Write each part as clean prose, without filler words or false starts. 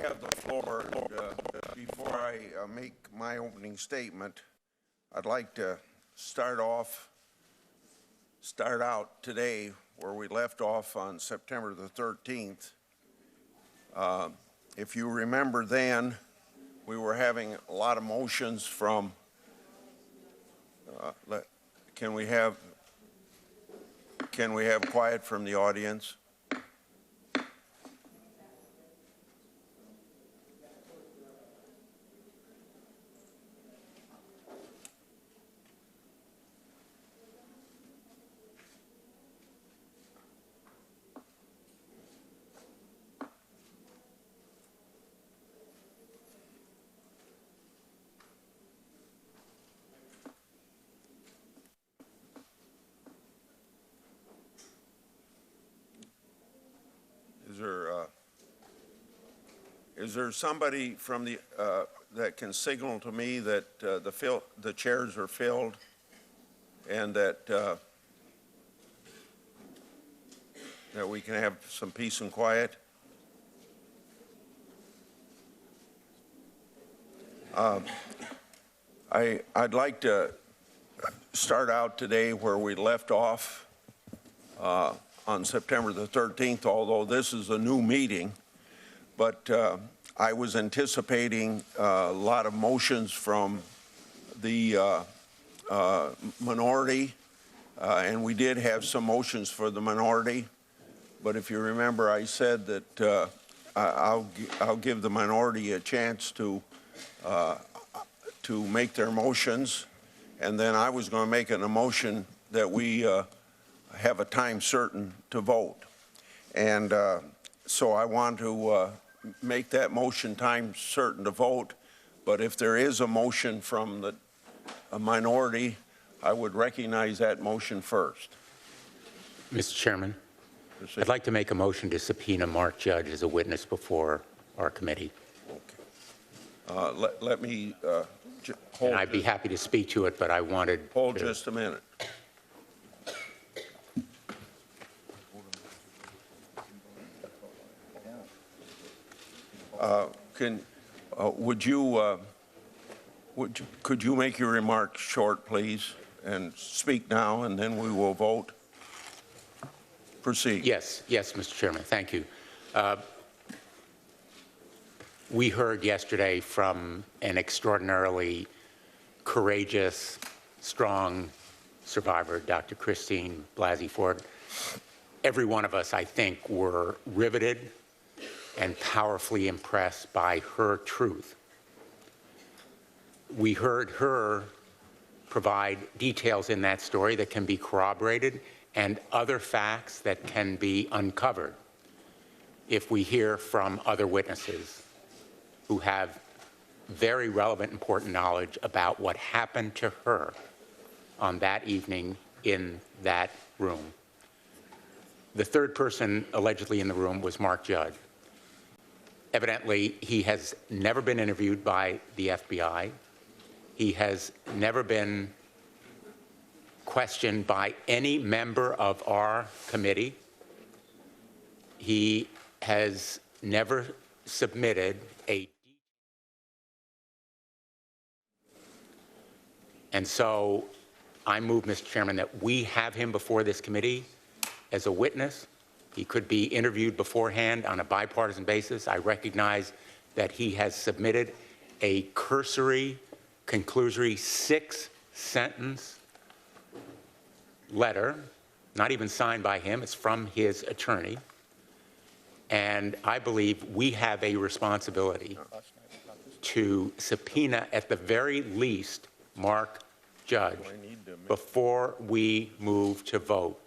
have the floor. Before I make my opening statement, I'd like to start out today where we left off on September the 13th. If you remember then, we were having a lot of motions from, can we have quiet from the audience? Is there somebody from the that can signal to me that the chairs are filled and that that we can have some peace and quiet? I'd like to start out today where we left off on September the 13th, although this is a new meeting. But I was anticipating a lot of motions from the minority, and we did have some motions for the minority. But if you remember, I said that I'll give the minority a chance to make their motions, and then I was going to make a motion that we have a time certain to vote. And so I want to make that motion time certain to vote, but if there is a motion from a minority, I would recognize that motion first. Mr. Chairman, I'd like to make a motion to subpoena Mark Judge as a witness before our committee. Okay. Let me hold. And I'd be happy to speak to it, but I wanted hold just a minute. Could you make your remarks short, please, and speak now, and then we will vote? Proceed. Yes, Mr. Chairman, thank you. We heard yesterday from an extraordinarily courageous, strong survivor, Dr. Christine Blasey Ford. Every one of us, I think, were riveted and powerfully impressed by her truth. We heard her provide details in that story that can be corroborated and other facts that can be uncovered if we hear from other witnesses who have very relevant, important knowledge about what happened to her on that evening in that room. The third person allegedly in the room was Mark Judge. Evidently, he has never been interviewed by the FBI. He has never been questioned by any member of our committee. He has never submitted and so I move, Mr. Chairman, that we have him before this committee as a witness. He could be interviewed beforehand on a bipartisan basis. I recognize that he has submitted a cursory, conclusory 6-sentence letter, not even signed by him. It's from his attorney. And I believe we have a responsibility to subpoena, at the very least, Mark Judge before we move to vote.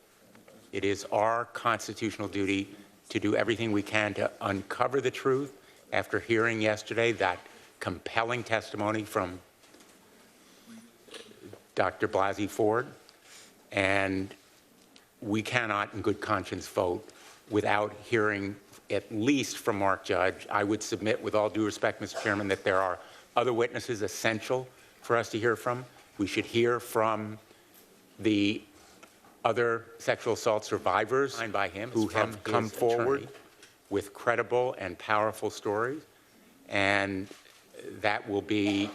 It is our constitutional duty to do everything we can to uncover the truth after hearing yesterday that compelling testimony from Dr. Blasey Ford. And we cannot, in good conscience, vote without hearing at least from Mark Judge. I would submit, with all due respect, Mr. Chairman, that there are other witnesses essential for us to hear from. We should hear from the other sexual assault survivors by him who have come forward with credible and powerful stories. and that will be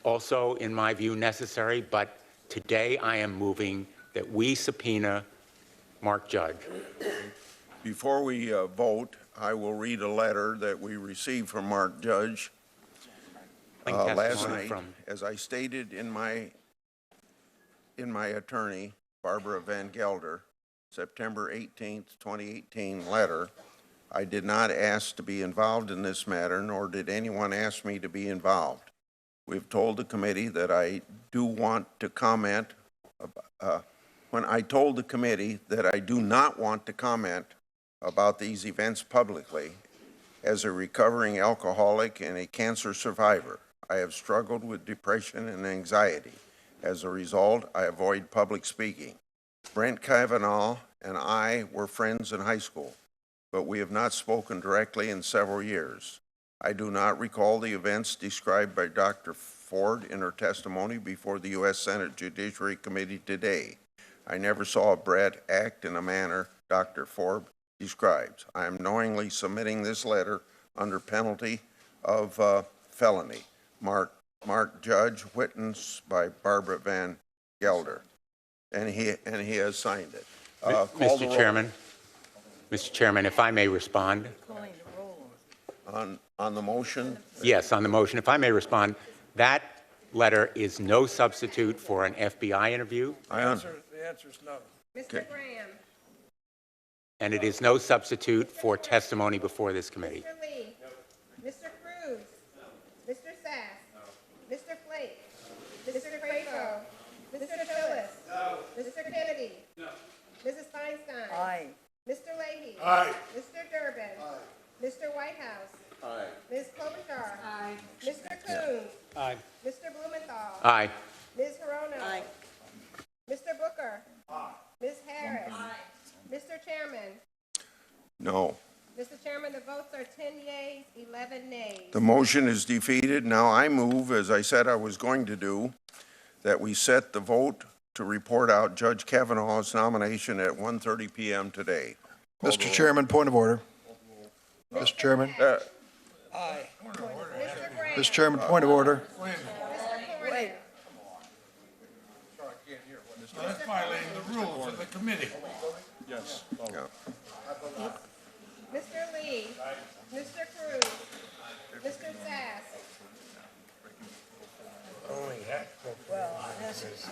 also, in my view, necessary. But today I am moving that we subpoena Mark Judge. Before we vote, I will read a letter that we received from Mark Judge last night. As I stated in my attorney, Barbara Van Gelder, September 18th, 2018 letter, I did not ask to be involved in this matter, nor did anyone ask me to be involved. We've told the committee that I do want to comment. When I told the committee that I do not want to comment about these events publicly, as a recovering alcoholic and a cancer survivor, I have struggled with depression and anxiety. As a result, I avoid public speaking. Brent Kavanaugh and I were friends in high school, but we have not spoken directly in several years. I do not recall the events described by Dr. Ford in her testimony before the U.S. Senate Judiciary Committee today. I never saw Brett act in a manner Dr. Ford describes. I am knowingly submitting this letter under penalty of felony. Mark Judge, witnessed by Barbara Van Gelder, and he has signed it. Mr. Chairman, if I may respond. On the motion? Yes, on the motion. If I may respond, that letter is no substitute for an FBI interview. The answer is no. Mr. Graham. And it is no substitute for testimony before this committee. Mr. Lee. Mr. Cruz. Mr. Sass. Mr. Flake. Mr. Cueto. Mr. Phillips. Mr. Kennedy. Mrs. Feinstein. Aye. Mr. Leahy. Aye. Mr. Durbin. Mr. Whitehouse. Aye. Ms. Klobuchar. Aye. Mr. Coons. Aye. Mr. Blumenthal. Aye. Ms. Hirono. Aye. Mr. Booker. Ms. Harris. Mr. Chairman. No. Mr. Chairman, the votes are 10 yeas, 11 nays. The motion is defeated. Now I move, as I said I was going to do, that we set the vote to report out Judge Kavanaugh's nomination at 1:30 p.m. today. Mr. Chairman, point of order. Mr. Chairman, Aye. Mr. Graham. Mr. Chairman, point of order. Mr. Cornyn. Wait. That's violating the rules of the committee. Yes. Yeah. Mr. Lee. Mr. Cruz. Mr. Sass. Well, this is,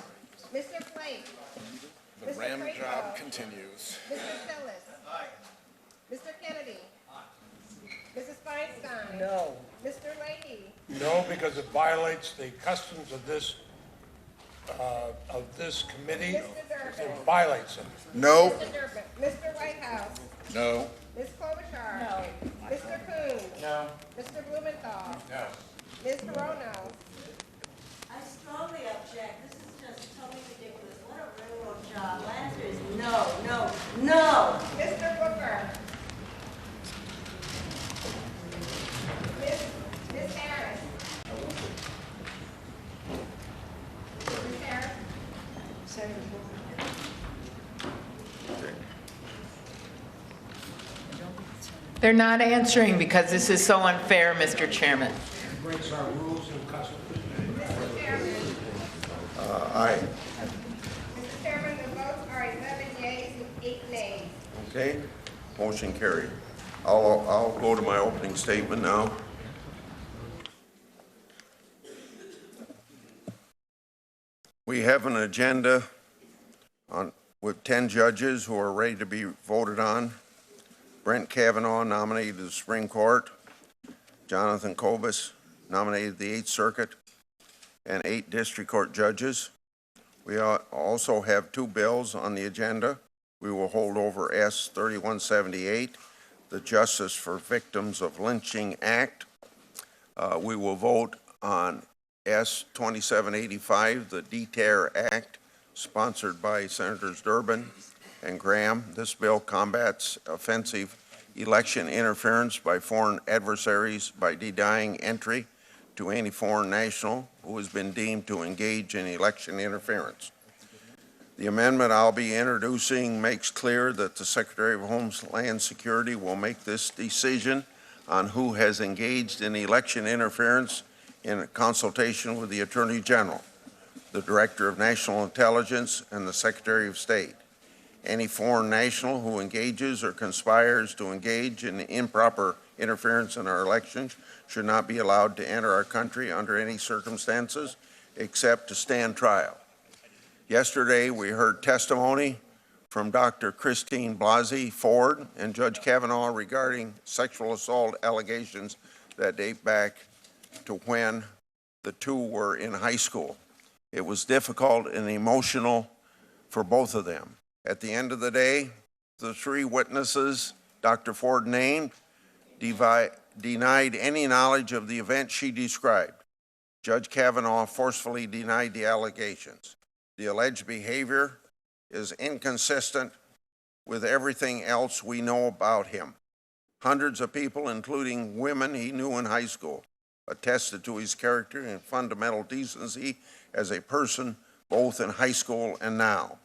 Mr. Flake. The Mr. ram Cueto. job continues. Mr. Phillips. Mr. Kennedy. Mrs. Feinstein. no. Mr. Leahy. No, because it violates the customs of this committee. Mr. Durbin. It violates them. No. Mr. Durbin. Mr. Whitehouse. No. Ms. Klobuchar. No. Mr. Coons. No. Mr. Blumenthal. No. Ms. Hirono. I strongly object. This is just totally ridiculous. What a railroad job. My answer is no, no, no. Mr. Booker. Ms. Harris. Ms. Harris. Senator Booker. They're not answering because this is so unfair, Mr. Chairman. It breaks our rules and customs. Mr. Chairman. Aye. Mr. Chairman, the votes are 11 yeas and 8 nays. Okay. Motion carried. I'll go to my opening statement now. We have an agenda with 10 judges who are ready to be voted on. Brent Kavanaugh nominated to the Supreme Court. Jonathan Kobus nominated the 8th Circuit, and 8 district court judges. We also have 2 bills on the agenda. We will hold over S 3178, the Justice for Victims of Lynching Act. We will vote on S 2785, the DTARE Act, sponsored by Senators Durbin and Graham. This bill combats offensive election interference by foreign adversaries by denying entry to any foreign national who has been deemed to engage in election interference. The amendment I'll be introducing makes clear that the Secretary of Homeland Security will make this decision on who has engaged in election interference in consultation with the Attorney General, the Director of National Intelligence, and the Secretary of State. Any foreign national who engages or conspires to engage in improper interference in our elections should not be allowed to enter our country under any circumstances except to stand trial. Yesterday, we heard testimony from Dr. Christine Blasey Ford and Judge Kavanaugh regarding sexual assault allegations that date back to when the two were in high school. It was difficult and emotional for both of them. At the end of the day, the three witnesses Dr. Ford named denied any knowledge of the event she described. Judge Kavanaugh forcefully denied the allegations. The alleged behavior is inconsistent with everything else we know about him. Hundreds of people, including women he knew in high school, attested to his character and fundamental decency as a person, both in high school and now.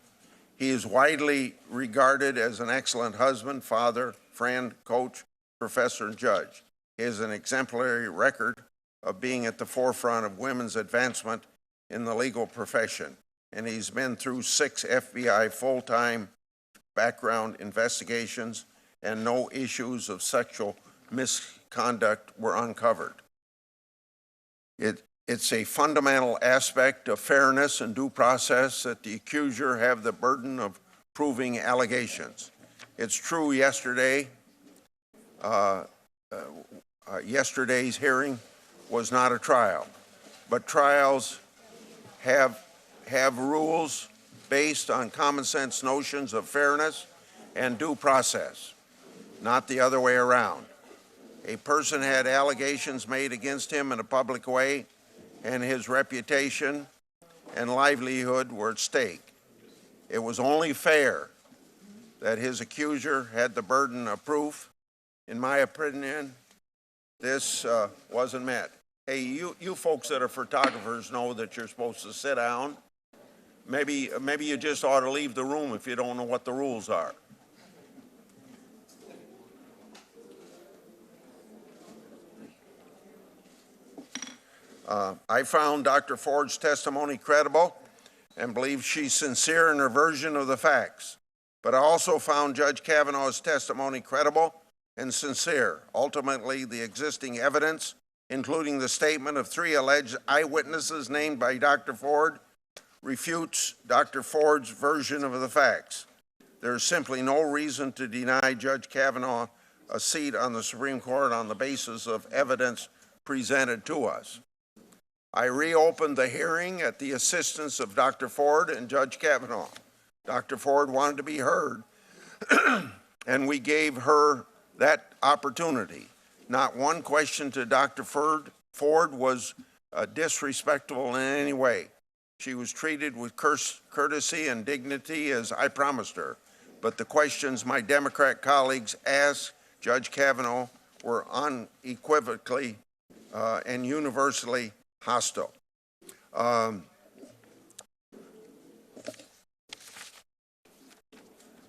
He is widely regarded as an excellent husband, father, friend, coach, professor, and judge. He has an exemplary record of being at the forefront of women's advancement in the legal profession, and he's been through 6 FBI full-time background investigations, and no issues of sexual misconduct were uncovered. It's a fundamental aspect of fairness and due process that the accuser have the burden of proving allegations. It's true yesterday's hearing was not a trial, but trials have rules based on common sense notions of fairness and due process, not the other way around. A person had allegations made against him in a public way, and his reputation and livelihood were at stake. It was only fair that his accuser had the burden of proof. In my opinion, this wasn't met. Hey, you folks that are photographers know that you're supposed to sit down. Maybe you just ought to leave the room if you don't know what the rules are. I found Dr. Ford's testimony credible and believe she's sincere in her version of the facts. But I also found Judge Kavanaugh's testimony credible and sincere. Ultimately, the existing evidence, including the statement of 3 alleged eyewitnesses named by Dr. Ford, refutes Dr. Ford's version of the facts. There is simply no reason to deny Judge Kavanaugh a seat on the Supreme Court on the basis of evidence presented to us. I reopened the hearing at the assistance of Dr. Ford and Judge Kavanaugh. Dr. Ford wanted to be heard, and we gave her that opportunity. Not one question to Dr. Ford was disrespectful in any way. She was treated with courtesy and dignity as I promised her. But the questions my Democrat colleagues asked Judge Kavanaugh were unequivocally and universally hostile.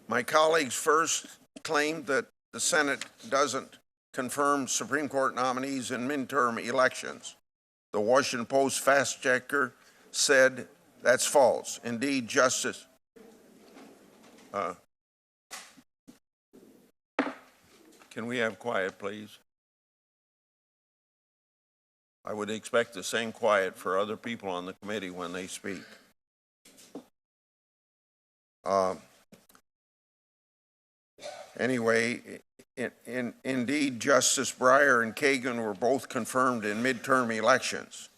My colleagues first claimed that the Senate doesn't confirm Supreme Court nominees in midterm elections. The Washington Post fact checker said that's false. Indeed, Justice can we have quiet, please? I would expect the same quiet for other people on the committee when they speak. Anyway, indeed, Justice Breyer and Kagan were both confirmed in midterm elections.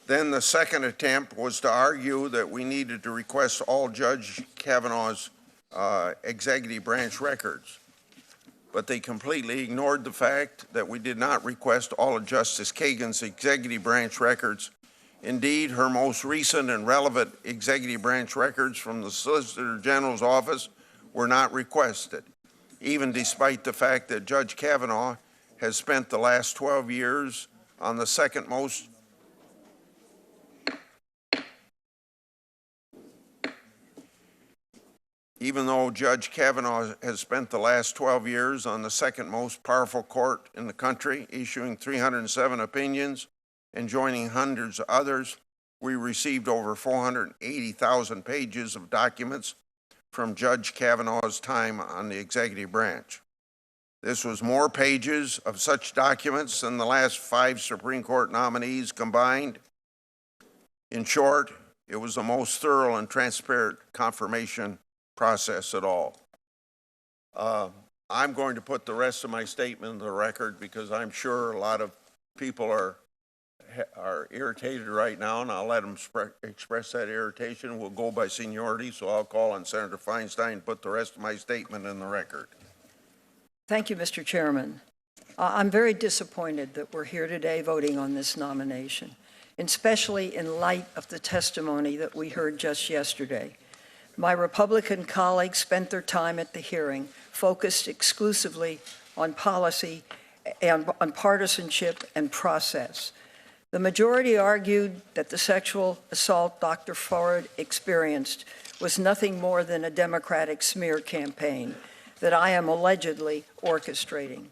Then the second attempt was to argue that we needed to request all Judge Kavanaugh's executive branch records. But they completely ignored the fact that we did not request all of Justice Kagan's executive branch records. Indeed, her most recent and relevant executive branch records from the Solicitor General's office were not requested, even despite the fact that Judge Kavanaugh has spent the last 12 years on the second most Even though Judge Kavanaugh has spent the last 12 years on the second most powerful court in the country, issuing 307 opinions and joining hundreds of others, we received over 480,000 pages of documents from Judge Kavanaugh's time on the executive branch. This was more pages of such documents than the last 5 Supreme Court nominees combined. In short, it was the most thorough and transparent confirmation process at all. I'm going to put the rest of my statement in the record because I'm sure a lot of people are irritated right now, and I'll let them express that irritation. We'll go by seniority, so I'll call on Senator Feinstein and put the rest of my statement in the record. Thank you, Mr. Chairman. I'm very disappointed that we're here today voting on this nomination, especially in light of the testimony that we heard just yesterday. My Republican colleagues spent their time at the hearing focused exclusively on policy and on partisanship and process. The majority argued that the sexual assault Dr. Ford experienced was nothing more than a Democratic smear campaign that I am allegedly orchestrating.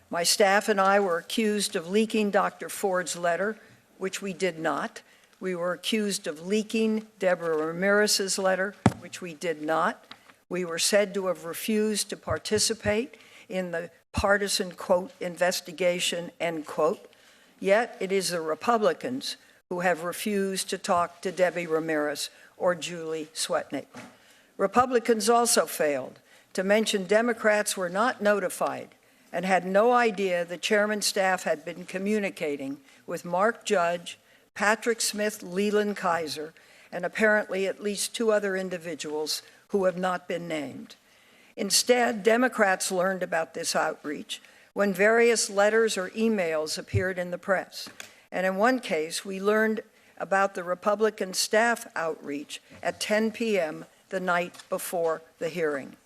My staff and I were accused of leaking Dr. Ford's letter, which we did not. We were accused of leaking Deborah Ramirez's letter, which we did not. We were said to have refused to participate in the partisan, quote, investigation, end quote. Yet it is the Republicans who have refused to talk to Debbie Ramirez or Julie Swetnick. Republicans also failed to mention Democrats were not notified and had no idea the chairman's staff had been communicating with Mark Judge, Patrick Smith, Leland Kaiser, and apparently at least 2 other individuals who have not been named. Instead, Democrats learned about this outreach when various letters or emails appeared in the press. And in one case, we learned about the Republican staff outreach at 10 p.m. the night before the hearing.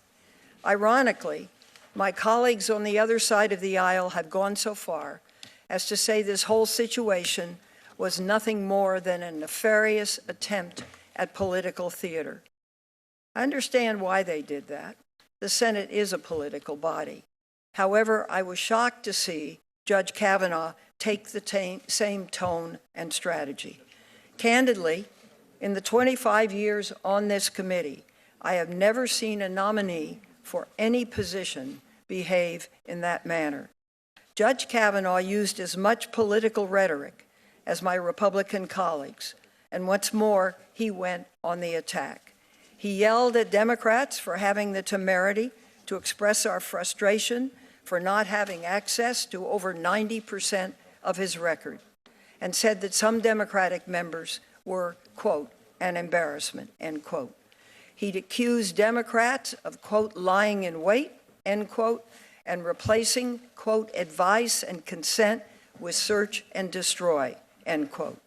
Ironically, my colleagues on the other side of the aisle have gone so far as to say this whole situation was nothing more than a nefarious attempt at political theater. I understand why they did that. The Senate is a political body. However, I was shocked to see Judge Kavanaugh take the same tone and strategy. Candidly, in the 25 years on this committee, I have never seen a nominee for any position behave in that manner. Judge Kavanaugh used as much political rhetoric as my Republican colleagues, and what's more, he went on the attack. He yelled at Democrats for having the temerity to express our frustration for not having access to over 90% of his record, and said that some Democratic members were, quote, an embarrassment, end quote. He'd accused Democrats of, quote, lying in wait, end quote, and replacing, quote, advice and consent with search and destroy, end quote.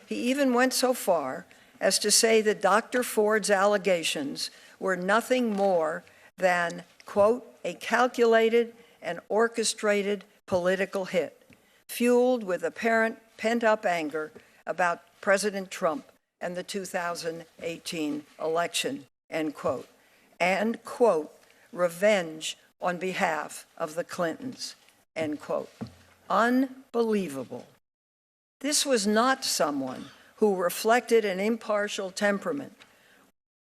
He even went so far as to say that Dr. Ford's allegations were nothing more than, quote, a calculated and orchestrated political hit, fueled with apparent pent-up anger about President Trump and the 2018 election, end quote, and, quote, revenge on behalf of the Clintons, end quote. Unbelievable. This was not someone who reflected an impartial temperament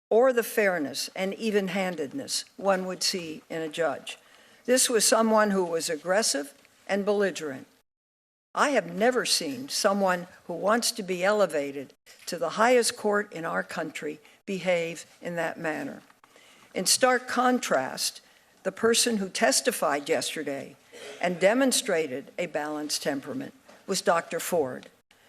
or the fairness and even-handedness one would see in a judge. This was someone who was aggressive and belligerent. I have never seen someone who wants to be elevated to the highest court in our country behave in that manner. In stark contrast, the person who testified yesterday and demonstrated a balanced temperament was Dr. Ford.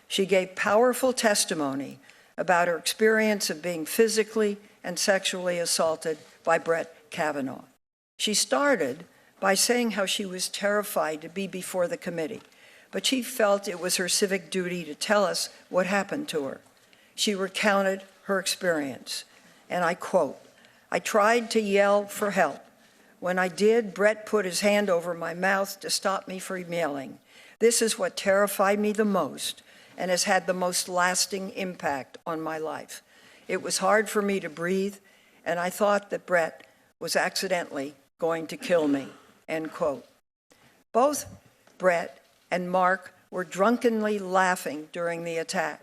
She gave powerful testimony about her experience of being physically and sexually assaulted by Brett Kavanaugh. She started by saying how she was terrified to be before the committee, but she felt it was her civic duty to tell us what happened to her. She recounted her experience, and I quote, "I tried to yell for help. When I did, Brett put his hand over my mouth to stop me from yelling. This is what terrified me the most and has had the most lasting impact on my life. It was hard for me to breathe, and I thought that Brett was accidentally going to kill me, end quote. Both Brett and Mark were drunkenly laughing during the attack.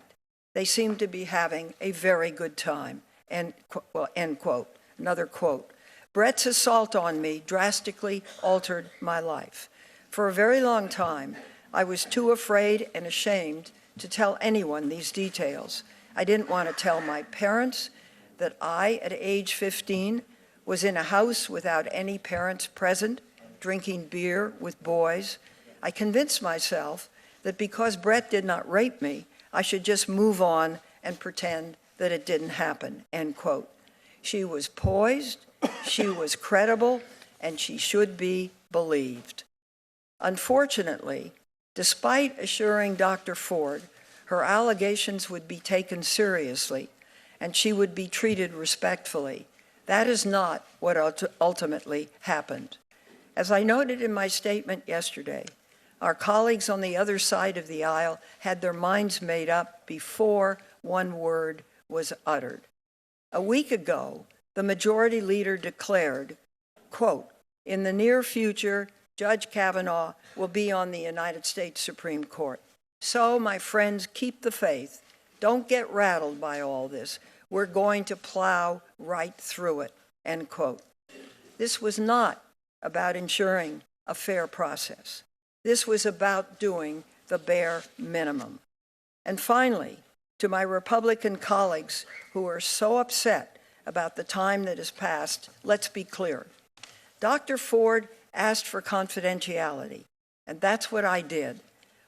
They seemed to be having a very good time, end quote. Another quote. Brett's assault on me drastically altered my life. For a very long time, I was too afraid and ashamed to tell anyone these details. I didn't want to tell my parents that I, at age 15, was in a house without any parents present, drinking beer with boys. I convinced myself that because Brett did not rape me, I should just move on and pretend that it didn't happen, end quote. She was poised, she was credible, and she should be believed. Unfortunately, despite assuring Dr. Ford her allegations would be taken seriously and she would be treated respectfully, that is not what ultimately happened. As I noted in my statement yesterday, our colleagues on the other side of the aisle had their minds made up before one word was uttered. A week ago, the majority leader declared, quote, in the near future, Judge Kavanaugh will be on the United States Supreme Court. So, my friends, keep the faith. Don't get rattled by all this. We're going to plow right through it, end quote. This was not about ensuring a fair process. This was about doing the bare minimum. And finally, to my Republican colleagues who are so upset about the time that has passed, let's be clear. Dr. Ford asked for confidentiality, and that's what I did.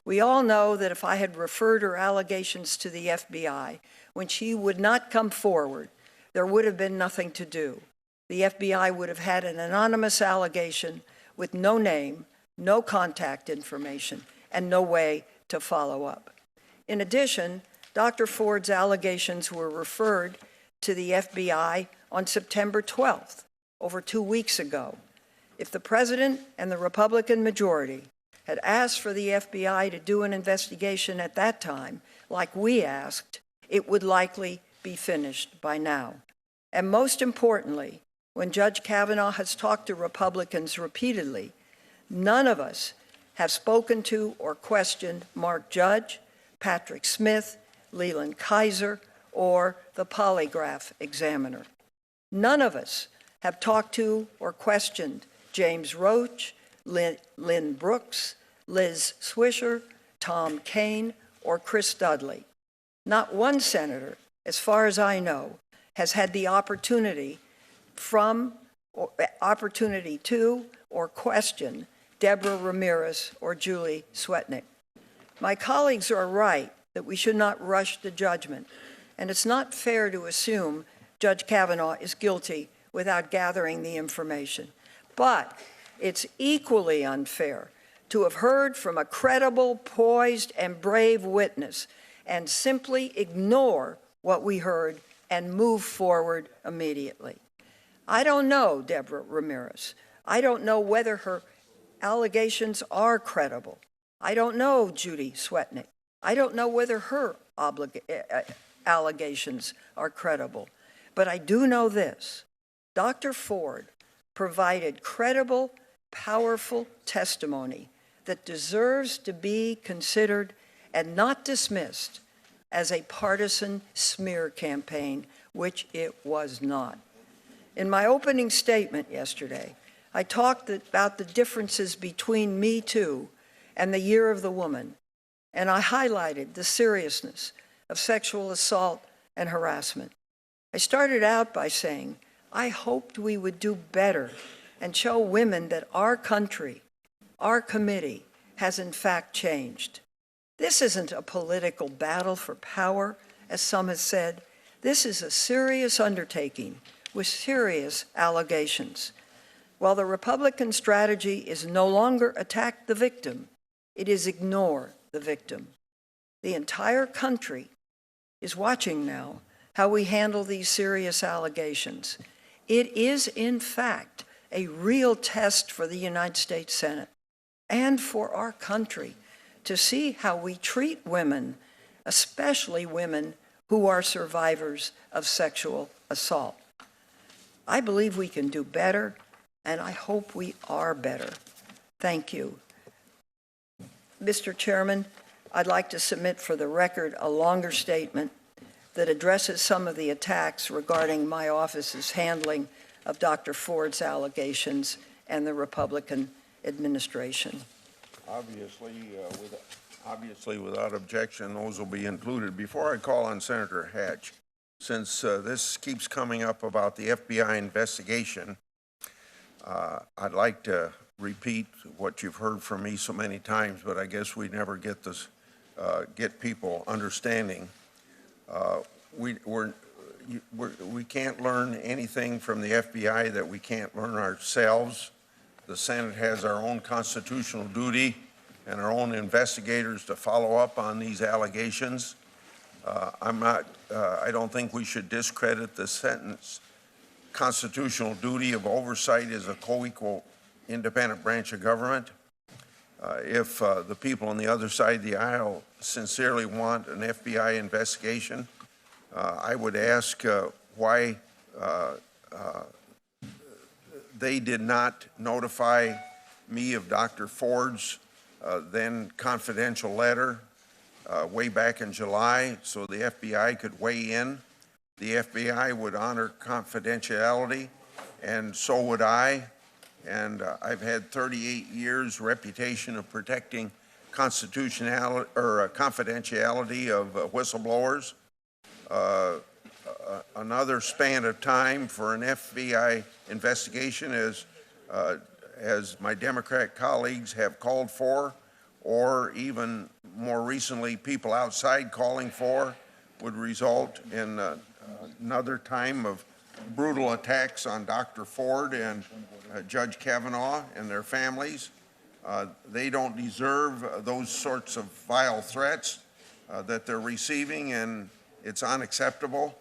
We all know that if I had referred her allegations to the FBI, when she would not come forward, there would have been nothing to do. The FBI would have had an anonymous allegation with no name, no contact information, and no way to follow up. In addition, Dr. Ford's allegations were referred to the FBI on September 12th, over 2 weeks ago. If the president and the Republican majority had asked for the FBI to do an investigation at that time, like we asked, it would likely be finished by now. And most importantly, when Judge Kavanaugh has talked to Republicans repeatedly, none of us have spoken to or questioned Mark Judge, Patrick Smith, Leland Kaiser, or the polygraph examiner. None of us have talked to or questioned James Roach, Lynn Brooks, Liz Swisher, Tom Kaine, or Chris Dudley. Not one senator, as far as I know, has had the opportunity to or question Deborah Ramirez or Julie Swetnick. My colleagues are right that we should not rush to judgment, and it's not fair to assume Judge Kavanaugh is guilty without gathering the information. But it's equally unfair to have heard from a credible, poised, and brave witness and simply ignore what we heard and move forward immediately. I don't know Deborah Ramirez. I don't know whether her allegations are credible. I don't know Judy Swetnick. I don't know whether her allegations are credible. But I do know this. Dr. Ford provided credible, powerful testimony that deserves to be considered and not dismissed as a partisan smear campaign, which it was not. In my opening statement yesterday, I talked about the differences between Me Too and the Year of the Woman, and I highlighted the seriousness of sexual assault and harassment. I started out by saying, I hoped we would do better and show women that our country, our committee, has in fact changed. This isn't a political battle for power, as some have said. This is a serious undertaking with serious allegations. While the Republican strategy is no longer attack the victim, it is ignore the victim. The entire country is watching now how we handle these serious allegations. It is, in fact, a real test for the United States Senate and for our country to see how we treat women, especially women who are survivors of sexual assault. I believe we can do better, and I hope we are better. Thank you. Mr. Chairman, I'd like to submit for the record a longer statement that addresses some of the attacks regarding my office's handling of Dr. Ford's allegations and the Republican administration. Obviously, without objection, those will be included. Before I call on Senator Hatch, since this keeps coming up about the FBI investigation, I'd like to repeat what you've heard from me so many times, but I guess we never get this, get people understanding. We can't learn anything from the FBI that we can't learn ourselves. The Senate has our own constitutional duty and our own investigators to follow up on these allegations. I don't think we should discredit the Senate's constitutional duty of oversight as a co-equal independent branch of government. If the people on the other side of the aisle sincerely want an FBI investigation, I would ask why they did not notify me of Dr. Ford's then confidential letter way back in July so the FBI could weigh in. The FBI would honor confidentiality, and so would I. And I've had 38 years reputation of protecting constitutionality or confidentiality of whistleblowers. Another span of time for an FBI investigation is, as my Democrat colleagues have called for, or even more recently people outside calling for, would result in another time of brutal attacks on Dr. Ford and Judge Kavanaugh and their families. They don't deserve those sorts of vile threats that they're receiving, and it's unacceptable.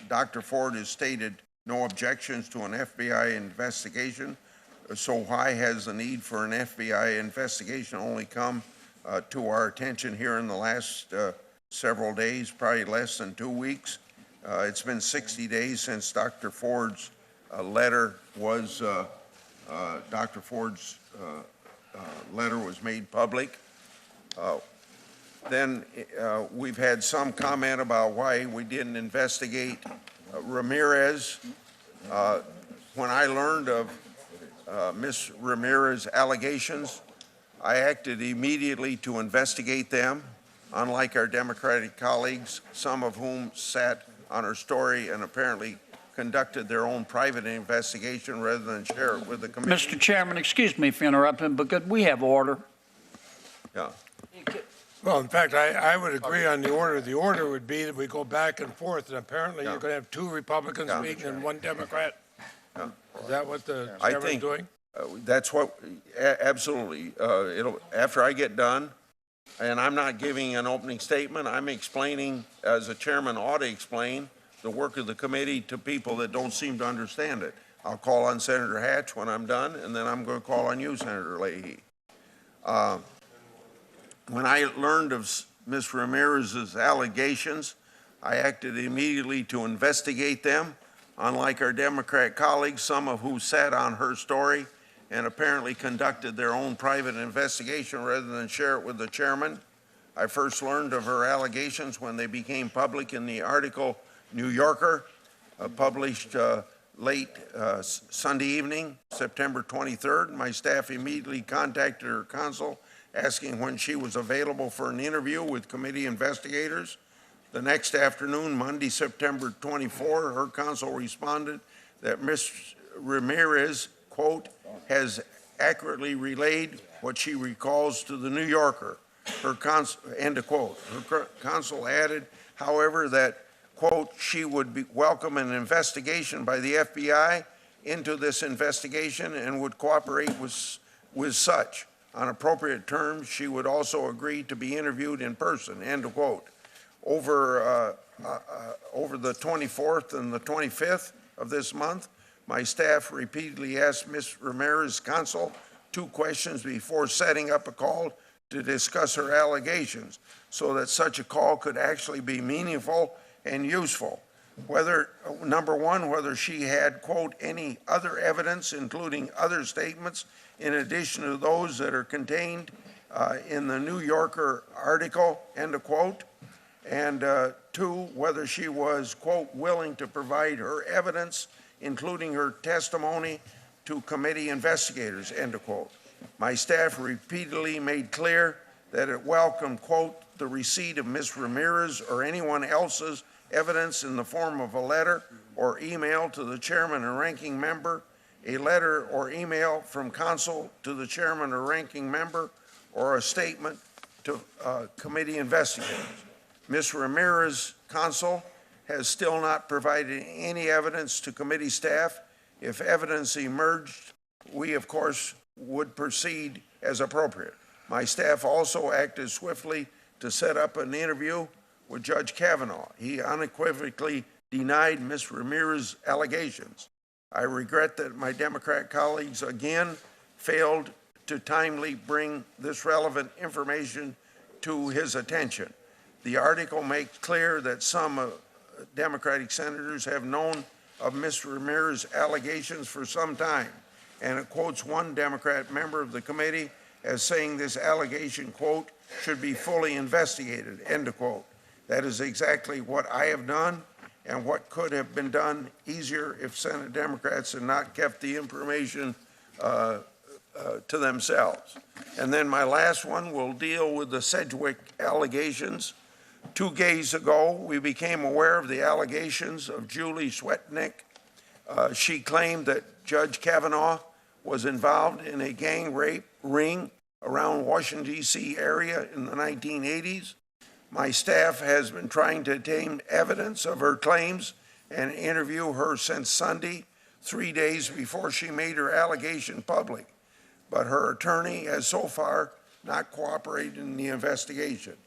Dr. Ford has stated no objections to an FBI investigation. So why has the need for an FBI investigation only come to our attention here in the last several days, probably less than 2 weeks? It's been 60 days since Dr. Ford's letter was made public. Then we've had some comment about why we didn't investigate Ramirez. When I learned of Ms. Ramirez's allegations, I acted immediately to investigate them, unlike our Democratic colleagues, some of whom sat on her story and apparently conducted their own private investigation rather than share it with the committee. Mr. Chairman, excuse me for interrupting, but could we have order? Yeah. Well, in fact, I would agree on the order. The order would be that we go back and forth, and apparently you're going to have 2 Republicans speaking and 1 Democrat. Yeah. Is that what the I chairman's think doing? That's what, absolutely. After I get done, and I'm not giving an opening statement, I'm explaining, as a chairman ought to explain, the work of the committee to people that don't seem to understand it. I'll call on Senator Hatch when I'm done, and then I'm going to call on you, Senator Leahy. When I learned of Ms. Ramirez's allegations, I acted immediately to investigate them. Unlike our Democrat colleagues, some of who sat on her story and apparently conducted their own private investigation rather than share it with the chairman. I first learned of her allegations when they became public in the article New Yorker, published late Sunday evening, September 23rd. My staff immediately contacted her counsel asking when she was available for an interview with committee investigators. The next afternoon, Monday, September 24, her counsel responded that Ms. Ramirez, quote, has accurately relayed what she recalls to the New Yorker. Her counsel, end of quote. Her counsel added, however, that, quote, she would welcome an investigation by the FBI into this investigation and would cooperate with such. On appropriate terms, she would also agree to be interviewed in person, end of quote. Over the 24th and the 25th of this month, my staff repeatedly asked Ms. Ramirez's counsel 2 questions before setting up a call to discuss her allegations so that such a call could actually be meaningful and useful. Number one, whether she had, quote, any other evidence, including other statements, in addition to those that are contained in the New Yorker article, end of quote. And two, whether she was, quote, willing to provide her evidence, including her testimony, to committee investigators, end of quote. My staff repeatedly made clear that it welcomed, quote, the receipt of Ms. Ramirez or anyone else's evidence in the form of a letter or email to the chairman or ranking member, a letter or email from counsel to the chairman or ranking member, or a statement to committee investigators. Ms. Ramirez, counsel, has still not provided any evidence to committee staff. If evidence emerged, we, of course, would proceed as appropriate. My staff also acted swiftly to set up an interview with Judge Kavanaugh. He unequivocally denied Ms. Ramirez's allegations. I regret that my Democrat colleagues again failed to timely bring this relevant information to his attention. The article makes clear that some Democratic senators have known of Ms. Ramirez's allegations for some time, and it quotes one Democrat member of the committee as saying this allegation, quote, should be fully investigated, end of quote. That is exactly what I have done and what could have been done easier if Senate Democrats had not kept the information to themselves. And then my last one will deal with the Sedgwick allegations. 2 days ago, we became aware of the allegations of Julie Swetnick. She claimed that Judge Kavanaugh was involved in a gang rape ring around Washington, D.C. area in the 1980s. My staff has been trying to obtain evidence of her claims and interview her since Sunday, 3 days before she made her allegation public. But her attorney has so far not cooperated in the investigation.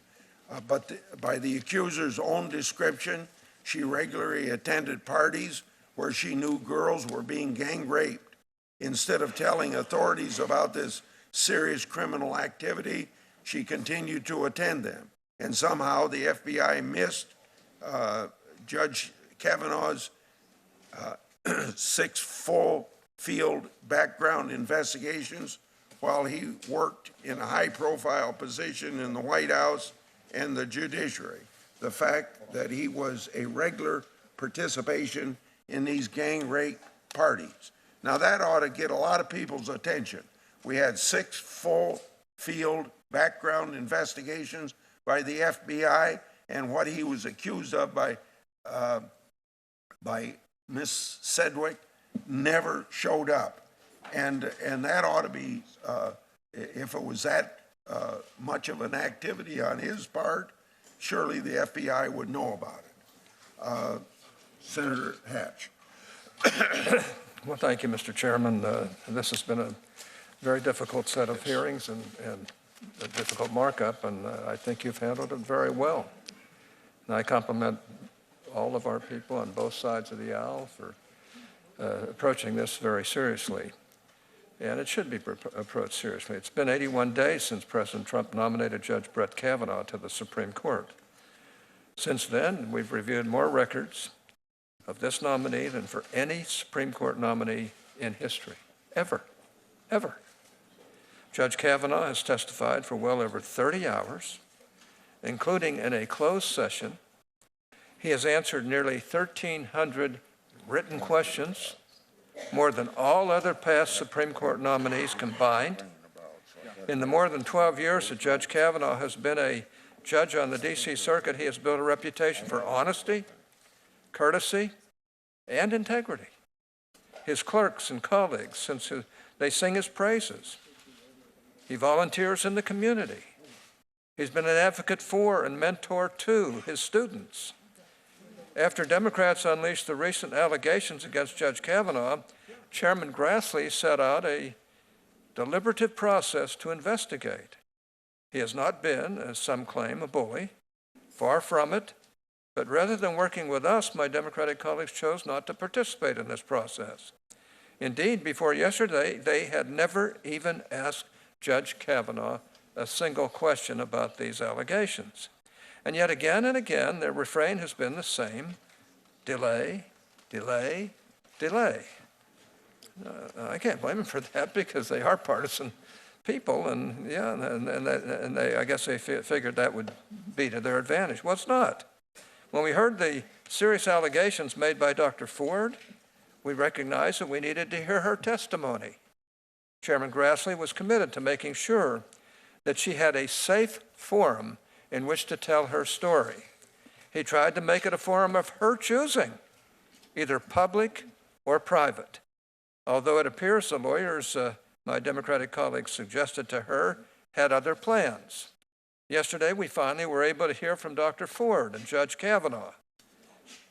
By the accuser's own description, she regularly attended parties where she knew girls were being gang raped. Instead of telling authorities about this serious criminal activity, she continued to attend them. And somehow the FBI missed Judge Kavanaugh's 6 full field background investigations while he worked in a high-profile position in the White House and the Judiciary. The fact that he was a regular participation in these gang rape parties. Now that ought to get a lot of people's attention. We had 6 full field background investigations by the FBI, and what he was accused of by Ms. Sedgwick never showed up. And that ought to be, if it was that much of an activity on his part, surely the FBI would know about it. Senator Hatch. Well, thank you, Mr. Chairman. This has been a very difficult set of hearings and a difficult markup, and I think you've handled it very well. And I compliment all of our people on both sides of the aisle for approaching this very seriously. And it should be approached seriously. It's been 81 days since President Trump nominated Judge Brett Kavanaugh to the Supreme Court. Since then, we've reviewed more records of this nominee than for any Supreme Court nominee in history, ever. Judge Kavanaugh has testified for well over 30 hours, including in a closed session. He has answered nearly 1,300 written questions, more than all other past Supreme Court nominees combined. In the more than 12 years that Judge Kavanaugh has been a judge on the D.C. Circuit, he has built a reputation for honesty, courtesy, and integrity. His clerks and colleagues, since they sing his praises. He volunteers in the community. He's been an advocate for and mentor to his students. After Democrats unleashed the recent allegations against Judge Kavanaugh, Chairman Grassley set out a deliberative process to investigate. He has not been, as some claim, a bully. Far from it. But rather than working with us, my Democratic colleagues chose not to participate in this process. Indeed, before yesterday, they had never even asked Judge Kavanaugh a single question about these allegations. And yet again and again, their refrain has been the same. delay, delay, delay. I can't blame them for that because they are partisan people, and yeah, and they, I guess they figured that would be to their advantage. Well, it's not. When we heard the serious allegations made by Dr. Ford, we recognized that we needed to hear her testimony. Chairman Grassley was committed to making sure that she had a safe forum in which to tell her story. He tried to make it a forum of her choosing, either public or private. Although it appears the lawyers my Democratic colleagues suggested to her had other plans. Yesterday, we finally were able to hear from Dr. Ford and Judge Kavanaugh.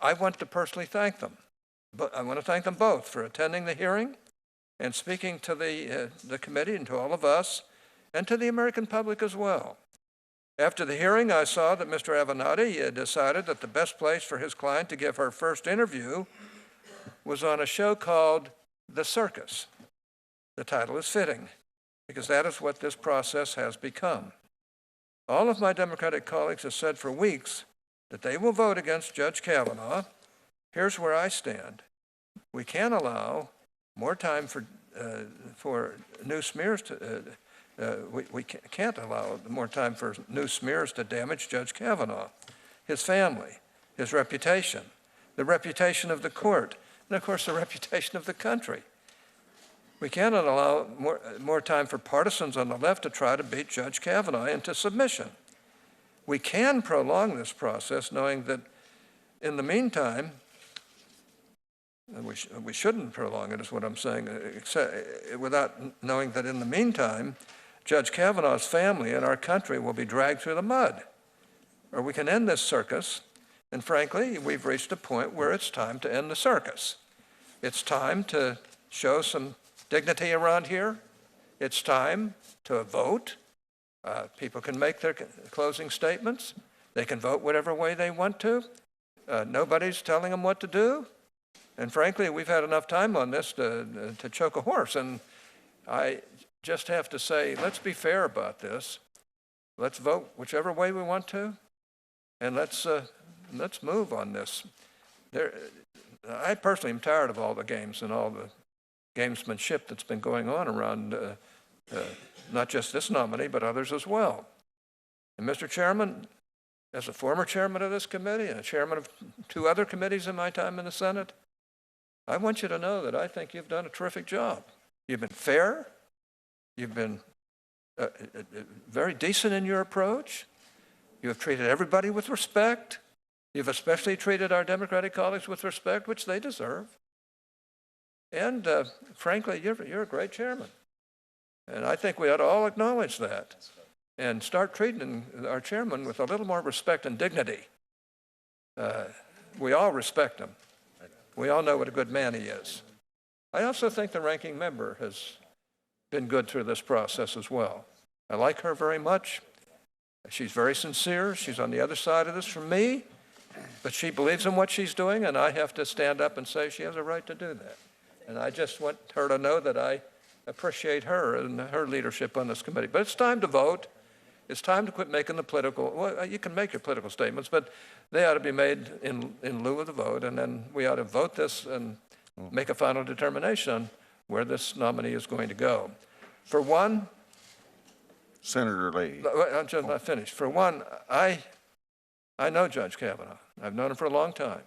I want to personally thank them. But I want to thank them both for attending the hearing and speaking to the committee and to all of us and to the American public as well. After the hearing, I saw that Mr. Avenatti decided that the best place for his client to give her first interview was on a show called The Circus. The title is fitting, because that is what this process has become. All of my Democratic colleagues have said for weeks that they will vote against Judge Kavanaugh. Here's where I stand. We can't allow more time for new smears to, we can't allow more time for new smears to damage Judge Kavanaugh, his family, his reputation, the reputation of the court, and of course the reputation of the country. We cannot allow more time for partisans on the left to try to beat Judge Kavanaugh into submission. We can prolong this process knowing that in the meantime, we shouldn't prolong it is what I'm saying, without knowing that in the meantime, Judge Kavanaugh's family and our country will be dragged through the mud. Or we can end this circus, and frankly, we've reached a point where it's time to end the circus. It's time to show some dignity around here. It's time to vote. People can make their closing statements. They can vote whatever way they want to. Nobody's telling them what to do. And frankly, we've had enough time on this to choke a horse. And I just have to say, let's be fair about this. Let's vote whichever way we want to. And let's move on this. I personally am tired of all the games and all the gamesmanship that's been going on around not just this nominee, but others as well. And Mr. Chairman, as a former chairman of this committee and a chairman of 2 other committees in my time in the Senate, I want you to know that I think you've done a terrific job. You've been fair. You've been very decent in your approach. You have treated everybody with respect. You've especially treated our Democratic colleagues with respect, which they deserve. And frankly, you're a great chairman. And I think we ought to all acknowledge that and start treating our chairman with a little more respect and dignity. We all respect him. We all know what a good man he is. I also think the ranking member has been good through this process as well. I like her very much. She's very sincere. She's on the other side of this from me, but she believes in what she's doing, and I have to stand up and say she has a right to do that. And I just want her to know that I appreciate her and her leadership on this committee. But it's time to vote. It's time to quit making the political, well, you can make your political statements, but they ought to be made in lieu of the vote, and then we ought to vote this and make a final determination on where this nominee is going to go. For one, Senator Lee. I'm just not finished. For one, I know Judge Kavanaugh. I've known him for a long time.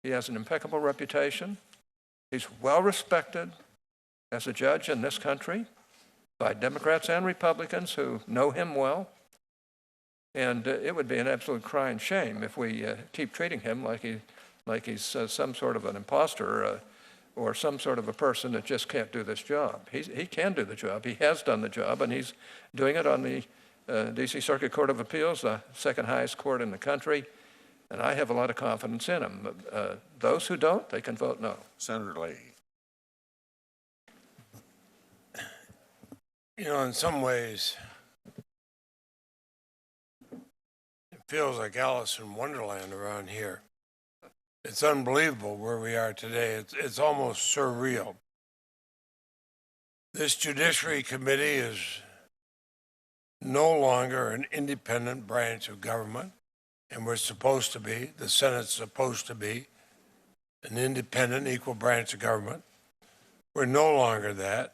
He has an impeccable reputation. He's well respected as a judge in this country by Democrats and Republicans who know him well. And it would be an absolute crying shame if we keep treating him like he's some sort of an imposter or some sort of a person that just can't do this job. He can do the job. He has done the job, and he's doing it on the D.C. Circuit Court of Appeals, the second highest court in the country. And I have a lot of confidence in him. Those who don't, they can vote no. Senator Lee. You know, in some ways, it feels like Alice in Wonderland around here. It's unbelievable where we are today. It's almost surreal. This Judiciary Committee is no longer an independent branch of government, and we're supposed to be. The Senate's supposed to be. an independent, equal branch of government. We're no longer that,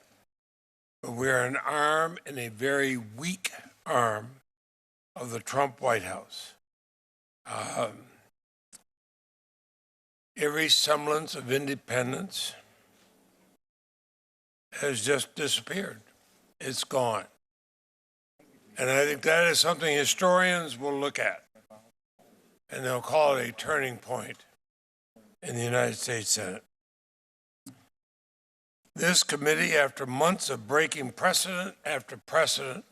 but we are an arm and a very weak arm of the Trump White House. Every semblance of independence has just disappeared. It's gone. And I think that is something historians will look at, and they'll call it a turning point in the United States Senate. This committee, after months of breaking precedent after precedent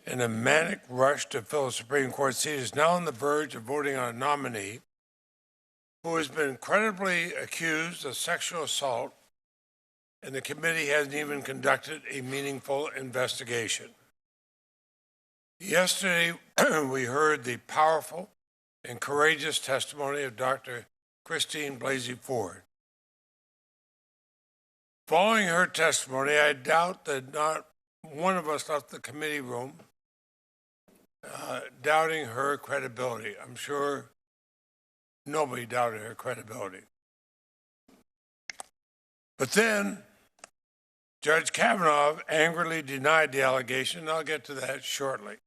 in a manic rush to fill a Supreme Court seat, is now on the verge of voting on a nominee who has been credibly accused of sexual assault, and the committee hasn't even conducted a meaningful investigation. Yesterday, we heard the powerful and courageous testimony of Dr. Christine Blasey Ford. Following her testimony, I doubt that not one of us left the committee room doubting her credibility. I'm sure nobody doubted her credibility. But then Judge Kavanaugh angrily denied the allegation. I'll get to that shortly.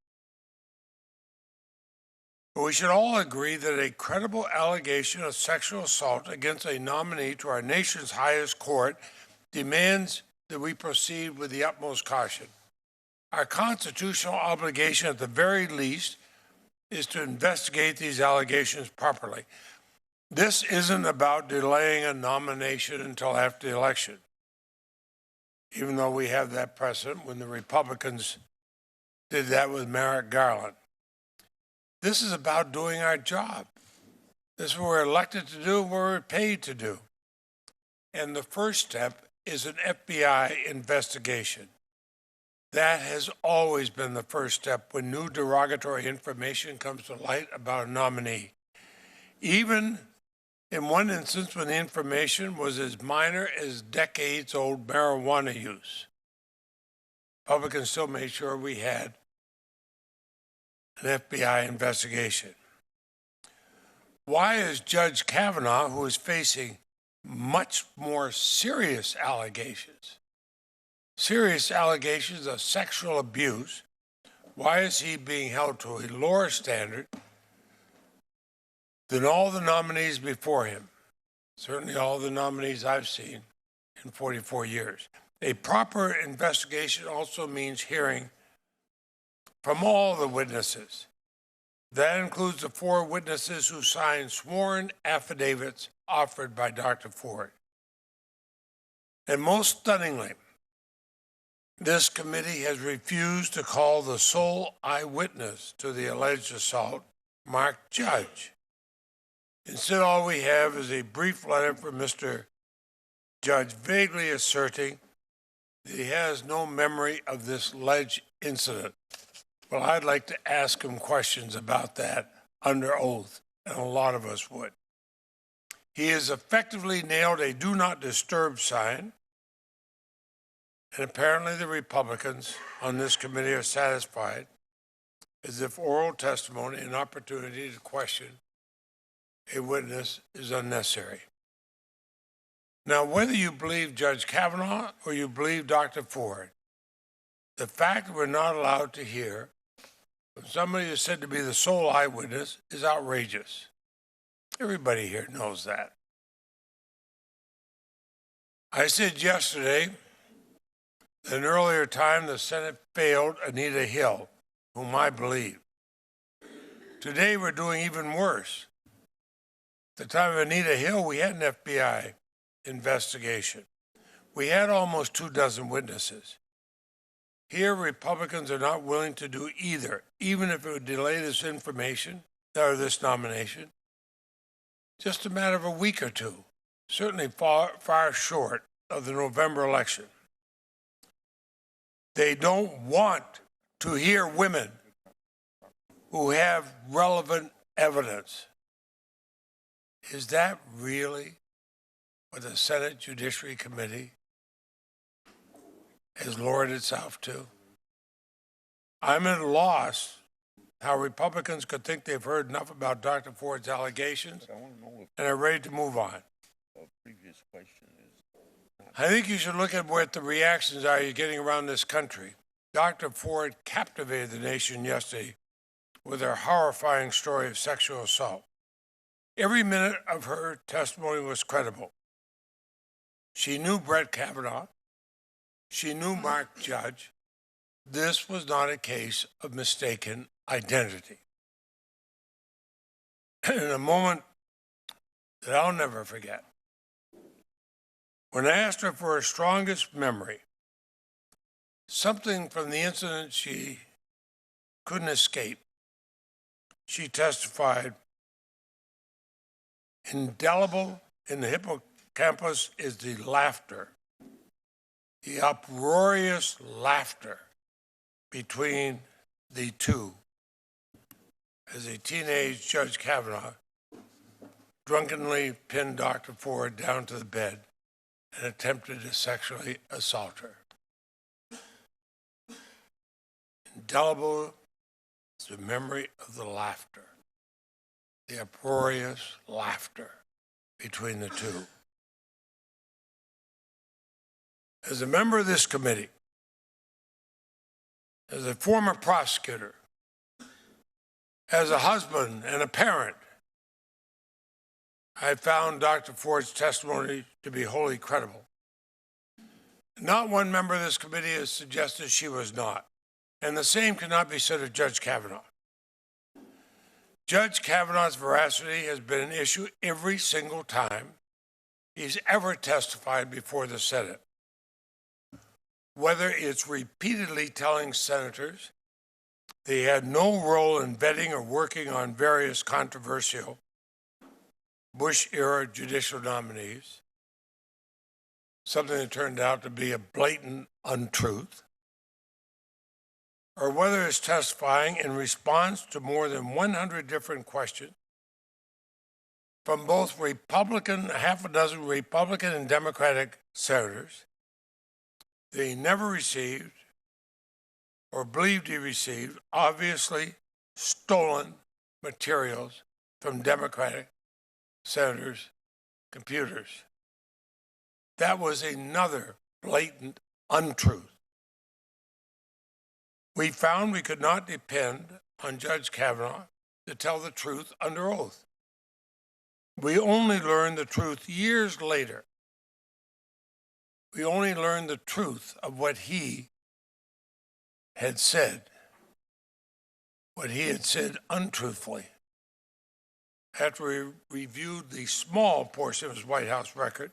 But we should all agree that a credible allegation of sexual assault against a nominee to our nation's highest court demands that we proceed with the utmost caution. Our constitutional obligation, at the very least, is to investigate these allegations properly. This isn't about delaying a nomination until after the election, even though we have that precedent when the Republicans did that with Merrick Garland. This is about doing our job. This is what we're elected to do, what we're paid to do. And the first step is an FBI investigation. That has always been the first step when new derogatory information comes to light about a nominee. Even in one instance when the information was as minor as decades-old marijuana use, Republicans still made sure we had an FBI investigation. Why is Judge Kavanaugh, who is facing much more serious allegations of sexual abuse, why is he being held to a lower standard than all the nominees before him? Certainly all the nominees I've seen in 44 years. A proper investigation also means hearing from all the witnesses. That includes the 4 witnesses who signed sworn affidavits offered by Dr. Ford. And most stunningly, this committee has refused to call the sole eyewitness to the alleged assault, Mark Judge. Instead, all we have is a brief letter from Mr. Judge vaguely asserting that he has no memory of this alleged incident. Well, I'd like to ask him questions about that under oath, and a lot of us would. He has effectively nailed a do not disturb sign, and apparently the Republicans on this committee are satisfied, as if oral testimony and opportunity to question a witness is unnecessary. Now, whether you believe Judge Kavanaugh or you believe Dr. Ford, the fact that we're not allowed to hear from somebody who's said to be the sole eyewitness is outrageous. Everybody here knows that. I said yesterday that an earlier time the Senate failed Anita Hill, whom I believe. Today we're doing even worse. At the time of Anita Hill, we had an FBI investigation. We had almost 24 witnesses. Here, Republicans are not willing to do either, even if it would delay this information or this nomination. Just a matter of a week or two, certainly far short of the November election. They don't want to hear women who have relevant evidence. Is that really what the Senate Judiciary Committee has lowered itself to? I'm at a loss how Republicans could think they've heard enough about Dr. Ford's allegations and are ready to move on. I think you should look at what the reactions are you're getting around this country. Dr. Ford captivated the nation yesterday with her horrifying story of sexual assault. Every minute of her testimony was credible. She knew Brett Kavanaugh. She knew Mark Judge. This was not a case of mistaken identity. In a moment that I'll never forget, when I asked her for her strongest memory, something from the incident she couldn't escape, she testified, indelible in the hippocampus is the laughter, the uproarious laughter between the two as a teenage Judge Kavanaugh drunkenly pinned Dr. Ford down to the bed and attempted to sexually assault her. Indelible is the memory of the laughter, the uproarious laughter between the two. As a member of this committee, as a former prosecutor, as a husband and a parent, I found Dr. Ford's testimony to be wholly credible. Not one member of this committee has suggested she was not, and the same cannot be said of Judge Kavanaugh. Judge Kavanaugh's veracity has been an issue every single time he's ever testified before the Senate. Whether it's repeatedly telling senators they had no role in vetting or working on various controversial Bush-era judicial nominees, something that turned out to be a blatant untruth, or whether it's testifying in response to more than 100 different questions from both Republican, half a dozen Republican and Democratic senators that he never received or believed he received obviously stolen materials from Democratic senators' computers. That was another blatant untruth. We found we could not depend on Judge Kavanaugh to tell the truth under oath. We only learned the truth years later. We only learned the truth of what he had said, untruthfully, after we reviewed the small portion of his White House record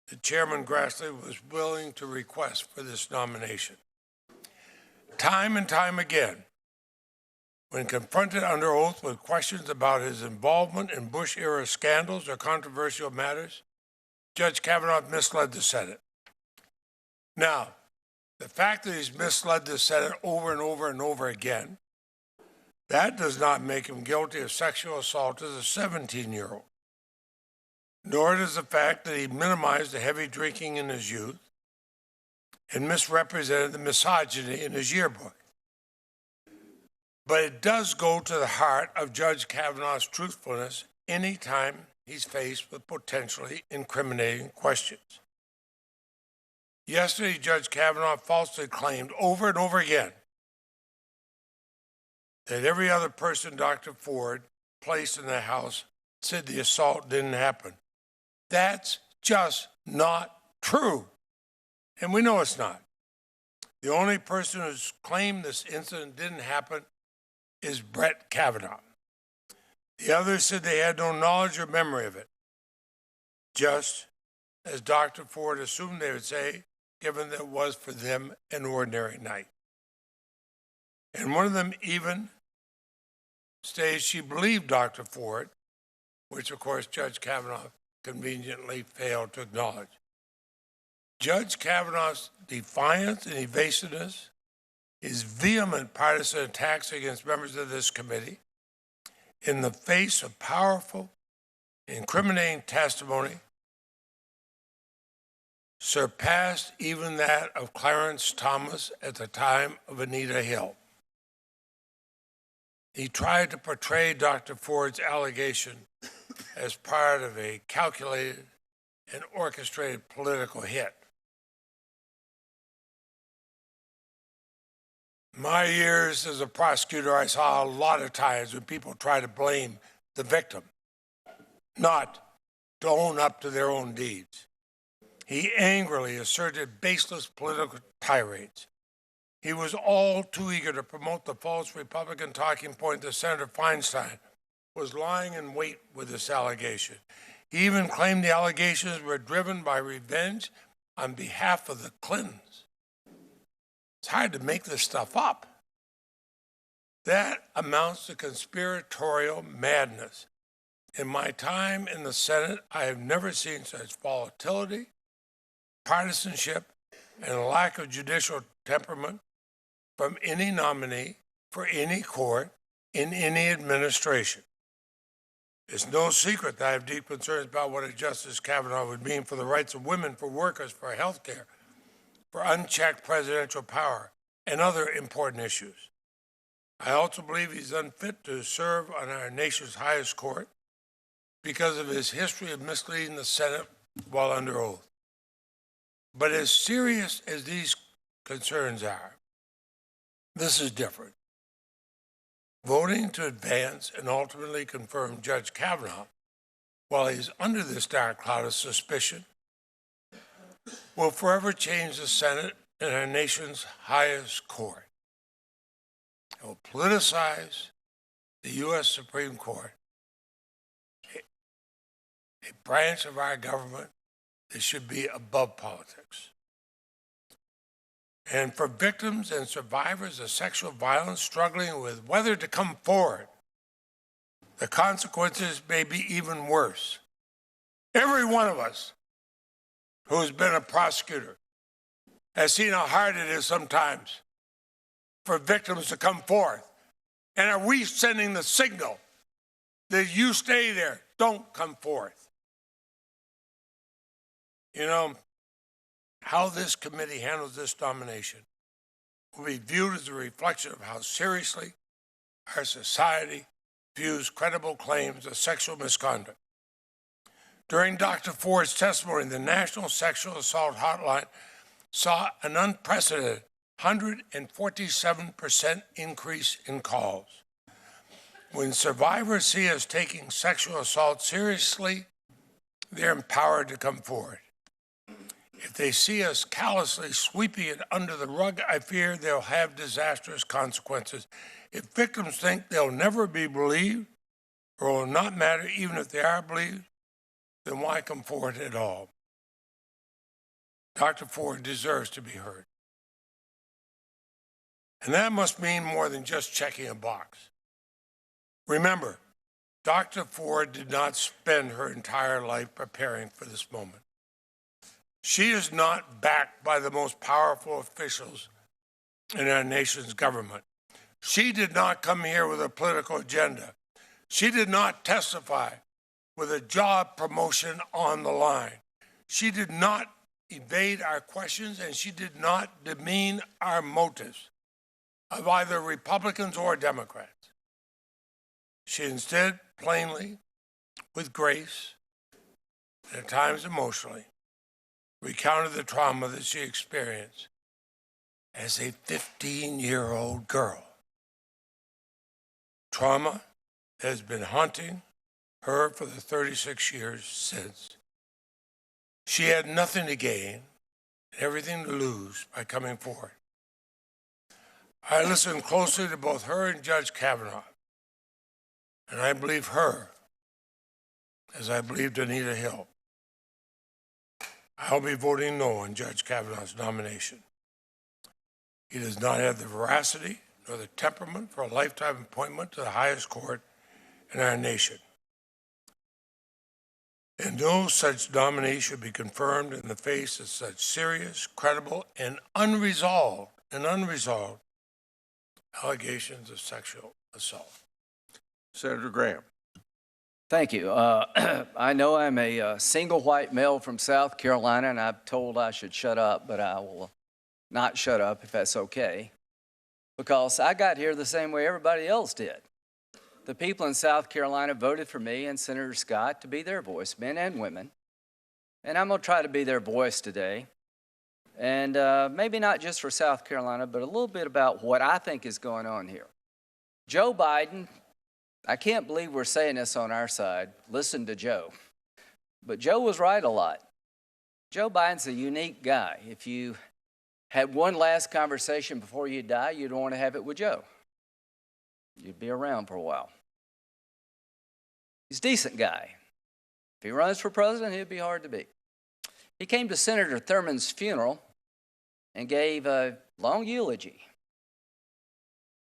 that Chairman Grassley was willing to request for this nomination. Time and time again, when confronted under oath with questions about his involvement in Bush-era scandals or controversial matters, Judge Kavanaugh misled the Senate. Now, the fact that he's misled the Senate over and over and over again, that does not make him guilty of sexual assault as a 17-year-old. Nor does the fact that he minimized the heavy drinking in his youth and misrepresented the misogyny in his yearbook. But it does go to the heart of Judge Kavanaugh's truthfulness anytime he's faced with potentially incriminating questions. Yesterday, Judge Kavanaugh falsely claimed over and over again that every other person Dr. Ford placed in the house said the assault didn't happen. That's just not true. And we know it's not. The only person who's claimed this incident didn't happen is Brett Kavanaugh. The others said they had no knowledge or memory of it, just as Dr. Ford assumed they would say, given that it was for them an ordinary night. And one of them even stated she believed Dr. Ford, which of course Judge Kavanaugh conveniently failed to acknowledge. Judge Kavanaugh's defiance and evasiveness, his vehement partisan attacks against members of this committee, in the face of powerful, incriminating testimony, surpassed even that of Clarence Thomas at the time of Anita Hill. He tried to portray Dr. Ford's allegation as part of a calculated an orchestrated political hit. In my years as a prosecutor, I saw a lot of times when people try to blame the victim, not to own up to their own deeds. He angrily asserted baseless political tirades. He was all too eager to promote the false Republican talking point that Senator Feinstein was lying in wait with this allegation. He even claimed the allegations were driven by revenge on behalf of the Clintons. It's hard to make this stuff up. That amounts to conspiratorial madness. In my time in the Senate, I have never seen such volatility, partisanship, and a lack of judicial temperament from any nominee for any court in any administration. It's no secret that I have deep concerns about what a Justice Kavanaugh would mean for the rights of women, for workers, for health care, for unchecked presidential power, and other important issues. I also believe he's unfit to serve on our nation's highest court because of his history of misleading the Senate while under oath. But as serious as these concerns are, this is different. Voting to advance and ultimately confirm Judge Kavanaugh while he's under this dark cloud of suspicion will forever change the Senate and our nation's highest court. It will politicize the U.S. Supreme Court, a branch of our government that should be above politics. And for victims and survivors of sexual violence struggling with whether to come forward, the consequences may be even worse. Every one of us who has been a prosecutor has seen how hard it is sometimes for victims to come forth. And are we sending the signal that you stay there, don't come forth? You know, how this committee handles this nomination will be viewed as a reflection of how seriously our society views credible claims of sexual misconduct. During Dr. Ford's testimony, the National Sexual Assault Hotline saw an unprecedented 147% increase in calls. When survivors see us taking sexual assault seriously, they're empowered to come forward. If they see us callously sweeping it under the rug, I fear they'll have disastrous consequences. If victims think they'll never be believed or will not matter even if they are believed, then why come forward at all? Dr. Ford deserves to be heard. And that must mean more than just checking a box. Remember, Dr. Ford did not spend her entire life preparing for this moment. She is not backed by the most powerful officials in our nation's government. She did not come here with a political agenda. She did not testify with a job promotion on the line. She did not evade our questions, and she did not demean our motives of either Republicans or Democrats. She instead plainly, with grace, and at times emotionally, recounted the trauma that she experienced as a 15-year-old girl. Trauma that has been haunting her for the 36 years since. She had nothing to gain and everything to lose by coming forward. I listened closely to both her and Judge Kavanaugh, and I believe her as I believed Anita Hill. I'll be voting no on Judge Kavanaugh's nomination. He does not have the veracity nor the temperament for a lifetime appointment to the highest court in our nation. And no such nominee should be confirmed in the face of such serious, credible, and unresolved allegations of sexual assault. Senator Graham. Thank you. I know I'm a single white male from South Carolina, and I'm told I should shut up, but I will not shut up if that's okay, because I got here the same way everybody else did. The people in South Carolina voted for me and Senator Scott to be their voice, men and women, And I'm going to try to be their voice today. And maybe not just for South Carolina, but a little bit about what I think is going on here. Joe Biden, I can't believe we're saying this on our side. Listen to Joe. But Joe was right a lot. Joe Biden's a unique guy. If you had one last conversation before you die, you'd want to have it with Joe. You'd be around for a while. He's a decent guy. If he runs for president, he'd be hard to beat. He came to Senator Thurmond's funeral and gave a long eulogy.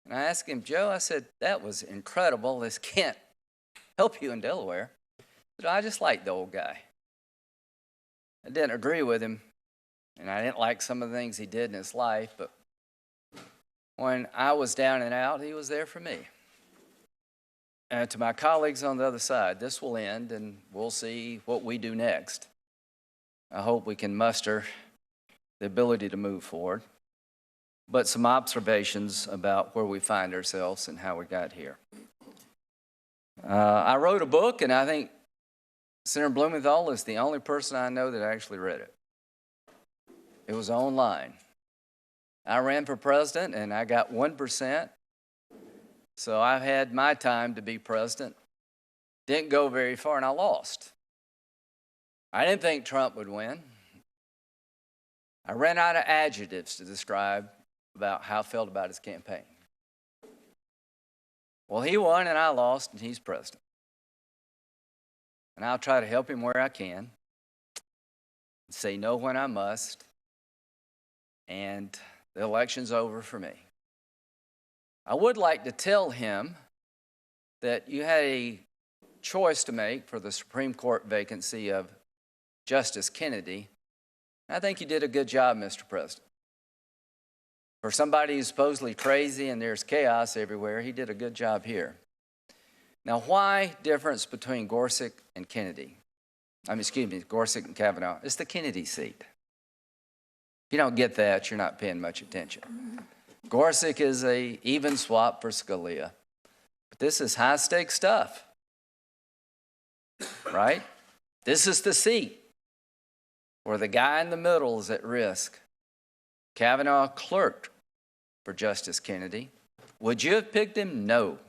And I asked him, Joe, I said, that was incredible. This can't help you in Delaware. But I just liked the old guy. I didn't agree with him, and I didn't like some of the things he did in his life, but when I was down and out, he was there for me. And to my colleagues on the other side, this will end, and we'll see what we do next. I hope we can muster the ability to move forward, but some observations about where we find ourselves and how we got here. I wrote a book, and I think Senator Blumenthal is the only person I know that actually read it. It was online. I ran for president, and I got 1%, so I've had my time to be president. Didn't go very far, and I lost. I didn't think Trump would win. I ran out of adjectives to describe about how I felt about his campaign. Well, he won and I lost, and he's president. And I'll try to help him where I can, say no when I must, and the election's over for me. I would like to tell him that you had a choice to make for the Supreme Court vacancy of Justice Kennedy. I think you did a good job, Mr. President. For somebody who's supposedly crazy and there's chaos everywhere, he did a good job here. Now, why difference between Gorsuch and Kennedy? Gorsuch and Kavanaugh. It's the Kennedy seat. If you don't get that, you're not paying much attention. Gorsuch is an even swap for Scalia. But this is high-stakes stuff, right? This is the seat where the guy in the middle is at risk. Kavanaugh clerked for Justice Kennedy. Would you have picked him? No.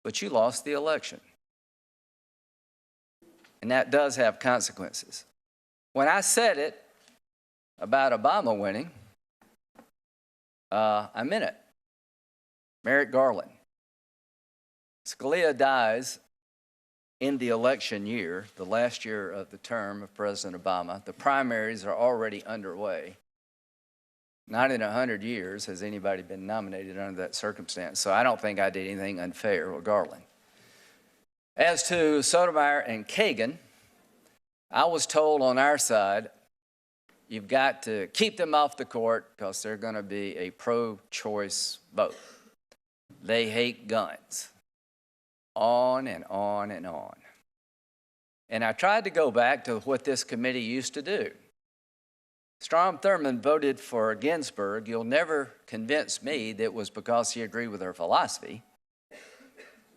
But you lost the election. And that does have consequences. When I said it about Obama winning, I meant it. Merrick Garland. Scalia dies in the election year, the last year of the term of President Obama. The primaries are already underway. Not in 100 years has anybody been nominated under that circumstance, so I don't think I did anything unfair with Garland. As to Sotomayor and Kagan, I was told on our side, you've got to keep them off the court because they're going to be a pro-choice vote. They hate guns. On and on and on. And I tried to go back to what this committee used to do. Strom Thurmond voted for Ginsburg. You'll never convince me that it was because he agreed with her philosophy.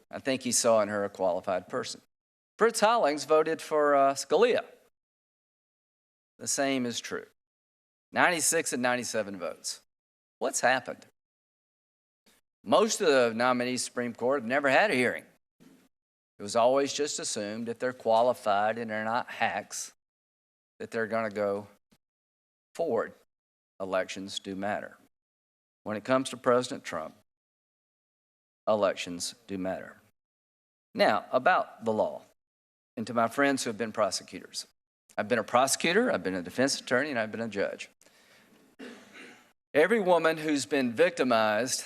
I think he saw in her a qualified person. Fritz Hollings voted for Scalia. The same is true. 96 and 97 votes. What's happened? Most of the nominees to the Supreme Court have never had a hearing. It was always just assumed if they're qualified and they're not hacks, that they're going to go forward. Elections do matter. When it comes to President Trump, elections do matter. Now, about the law, and to my friends who have been prosecutors. I've been a prosecutor, I've been a defense attorney, and I've been a judge. Every woman who's been victimized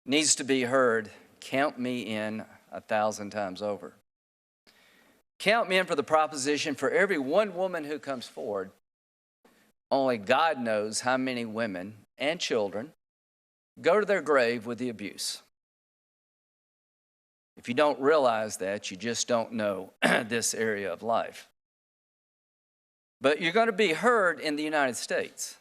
needs to be heard. Count me in 1,000 times over. Count me in for the proposition for every one woman who comes forward, only God knows how many women and children go to their grave with the abuse. If you don't realize that, you just don't know this area of life. But you're going to be heard in the United States.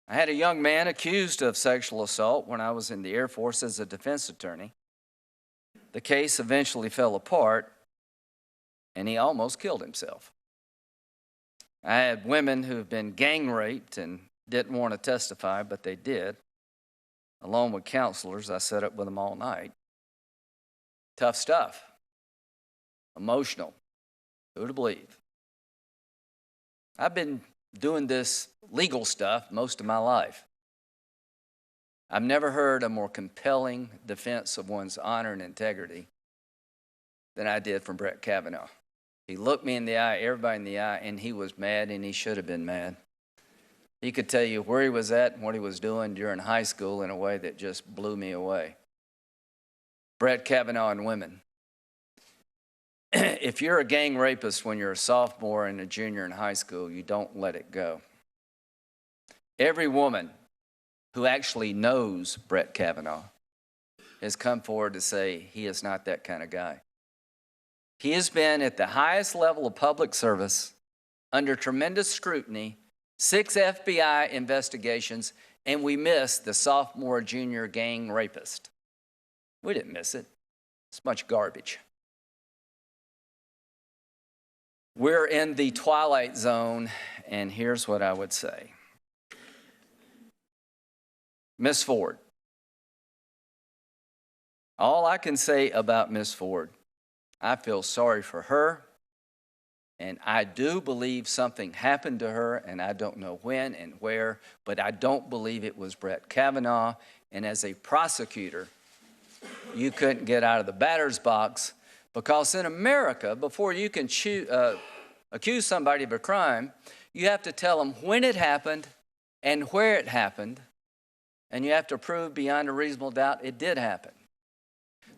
I had a young man accused of sexual assault when I was in the Air Force as a defense attorney. The case eventually fell apart, and he almost killed himself. I had women who have been gang raped and didn't want to testify, but they did. Along with counselors, I sat up with them all night. Tough stuff. Emotional. Who to believe? I've been doing this legal stuff most of my life. I've never heard a more compelling defense of one's honor and integrity than I did from Brett Kavanaugh. He looked me in the eye, everybody in the eye, and he was mad, and he should have been mad. He could tell you where he was at and what he was doing during high school in a way that just blew me away. Brett Kavanaugh and women. If you're a gang rapist when you're a sophomore and a junior in high school, you don't let it go. Every woman who actually knows Brett Kavanaugh has come forward to say he is not that kind of guy. He has been at the highest level of public service, under tremendous scrutiny, 6 FBI investigations, and we missed the sophomore, junior gang rapist. We didn't miss it. It's much garbage. We're in the twilight zone, and here's what I would say. Miss Ford. All I can say about Miss Ford, I feel sorry for her, and I do believe something happened to her, and I don't know when and where, but I don't believe it was Brett Kavanaugh. And as a prosecutor, you couldn't get out of the batter's box, because in America, before you can accuse somebody of a crime, you have to tell them when it happened and where it happened, and you have to prove beyond a reasonable doubt it did happen.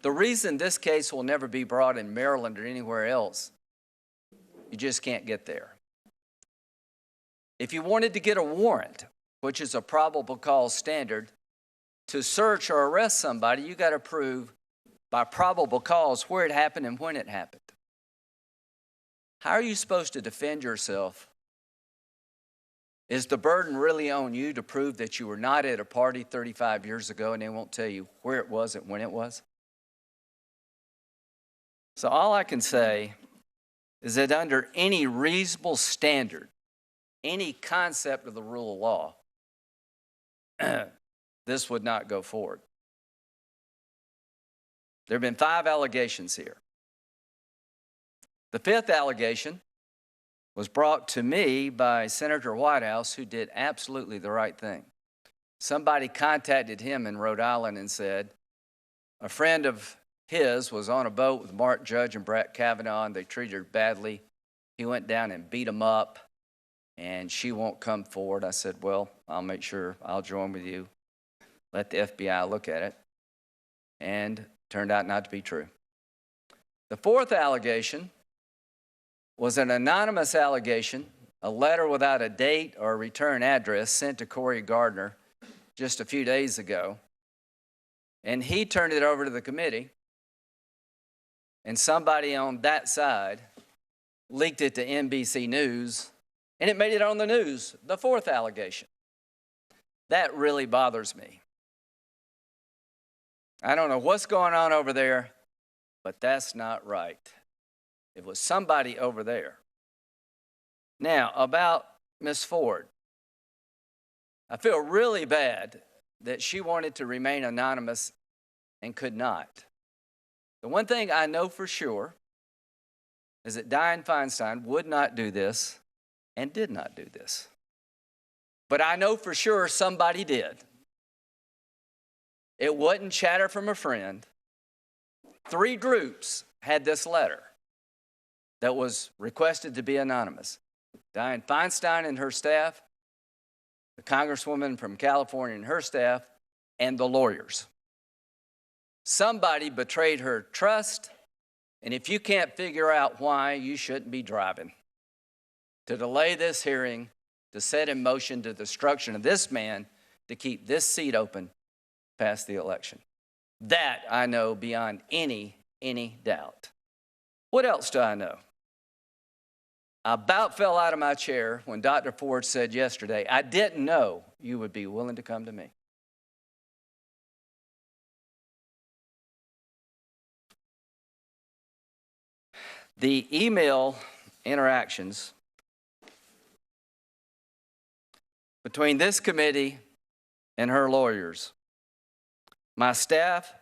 The reason this case will never be brought in Maryland or anywhere else, you just can't get there. If you wanted to get a warrant, which is a probable cause standard, to search or arrest somebody, you got to prove by probable cause where it happened and when it happened. How are you supposed to defend yourself? Is the burden really on you to prove that you were not at a party 35 years ago and they won't tell you where it was and when it was? So all I can say is that under any reasonable standard, any concept of the rule of law, this would not go forward. There have been 5 allegations here. The 5th allegation was brought to me by Senator Whitehouse, who did absolutely the right thing. Somebody contacted him in Rhode Island and said, a friend of his was on a boat with Mark Judge and Brett Kavanaugh, and they treated her badly. He went down and beat him up, and she won't come forward. I said, well, I'll make sure I'll join with you. Let the FBI look at it. And turned out not to be true. The 4th allegation was an anonymous allegation, a letter without a date or a return address sent to Corey Gardner just a few days ago. And he turned it over to the committee, and somebody on that side leaked it to NBC News, and it made it on the news, the 4th allegation. That really bothers me. I don't know what's going on over there, but that's not right. It was somebody over there. Now, about Miss Ford. I feel really bad that she wanted to remain anonymous and could not. The one thing I know for sure is that Dianne Feinstein would not do this and did not do this. But I know for sure somebody did. It wasn't chatter from a friend. 3 groups had this letter that was requested to be anonymous. Dianne Feinstein and her staff, the Congresswoman from California and her staff, and the lawyers. Somebody betrayed her trust, and if you can't figure out why, you shouldn't be driving. To delay this hearing, to set in motion the destruction of this man, to keep this seat open past the election. That I know beyond any doubt. What else do I know? I about fell out of my chair when Dr. Ford said yesterday, I didn't know you would be willing to come to me. The email interactions between this committee and her lawyers, my staff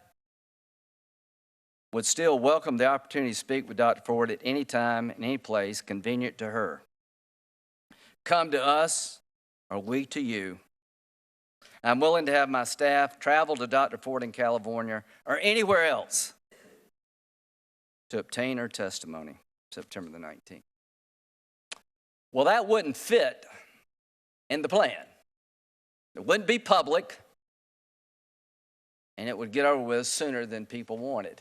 would still welcome the opportunity to speak with Dr. Ford at any time and any place convenient to her. Come to us or we to you. I'm willing to have my staff travel to Dr. Ford in California or anywhere else to obtain her testimony, September the 19th. Well, that wouldn't fit in the plan. It wouldn't be public, and it would get over with sooner than people wanted.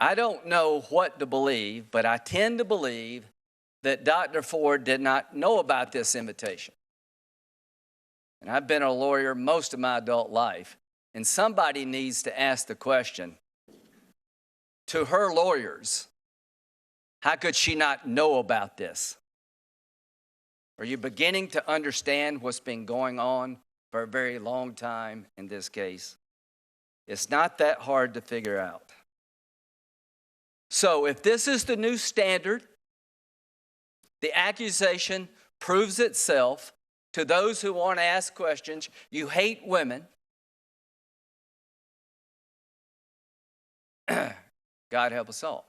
I don't know what to believe, but I tend to believe that Dr. Ford did not know about this invitation. And I've been a lawyer most of my adult life, and somebody needs to ask the question to her lawyers, how could she not know about this? Are you beginning to understand what's been going on for a very long time in this case? It's not that hard to figure out. So if this is the new standard, the accusation proves itself to those who want to ask questions. You hate women. God help us all.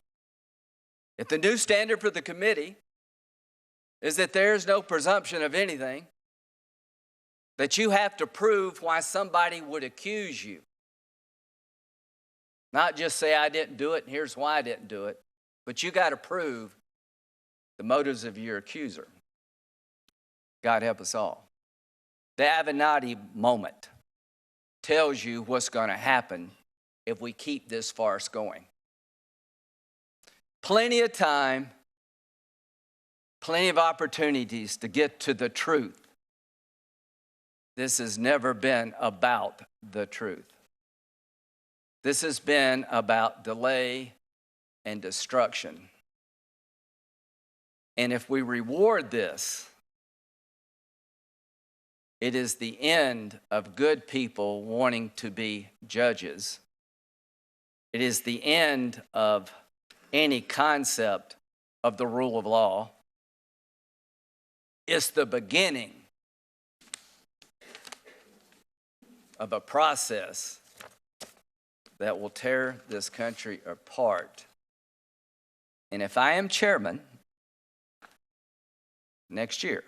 If the new standard for the committee is that there's no presumption of anything, that you have to prove why somebody would accuse you. Not just say, I didn't do it, and here's why I didn't do it, but you got to prove the motives of your accuser. God help us all. The Avenatti moment tells you what's going to happen if we keep this farce going. Plenty of time, plenty of opportunities to get to the truth. This has never been about the truth. This has been about delay and destruction. And if we reward this, it is the end of good people wanting to be judges. It is the end of any concept of the rule of law. It's the beginning of a process that will tear this country apart. And if I am chairman next year,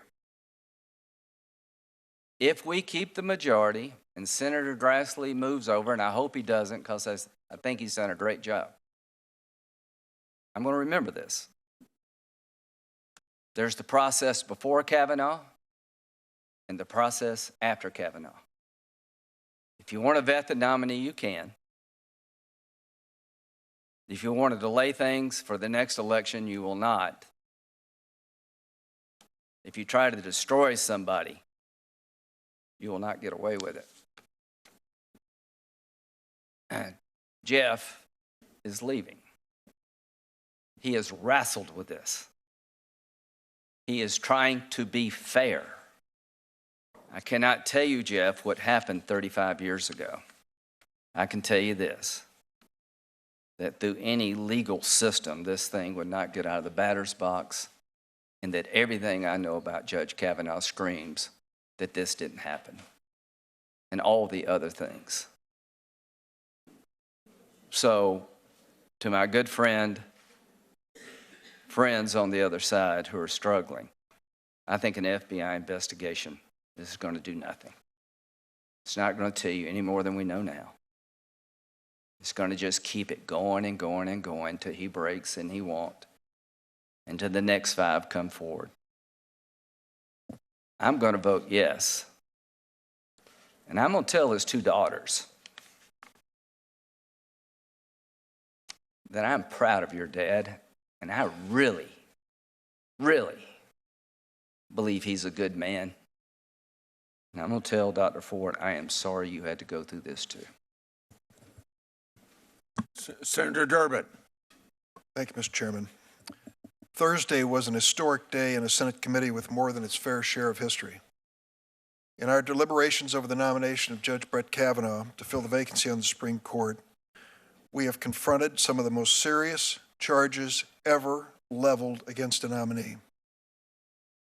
if we keep the majority and Senator Grassley moves over, and I hope he doesn't because I think he's done a great job, I'm going to remember this. There's the process before Kavanaugh and the process after Kavanaugh. If you want to vet the nominee, you can. If you want to delay things for the next election, you will not. If you try to destroy somebody, you will not get away with it. Jeff is leaving. He has wrestled with this. He is trying to be fair. I cannot tell you, Jeff, what happened 35 years ago. I can tell you this, that through any legal system, this thing would not get out of the batter's box, and that everything I know about Judge Kavanaugh screams that this didn't happen, and all the other things. So, to my good friends on the other side who are struggling, I think an FBI investigation is going to do nothing. It's not going to tell you any more than we know now. It's going to just keep it going and going and going till he breaks and he won't, until the next 5 come forward. I'm going to vote yes. And I'm going to tell his 2 daughters that I'm proud of your dad, and I really, really believe he's a good man. And I'm going to tell Dr. Ford, I am sorry you had to go through this too. Senator Durbin. Thank you, Mr. Chairman. Thursday was an historic day in a Senate committee with more than its fair share of history. In our deliberations over the nomination of Judge Brett Kavanaugh to fill the vacancy on the Supreme Court, we have confronted some of the most serious charges ever leveled against a nominee.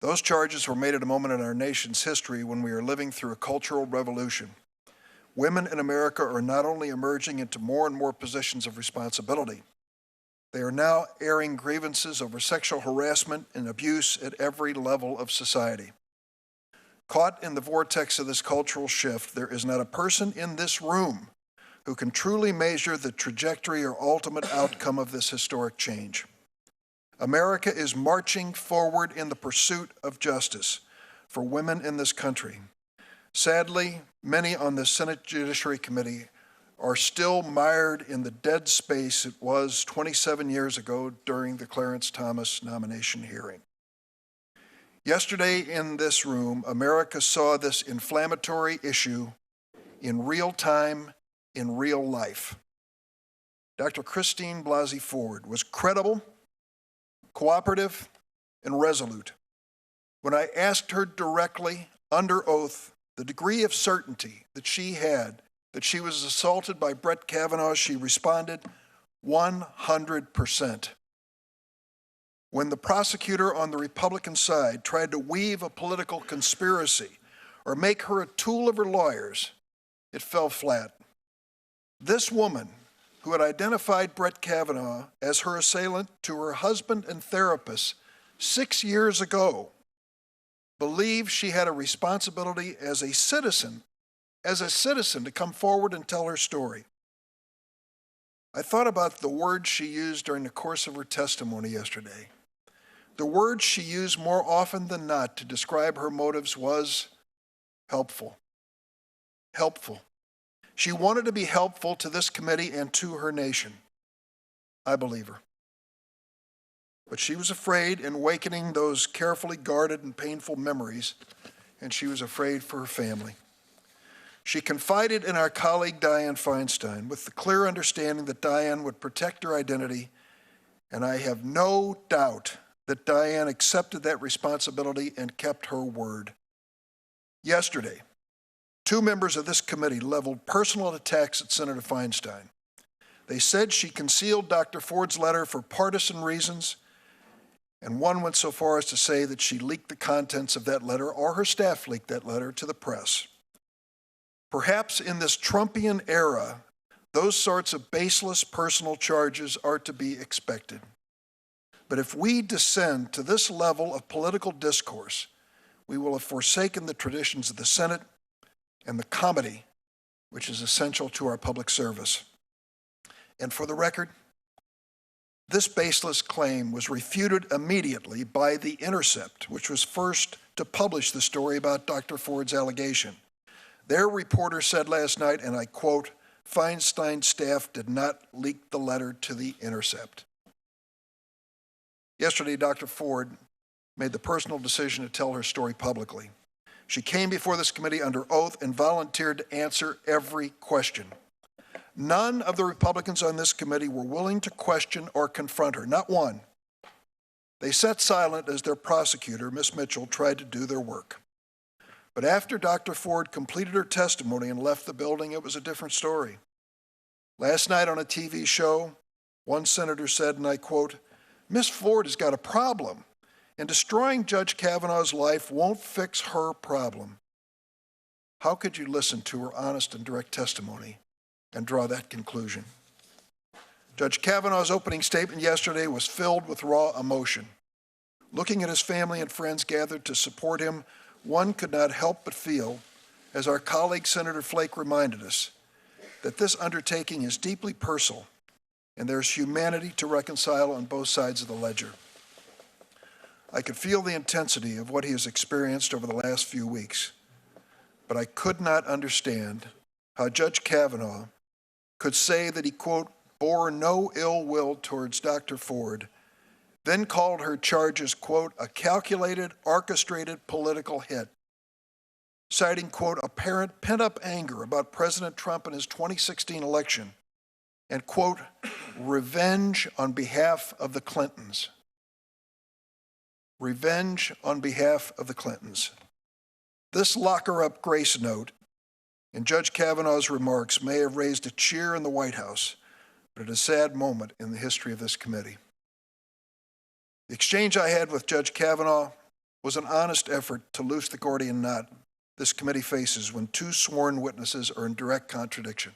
Those charges were made at a moment in our nation's history when we are living through a cultural revolution. Women in America are not only emerging into more and more positions of responsibility, they are now airing grievances over sexual harassment and abuse at every level of society. Caught in the vortex of this cultural shift, there is not a person in this room who can truly measure the trajectory or ultimate outcome of this historic change. America is marching forward in the pursuit of justice for women in this country. Sadly, many on the Senate Judiciary Committee are still mired in the dead space it was 27 years ago during the Clarence Thomas nomination hearing. Yesterday in this room, America saw this inflammatory issue in real time, in real life. Dr. Christine Blasey Ford was credible, cooperative, and resolute. When I asked her directly, under oath, the degree of certainty that she had that she was assaulted by Brett Kavanaugh, she responded 100%. When the prosecutor on the Republican side tried to weave a political conspiracy or make her a tool of her lawyers, it fell flat. This woman, who had identified Brett Kavanaugh as her assailant to her husband and therapist 6 years ago, believed she had a responsibility as a citizen to come forward and tell her story. I thought about the words she used during the course of her testimony yesterday. The word she used more often than not to describe her motives was helpful. Helpful. She wanted to be helpful to this committee and to her nation. I believe her. But she was afraid in awakening those carefully guarded and painful memories, and she was afraid for her family. She confided in our colleague Dianne Feinstein with the clear understanding that Dianne would protect her identity, and I have no doubt that Dianne accepted that responsibility and kept her word. Yesterday, 2 members of this committee leveled personal attacks at Senator Feinstein. They said she concealed Dr. Ford's letter for partisan reasons, and one went so far as to say that she leaked the contents of that letter, or her staff leaked that letter, to the press. Perhaps in this Trumpian era, those sorts of baseless personal charges are to be expected. But if we descend to this level of political discourse, we will have forsaken the traditions of the Senate and the comedy which is essential to our public service. And for the record, this baseless claim was refuted immediately by The Intercept, which was first to publish the story about Dr. Ford's allegation. Their reporter said last night, and I quote, "Feinstein's staff did not leak the letter to The Intercept." Yesterday, Dr. Ford made the personal decision to tell her story publicly. She came before this committee under oath and volunteered to answer every question. None of the Republicans on this committee were willing to question or confront her, not one. They sat silent as their prosecutor, Ms. Mitchell, tried to do their work. But after Dr. Ford completed her testimony and left the building, it was a different story. Last night on a TV show, one senator said, and I quote, "Ms. Ford has got a problem, and destroying Judge Kavanaugh's life won't fix her problem." How could you listen to her honest and direct testimony and draw that conclusion? Judge Kavanaugh's opening statement yesterday was filled with raw emotion. Looking at his family and friends gathered to support him, one could not help but feel, as our colleague Senator Flake reminded us, that this undertaking is deeply personal and there's humanity to reconcile on both sides of the ledger. I could feel the intensity of what he has experienced over the last few weeks, but I could not understand how Judge Kavanaugh could say that he, quote, bore no ill will towards Dr. Ford, then called her charges, quote, a calculated, orchestrated political hit, citing, quote, apparent pent-up anger about President Trump and his 2016 election, and, quote, revenge on behalf of the Clintons. Revenge on behalf of the Clintons. This lock-her-up grace note in Judge Kavanaugh's remarks may have raised a cheer in the White House, but at a sad moment in the history of this committee. The exchange I had with Judge Kavanaugh was an honest effort to loose the Gordian knot this committee faces when two sworn witnesses are in direct contradiction.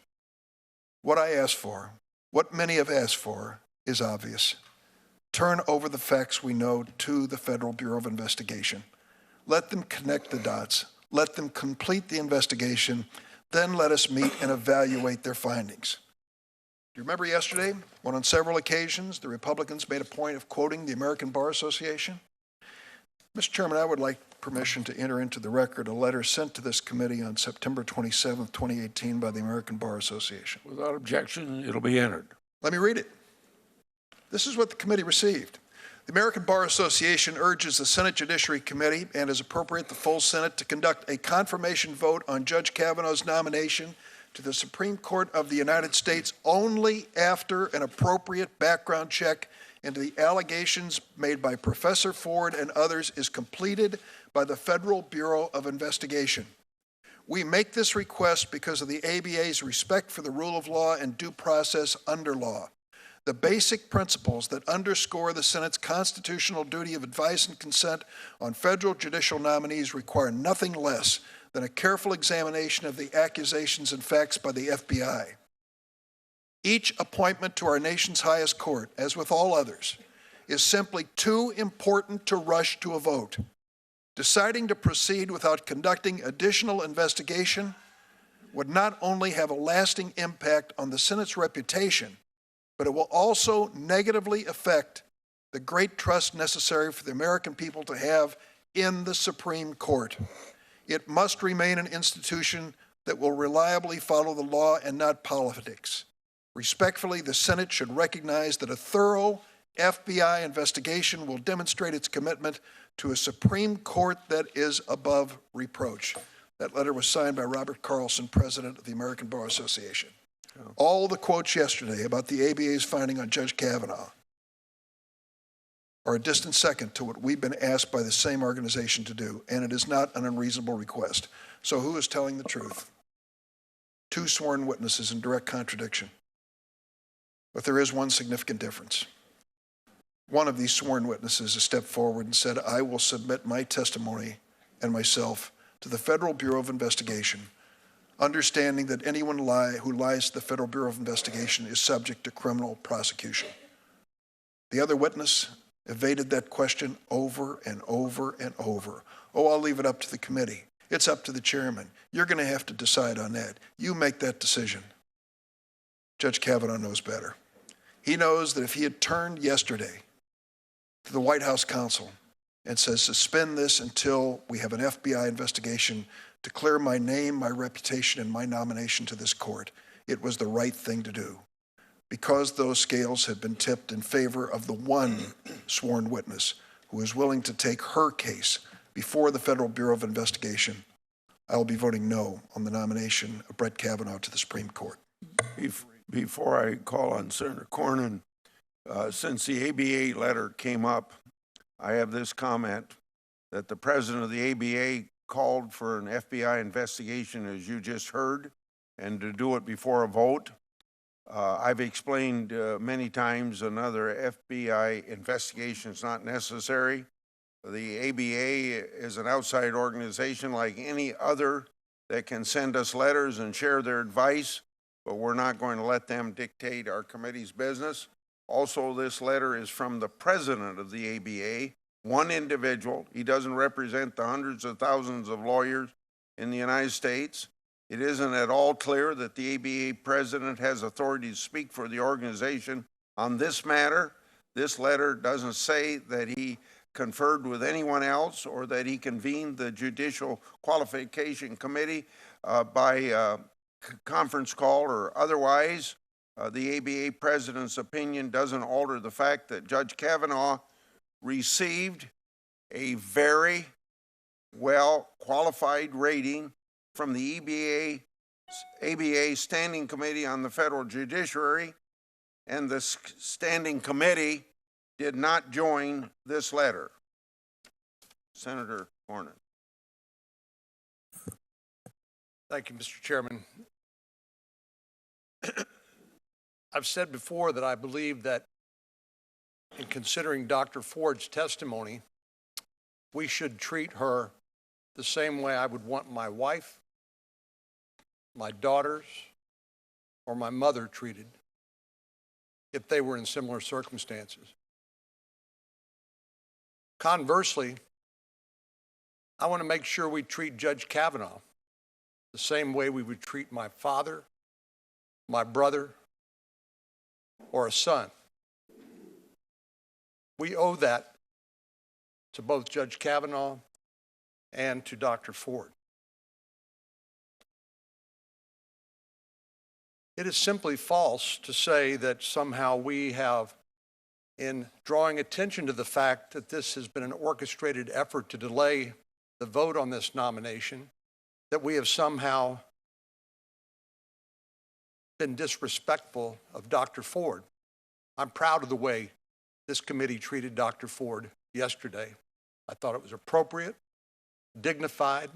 What I asked for, what many have asked for, is obvious. Turn over the facts we know to the Federal Bureau of Investigation. Let them connect the dots. Let them complete the investigation. Then let us meet and evaluate their findings. Do you remember yesterday when on several occasions the Republicans made a point of quoting the American Bar Association? Mr. Chairman, I would like permission to enter into the record a letter sent to this committee on September 27, 2018 by the American Bar Association. Without objection, it'll be entered. Let me read it. This is what the committee received. The American Bar Association urges the Senate Judiciary Committee, and as appropriate, the full Senate, to conduct a confirmation vote on Judge Kavanaugh's nomination to the Supreme Court of the United States only after an appropriate background check into the allegations made by Professor Ford and others is completed by the Federal Bureau of Investigation. We make this request because of the ABA's respect for the rule of law and due process under law. The basic principles that underscore the Senate's constitutional duty of advice and consent on federal judicial nominees require nothing less than a careful examination of the accusations and facts by the FBI. Each appointment to our nation's highest court, as with all others, is simply too important to rush to a vote. Deciding to proceed without conducting additional investigation would not only have a lasting impact on the Senate's reputation, but it will also negatively affect the great trust necessary for the American people to have in the Supreme Court. It must remain an institution that will reliably follow the law and not politics. Respectfully, the Senate should recognize that a thorough FBI investigation will demonstrate its commitment to a Supreme Court that is above reproach. That letter was signed by Robert Carlson, President of the American Bar Association. All the quotes yesterday about the ABA's finding on Judge Kavanaugh are a distant second to what we've been asked by the same organization to do, and it is not an unreasonable request. So who is telling the truth? Two sworn witnesses in direct contradiction. But there is one significant difference. One of these sworn witnesses has stepped forward and said, I will submit my testimony and myself to the Federal Bureau of Investigation, understanding that anyone who lies to the Federal Bureau of Investigation is subject to criminal prosecution. The other witness evaded that question over and over and over. Oh, I'll leave it up to the committee. It's up to the chairman. You're going to have to decide on that. You make that decision. Judge Kavanaugh knows better. He knows that if he had turned yesterday to the White House counsel and says, suspend this until we have an FBI investigation to clear my name, my reputation, and my nomination to this court, it was the right thing to do. Because those scales had been tipped in favor of the one sworn witness who is willing to take her case before the Federal Bureau of Investigation, I will be voting no on the nomination of Brett Kavanaugh to the Supreme Court. Before I call on Senator Cornyn, since the ABA letter came up, I have this comment that the president of the ABA called for an FBI investigation, as you just heard, and to do it before a vote. I've explained many times another FBI investigation is not necessary. The ABA is an outside organization like any other that can send us letters and share their advice, but we're not going to let them dictate our committee's business. Also, this letter is from the president of the ABA, one individual. He doesn't represent the hundreds of thousands of lawyers in the United States. It isn't at all clear that the ABA president has authority to speak for the organization on this matter. This letter doesn't say that he conferred with anyone else or that he convened the Judicial Qualification Committee by conference call or otherwise. The ABA president's opinion doesn't alter the fact that Judge Kavanaugh received a very well qualified rating from the ABA Standing Committee on the Federal Judiciary, and the Standing Committee did not join this letter. Senator Cornyn. Thank you, Mr. Chairman. I've said before that I believe that in considering Dr. Ford's testimony, we should treat her the same way I would want my wife, my daughters, or my mother treated if they were in similar circumstances. Conversely, I want to make sure we treat Judge Kavanaugh the same way we would treat my father, my brother, or a son. We owe that to both Judge Kavanaugh and to Dr. Ford. It is simply false to say that somehow we have, in drawing attention to the fact that this has been an orchestrated effort to delay the vote on this nomination, that we have somehow been disrespectful of Dr. Ford. I'm proud of the way this committee treated Dr. Ford yesterday. I thought it was appropriate, dignified,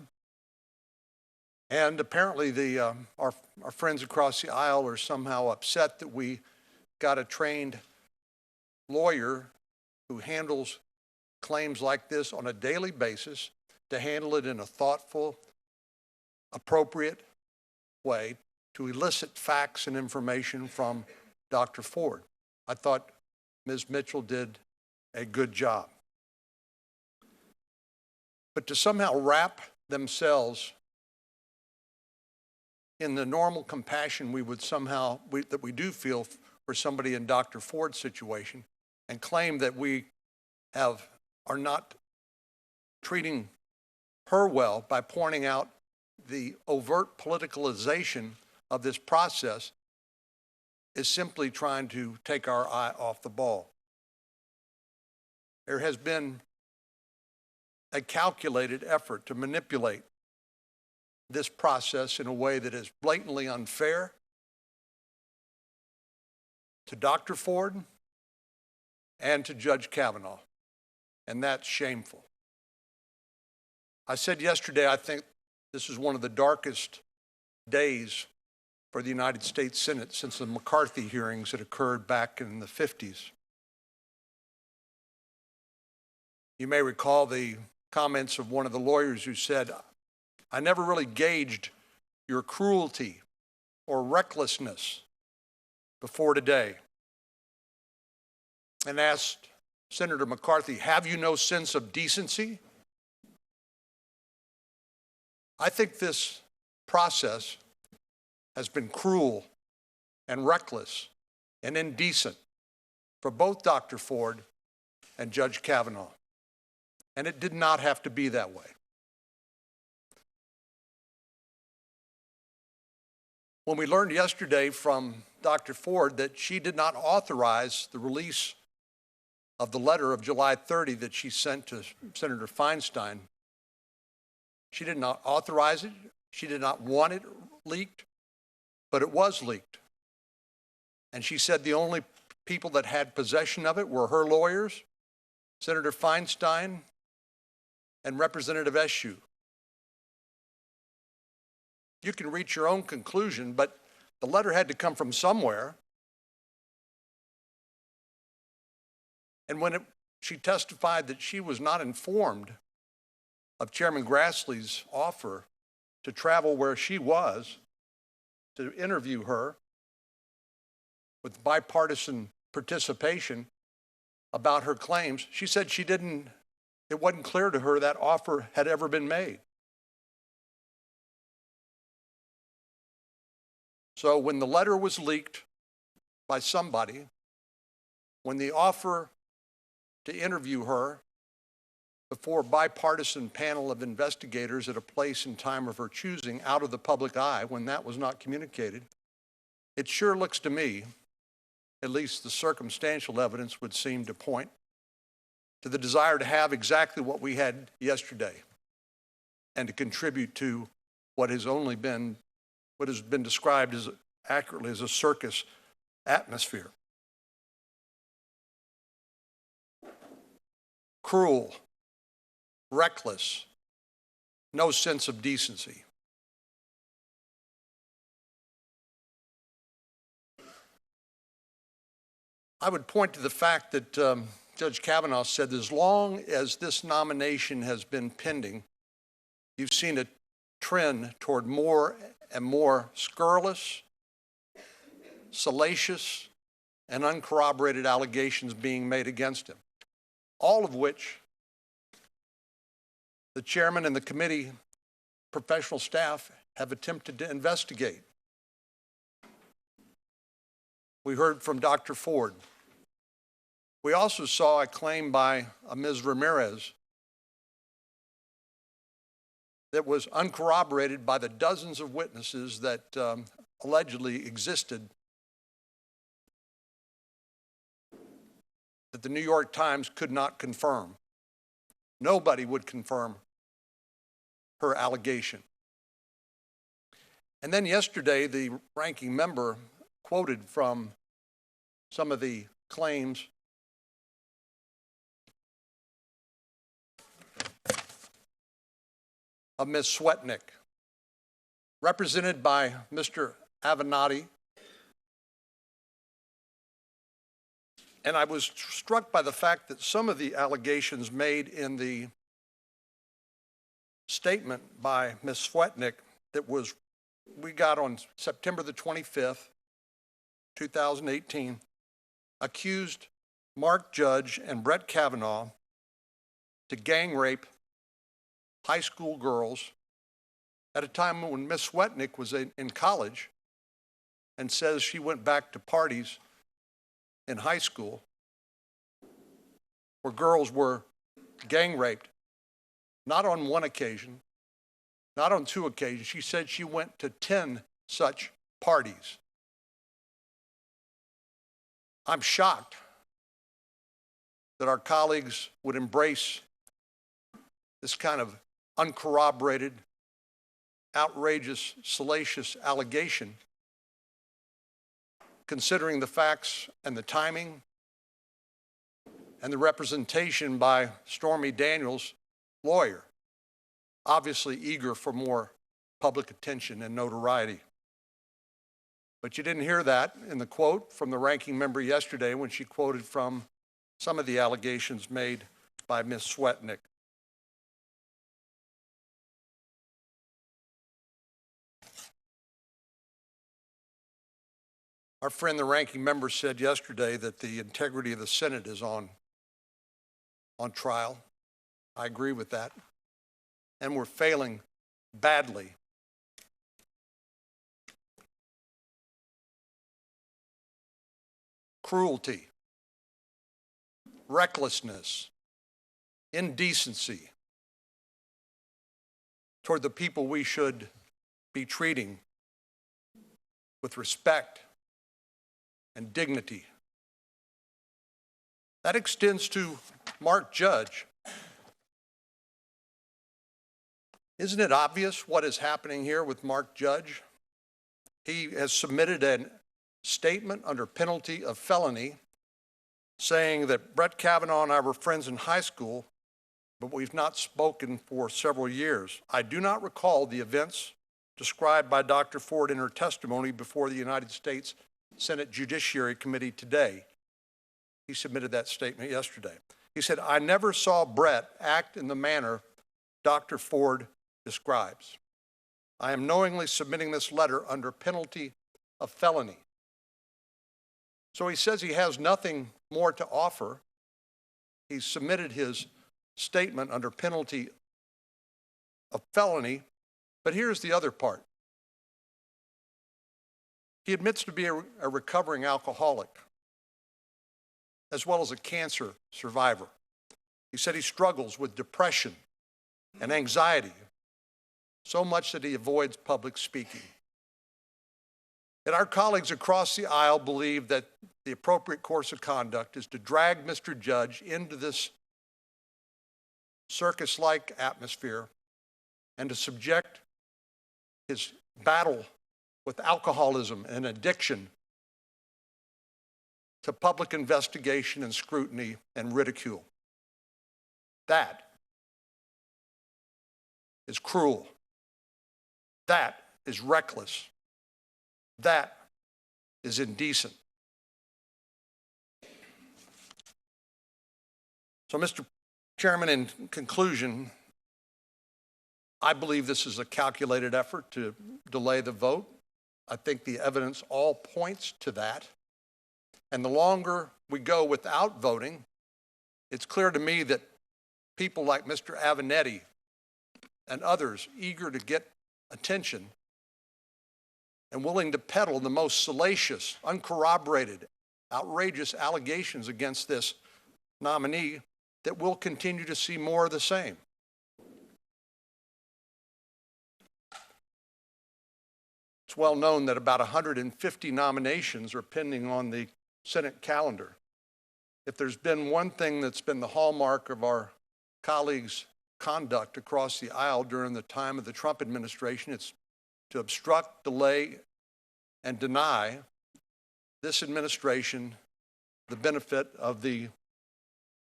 and apparently our friends across the aisle are somehow upset that we got a trained lawyer who handles claims like this on a daily basis to handle it in a thoughtful, appropriate way to elicit facts and information from Dr. Ford. I thought Ms. Mitchell did a good job. But to somehow wrap themselves in the normal compassion we would somehow, that we do feel for somebody in Dr. Ford's situation, and claim that we are not treating her well by pointing out the overt politicalization of this process, is simply trying to take our eye off the ball. There has been a calculated effort to manipulate this process in a way that is blatantly unfair to Dr. Ford and to Judge Kavanaugh, and that's shameful. I said yesterday, I think this is one of the darkest days for the United States Senate since the McCarthy hearings that occurred back in the 50s. You may recall the comments of one of the lawyers who said, "I never really gauged your cruelty or recklessness before today," and asked Senator McCarthy, "Have you no sense of decency?" I think this process has been cruel and reckless and indecent for both Dr. Ford and Judge Kavanaugh, and it did not have to be that way. When we learned yesterday from Dr. Ford that she did not authorize the release of the letter of July 30 that she sent to Senator Feinstein, she did not authorize it, she did not want it leaked, but it was leaked. And she said the only people that had possession of it were her lawyers, Senator Feinstein, and Representative Eshoo. You can reach your own conclusion, but the letter had to come from somewhere. And when she testified that she was not informed of Chairman Grassley's offer to travel where she was to interview her with bipartisan participation about her claims, she said it wasn't clear to her that offer had ever been made. So when the letter was leaked by somebody, when the offer to interview her before a bipartisan panel of investigators at a place and time of her choosing out of the public eye, when that was not communicated, it sure looks to me, at least the circumstantial evidence would seem to point to the desire to have exactly what we had yesterday and to contribute to what has been described as accurately as a circus atmosphere. Cruel, reckless, no sense of decency. I would point to the fact that Judge Kavanaugh said as long as this nomination has been pending, you've seen a trend toward more and more scurrilous, salacious, and uncorroborated allegations being made against him, all of which the chairman and the committee professional staff have attempted to investigate. We heard from Dr. Ford. We also saw a claim by Ms. Ramirez that was uncorroborated by the dozens of witnesses that allegedly existed that the New York Times could not confirm. Nobody would confirm her allegation. And then yesterday, the ranking member quoted from some of the claims of Ms. Swetnick, represented by Mr. Avenatti. And I was struck by the fact that some of the allegations made in the statement by Ms. Swetnick that we got on September the 25th, 2018, accused Mark Judge and Brett Kavanaugh to gang rape high school girls at a time when Ms. Swetnick was in college and says she went back to parties in high school where girls were gang raped, not on one occasion, not on two occasions. She said she went to 10 such parties. I'm shocked that our colleagues would embrace this kind of uncorroborated, outrageous, salacious allegation, considering the facts and the timing and the representation by Stormy Daniels' lawyer, obviously eager for more public attention and notoriety. But you didn't hear that in the quote from the ranking member yesterday when she quoted from some of the allegations made by Ms. Swetnick. Our friend, the ranking member, said yesterday that the integrity of the Senate is on trial. I agree with that. And we're failing badly. Cruelty, recklessness, indecency toward the people we should be treating with respect and dignity. That extends to Mark Judge. Isn't it obvious what is happening here with Mark Judge? He has submitted a statement under penalty of felony saying that Brett Kavanaugh and I were friends in high school, but we've not spoken for several years. I do not recall the events described by Dr. Ford in her testimony before the United States Senate Judiciary Committee today. He submitted that statement yesterday. He said, I never saw Brett act in the manner Dr. Ford describes. I am knowingly submitting this letter under penalty of felony. So he says he has nothing more to offer. He submitted his statement under penalty of felony, but here's the other part. He admits to be a recovering alcoholic, as well as a cancer survivor. He said he struggles with depression and anxiety, so much that he avoids public speaking. And our colleagues across the aisle believe that the appropriate course of conduct is to drag Mr. Judge into this circus-like atmosphere and to subject his battle with alcoholism and addiction to public investigation and scrutiny and ridicule. That is cruel. That is reckless. That is indecent. So, Mr. Chairman, in conclusion, I believe this is a calculated effort to delay the vote. I think the evidence all points to that. And the longer we go without voting, it's clear to me that people like Mr. Avenatti and others eager to get attention and willing to peddle the most salacious, uncorroborated, outrageous allegations against this nominee, that we'll continue to see more of the same. It's well known that about 150 nominations are pending on the Senate calendar. If there's been one thing that's been the hallmark of our colleagues' conduct across the aisle during the time of the Trump administration, it's to obstruct, delay, and deny this administration the benefit of the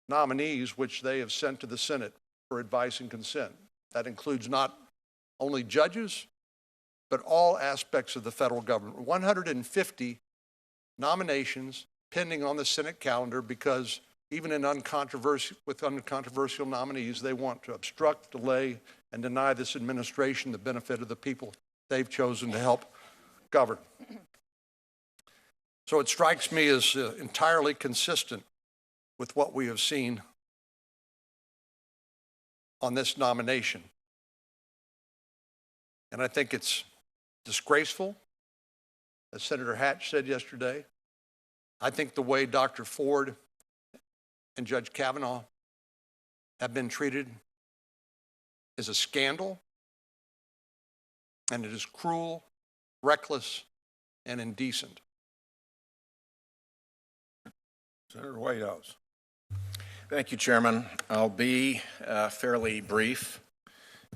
nominees which they have sent to the Senate for advice and consent. That includes not only judges, but all aspects of the federal government. 150 nominations pending on the Senate calendar because even with uncontroversial nominees, they want to obstruct, delay, and deny this administration the benefit of the people they've chosen to help govern. So it strikes me as entirely consistent with what we have seen on this nomination. And I think it's disgraceful, as Senator Hatch said yesterday. I think the way Dr. Ford and Judge Kavanaugh have been treated is a scandal, and it is cruel, reckless, and indecent. Senator Whitehouse. Thank you, Chairman. I'll be fairly brief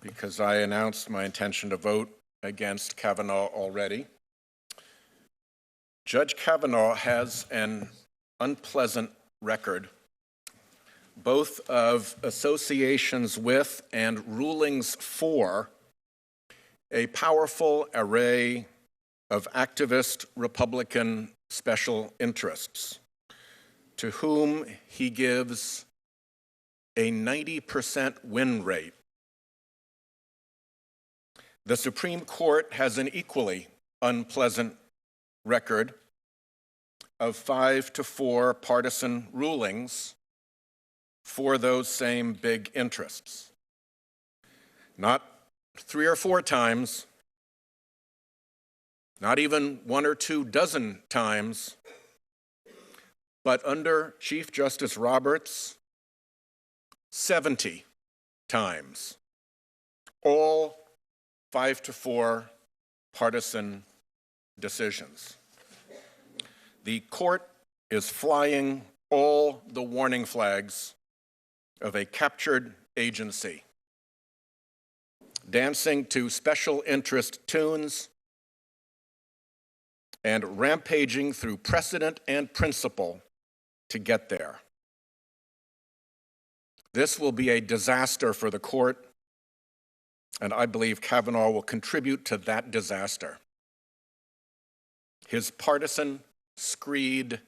because I announced my intention to vote against Kavanaugh already. Judge Kavanaugh has an unpleasant record, both of associations with and rulings for a powerful array of activist Republican special interests, to whom he gives a 90% win rate. The Supreme Court has an equally unpleasant record of 5-4 partisan rulings for those same big interests. Not 3 or 4 times, not even 1 or 2 dozen times, but under Chief Justice Roberts, 70 times, all 5-4 partisan decisions. The court is flying all the warning flags of a captured agency, dancing to special interest tunes and rampaging through precedent and principle to get there. This will be a disaster for the court, and I believe Kavanaugh will contribute to that disaster. His partisan screed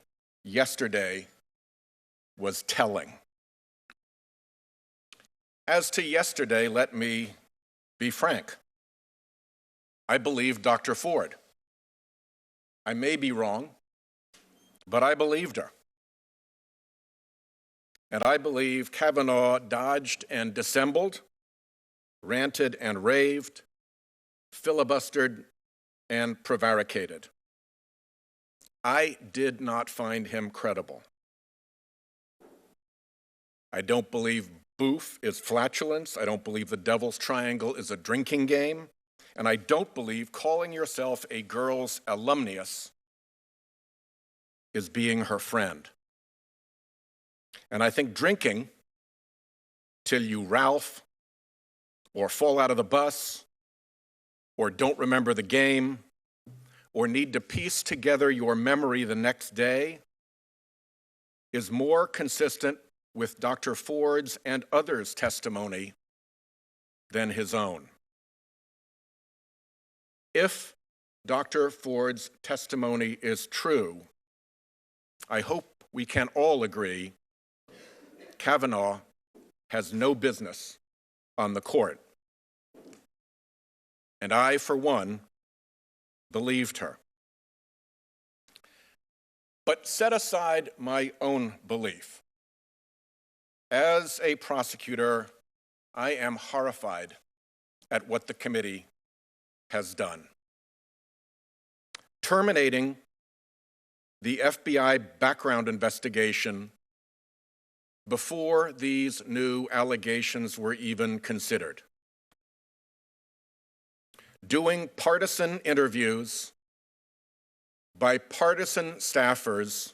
yesterday was telling. As to yesterday, let me be frank. I believe Dr. Ford. I may be wrong, but I believed her. And I believe Kavanaugh dodged and dissembled, ranted and raved, filibustered and prevaricated. I did not find him credible. I don't believe boof is flatulence. I don't believe the Devil's Triangle is a drinking game. And I don't believe calling yourself a girl's alumnus is being her friend. And I think drinking till you Ralph or fall out of the bus or don't remember the game or need to piece together your memory the next day is more consistent with Dr. Ford's and others' testimony than his own. If Dr. Ford's testimony is true, I hope we can all agree Kavanaugh has no business on the court. And I, for one, believed her. But set aside my own belief. As a prosecutor, I am horrified at what the committee has done. Terminating the FBI background investigation before these new allegations were even considered. Doing partisan interviews by partisan staffers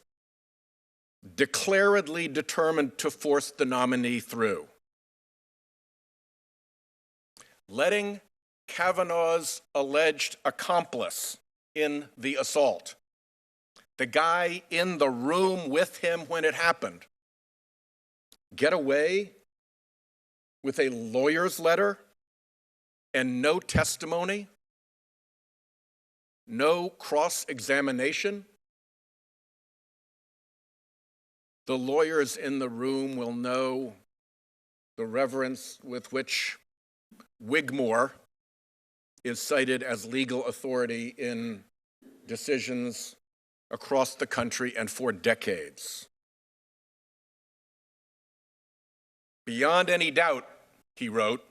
declaredly determined to force the nominee through. Letting Kavanaugh's alleged accomplice in the assault, the guy in the room with him when it happened, get away with a lawyer's letter and no testimony, no cross-examination. The lawyers in the room will know the reverence with which Wigmore is cited as legal authority in decisions across the country and for decades. Beyond any doubt, he wrote,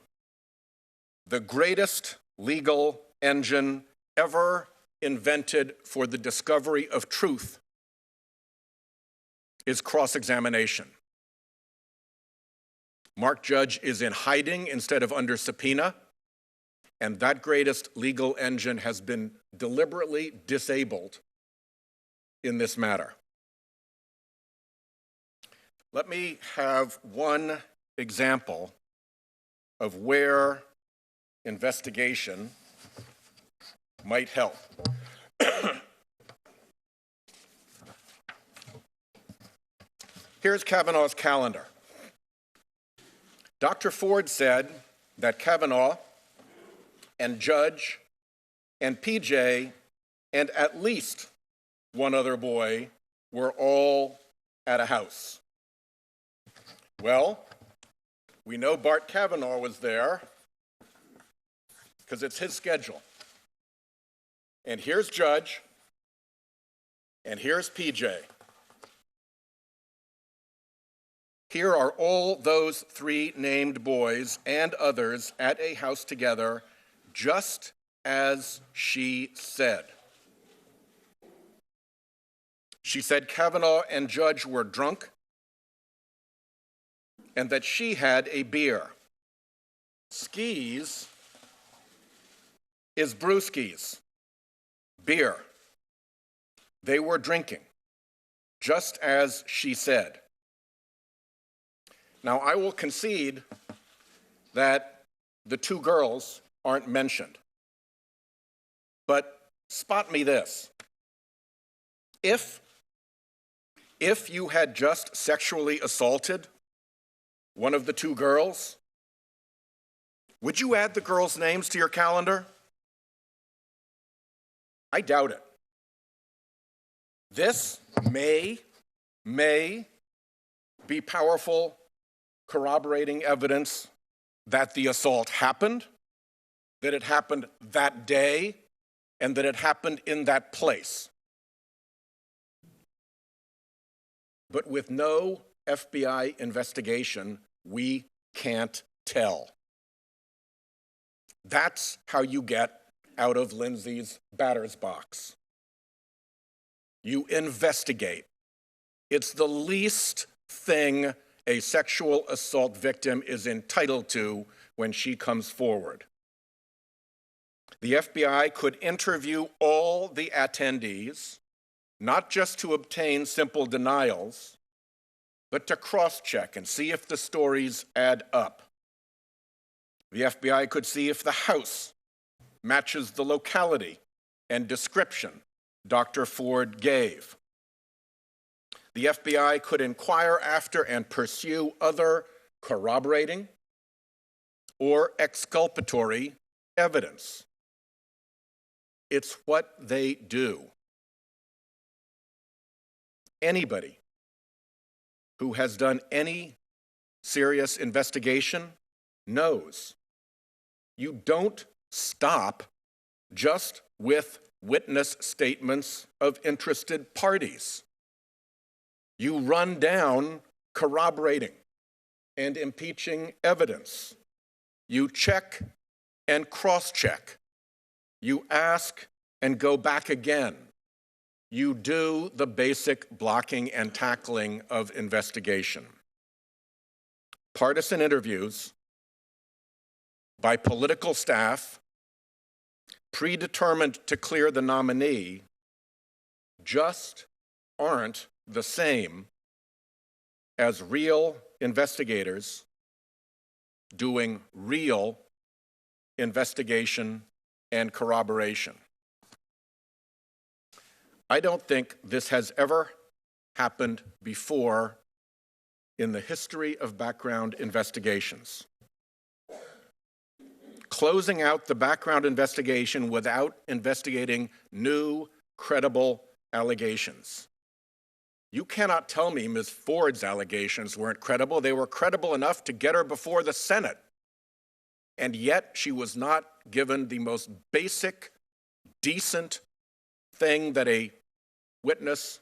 the greatest legal engine ever invented for the discovery of truth is cross-examination. Mark Judge is in hiding instead of under subpoena, and that greatest legal engine has been deliberately disabled in this matter. Let me have one example of where investigation might help. Here's Kavanaugh's calendar. Dr. Ford said that Kavanaugh and Judge and PJ and at least one other boy were all at a house. Well, we know Bart Kavanaugh was there because it's his schedule. And here's Judge, and here's PJ. Here are all those three named boys and others at a house together, just as she said. She said Kavanaugh and Judge were drunk and that she had a beer. Skis is brewskis, beer. They were drinking, just as she said. Now, I will concede that the two girls aren't mentioned. But spot me this. If you had just sexually assaulted one of the two girls, would you add the girls' names to your calendar? I doubt it. This may be powerful corroborating evidence that the assault happened, that it happened that day, and that it happened in that place. But with no FBI investigation, we can't tell. That's how you get out of Lindsay's batter's box. You investigate. It's the least thing a sexual assault victim is entitled to when she comes forward. The FBI could interview all the attendees, not just to obtain simple denials, but to cross-check and see if the stories add up. The FBI could see if the house matches the locality and description Dr. Ford gave. The FBI could inquire after and pursue other corroborating or exculpatory evidence. It's what they do. Anybody who has done any serious investigation knows you don't stop just with witness statements of interested parties. You run down corroborating and impeaching evidence. You check and cross-check. You ask and go back again. You do the basic blocking and tackling of investigation. Partisan interviews by political staff predetermined to clear the nominee just aren't the same as real investigators doing real investigation and corroboration. I don't think this has ever happened before in the history of background investigations. Closing out the background investigation without investigating new, credible allegations. You cannot tell me Ms. Ford's allegations weren't credible. They were credible enough to get her before the Senate. And yet she was not given the most basic, decent thing that a witness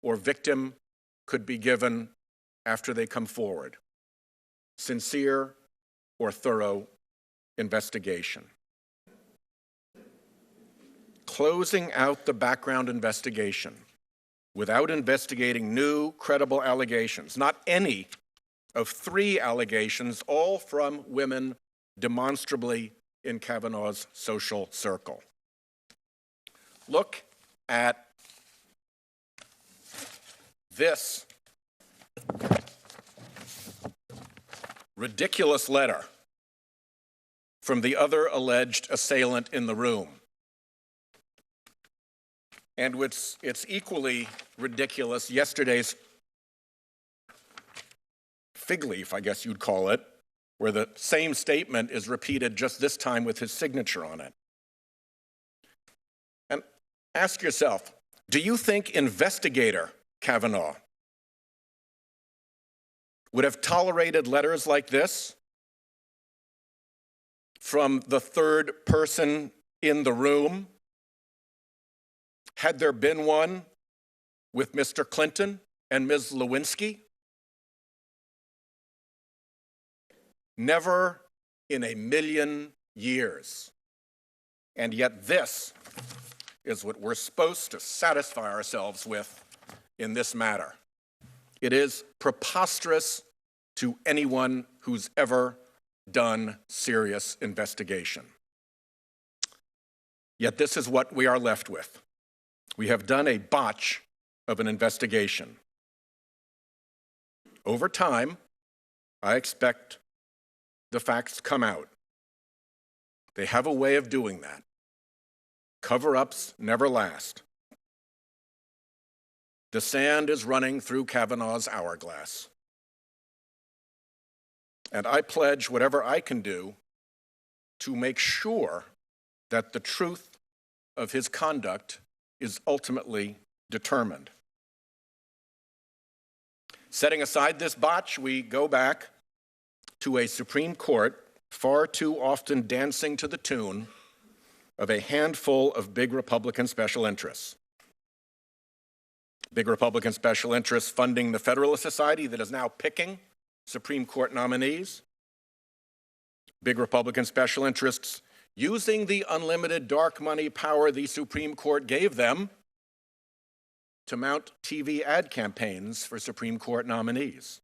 or victim could be given after they come forward: sincere or thorough investigation. Closing out the background investigation without investigating new, credible allegations, not any of 3 allegations, all from women demonstrably in Kavanaugh's social circle. Look at this ridiculous letter from the other alleged assailant in the room. And it's equally ridiculous, yesterday's fig leaf, I guess you'd call it, where the same statement is repeated, just this time with his signature on it. And ask yourself, do you think investigator Kavanaugh would have tolerated letters like this from the third person in the room had there been one with Mr. Clinton and Ms. Lewinsky? Never in a million years. And yet this is what we're supposed to satisfy ourselves with in this matter. It is preposterous to anyone who's ever done serious investigation. Yet this is what we are left with. We have done a botch of an investigation. Over time, I expect the facts come out. They have a way of doing that. Cover-ups never last. The sand is running through Kavanaugh's hourglass. And I pledge whatever I can do to make sure that the truth of his conduct is ultimately determined. Setting aside this botch, we go back to a Supreme Court far too often dancing to the tune of a handful of big Republican special interests. Big Republican special interests funding the Federalist Society that is now picking Supreme Court nominees. Big Republican special interests using the unlimited dark money power the Supreme Court gave them to mount TV ad campaigns for Supreme Court nominees.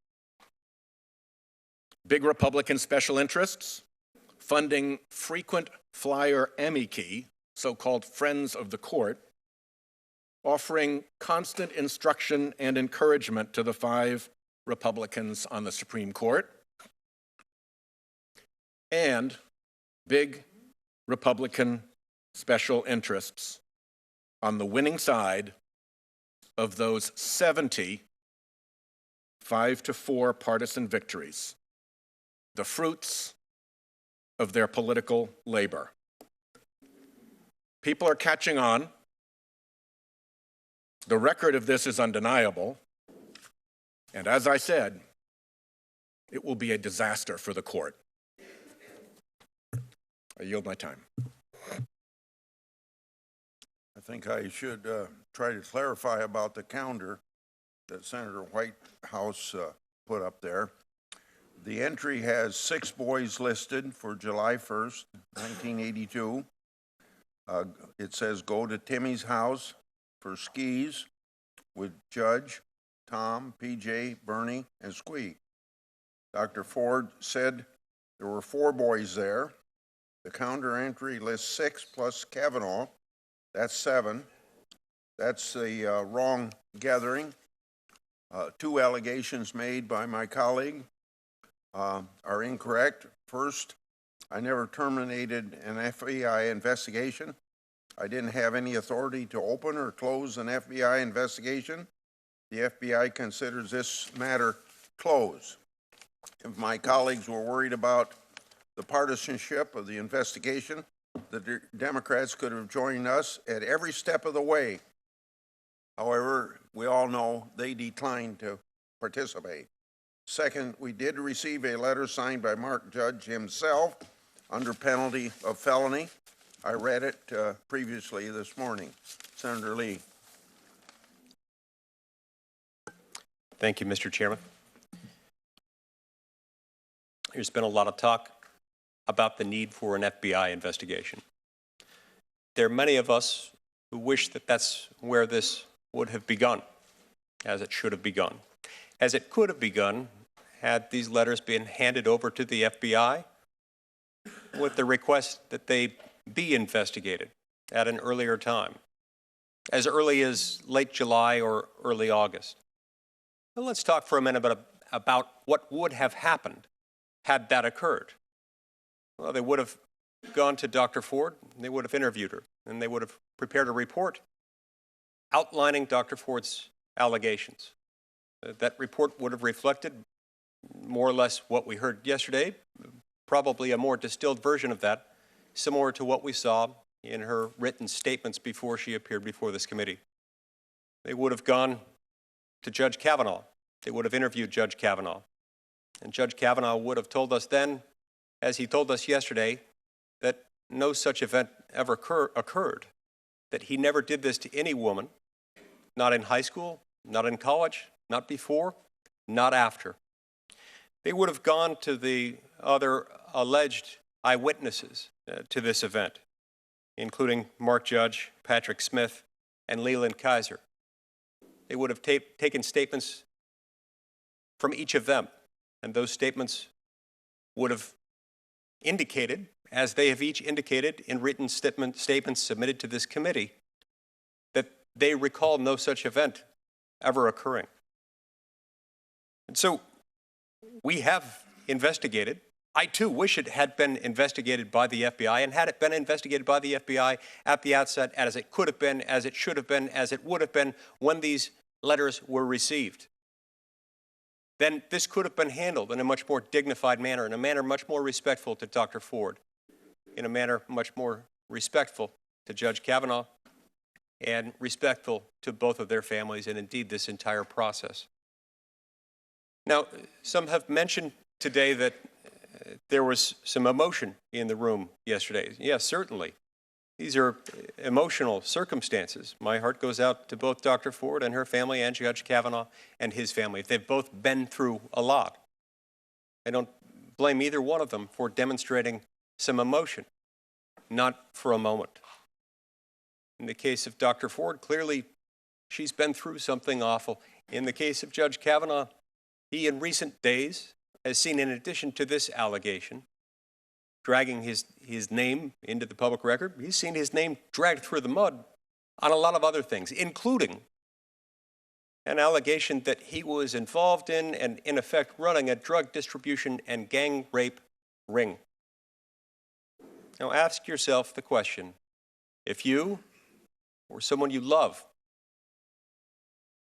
Big Republican special interests funding frequent flyer amici, so-called friends of the court, offering constant instruction and encouragement to the 5 Republicans on the Supreme Court. And big Republican special interests on the winning side of those 70 5-4 partisan victories, the fruits of their political labor. People are catching on. The record of this is undeniable. And as I said, it will be a disaster for the court. I yield my time. I think I should try to clarify about the calendar that Senator Whitehouse put up there. The entry has 6 boys listed for July 1st, 1982. It says go to Timmy's house for skis with Judge, Tom, PJ, Bernie, and Squeak. Dr. Ford said there were 4 boys there. The counter entry lists 6 plus Kavanaugh. That's 7. That's the wrong gathering. 2 allegations made by my colleague are incorrect. First, I never terminated an FBI investigation. I didn't have any authority to open or close an FBI investigation. The FBI considers this matter closed. If my colleagues were worried about the partisanship of the investigation, the Democrats could have joined us at every step of the way. However, we all know they declined to participate. Second, we did receive a letter signed by Mark Judge himself under penalty of felony. I read it previously this morning. Senator Lee. Thank you, Mr. Chairman. There's been a lot of talk about the need for an FBI investigation. There are many of us who wish that that's where this would have begun, as it should have begun, as it could have begun had these letters been handed over to the FBI with the request that they be investigated at an earlier time, as early as late July or early August. Now let's talk for a minute about what would have happened had that occurred. Well, they would have gone to Dr. Ford, and they would have interviewed her, and they would have prepared a report outlining Dr. Ford's allegations. That report would have reflected more or less what we heard yesterday, probably a more distilled version of that, similar to what we saw in her written statements before she appeared before this committee. They would have gone to Judge Kavanaugh. They would have interviewed Judge Kavanaugh. And Judge Kavanaugh would have told us then, as he told us yesterday, that no such event ever occurred, that he never did this to any woman, not in high school, not in college, not before, not after. They would have gone to the other alleged eyewitnesses to this event, including Mark Judge, Patrick Smith, and Leland Kaiser. They would have taken statements from each of them, and those statements would have indicated, as they have each indicated in written statements submitted to this committee, that they recall no such event ever occurring. And so we have investigated. I too wish it had been investigated by the FBI, and had it been investigated by the FBI at the outset, as it could have been, as it should have been, as it would have been when these letters were received, then this could have been handled in a much more dignified manner, in a manner much more respectful to Dr. Ford, in a manner much more respectful to Judge Kavanaugh, and respectful to both of their families, and indeed this entire process. Now, some have mentioned today that there was some emotion in the room yesterday. Yes, certainly. These are emotional circumstances. My heart goes out to both Dr. Ford and her family and Judge Kavanaugh and his family. They've both been through a lot. I don't blame either one of them for demonstrating some emotion, not for a moment. In the case of Dr. Ford, clearly she's been through something awful. In the case of Judge Kavanaugh, he in recent days has seen, in addition to this allegation, dragging his name into the public record, he's seen his name dragged through the mud on a lot of other things, including an allegation that he was involved in and, in effect, running a drug distribution and gang rape ring. Now ask yourself the question, if you or someone you love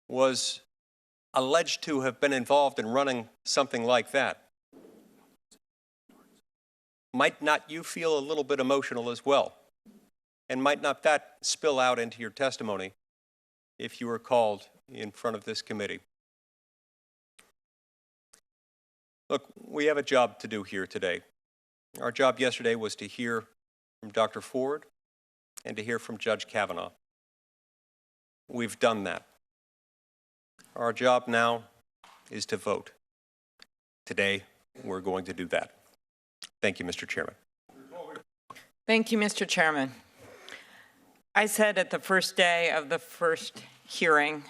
was alleged to have been involved in running something like that, might not you feel a little bit emotional as well? And might not that spill out into your testimony if you were called in front of this committee? Look, we have a job to do here today. Our job yesterday was to hear from Dr. Ford and to hear from Judge Kavanaugh. We've done that. Our job now is to vote. Today, we're going to do that. Thank you, Mr. Chairman. Thank you, Mr. Chairman. I said at the first day of the first hearing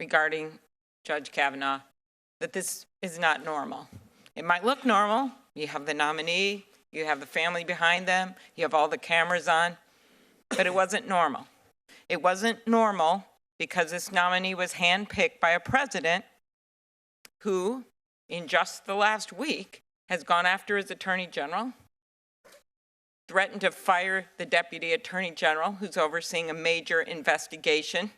regarding Judge Kavanaugh that this is not normal. It might look normal. You have the nominee, you have the family behind them, you have all the cameras on, but it wasn't normal. It wasn't normal because this nominee was handpicked by a president who, in just the last week, has gone after his attorney general, threatened to fire the deputy attorney general who's overseeing a major investigation,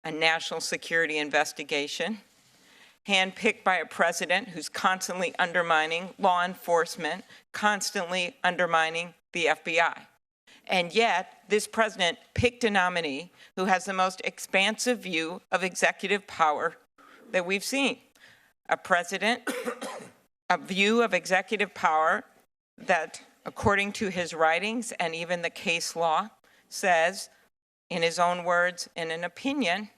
a national security investigation, handpicked by a president who's constantly undermining law enforcement, constantly undermining the FBI. And yet, this president picked a nominee who has the most expansive view of executive power that we've seen. A president, a view of executive power that, according to his writings and even the case law, says, in his own words, in an opinion,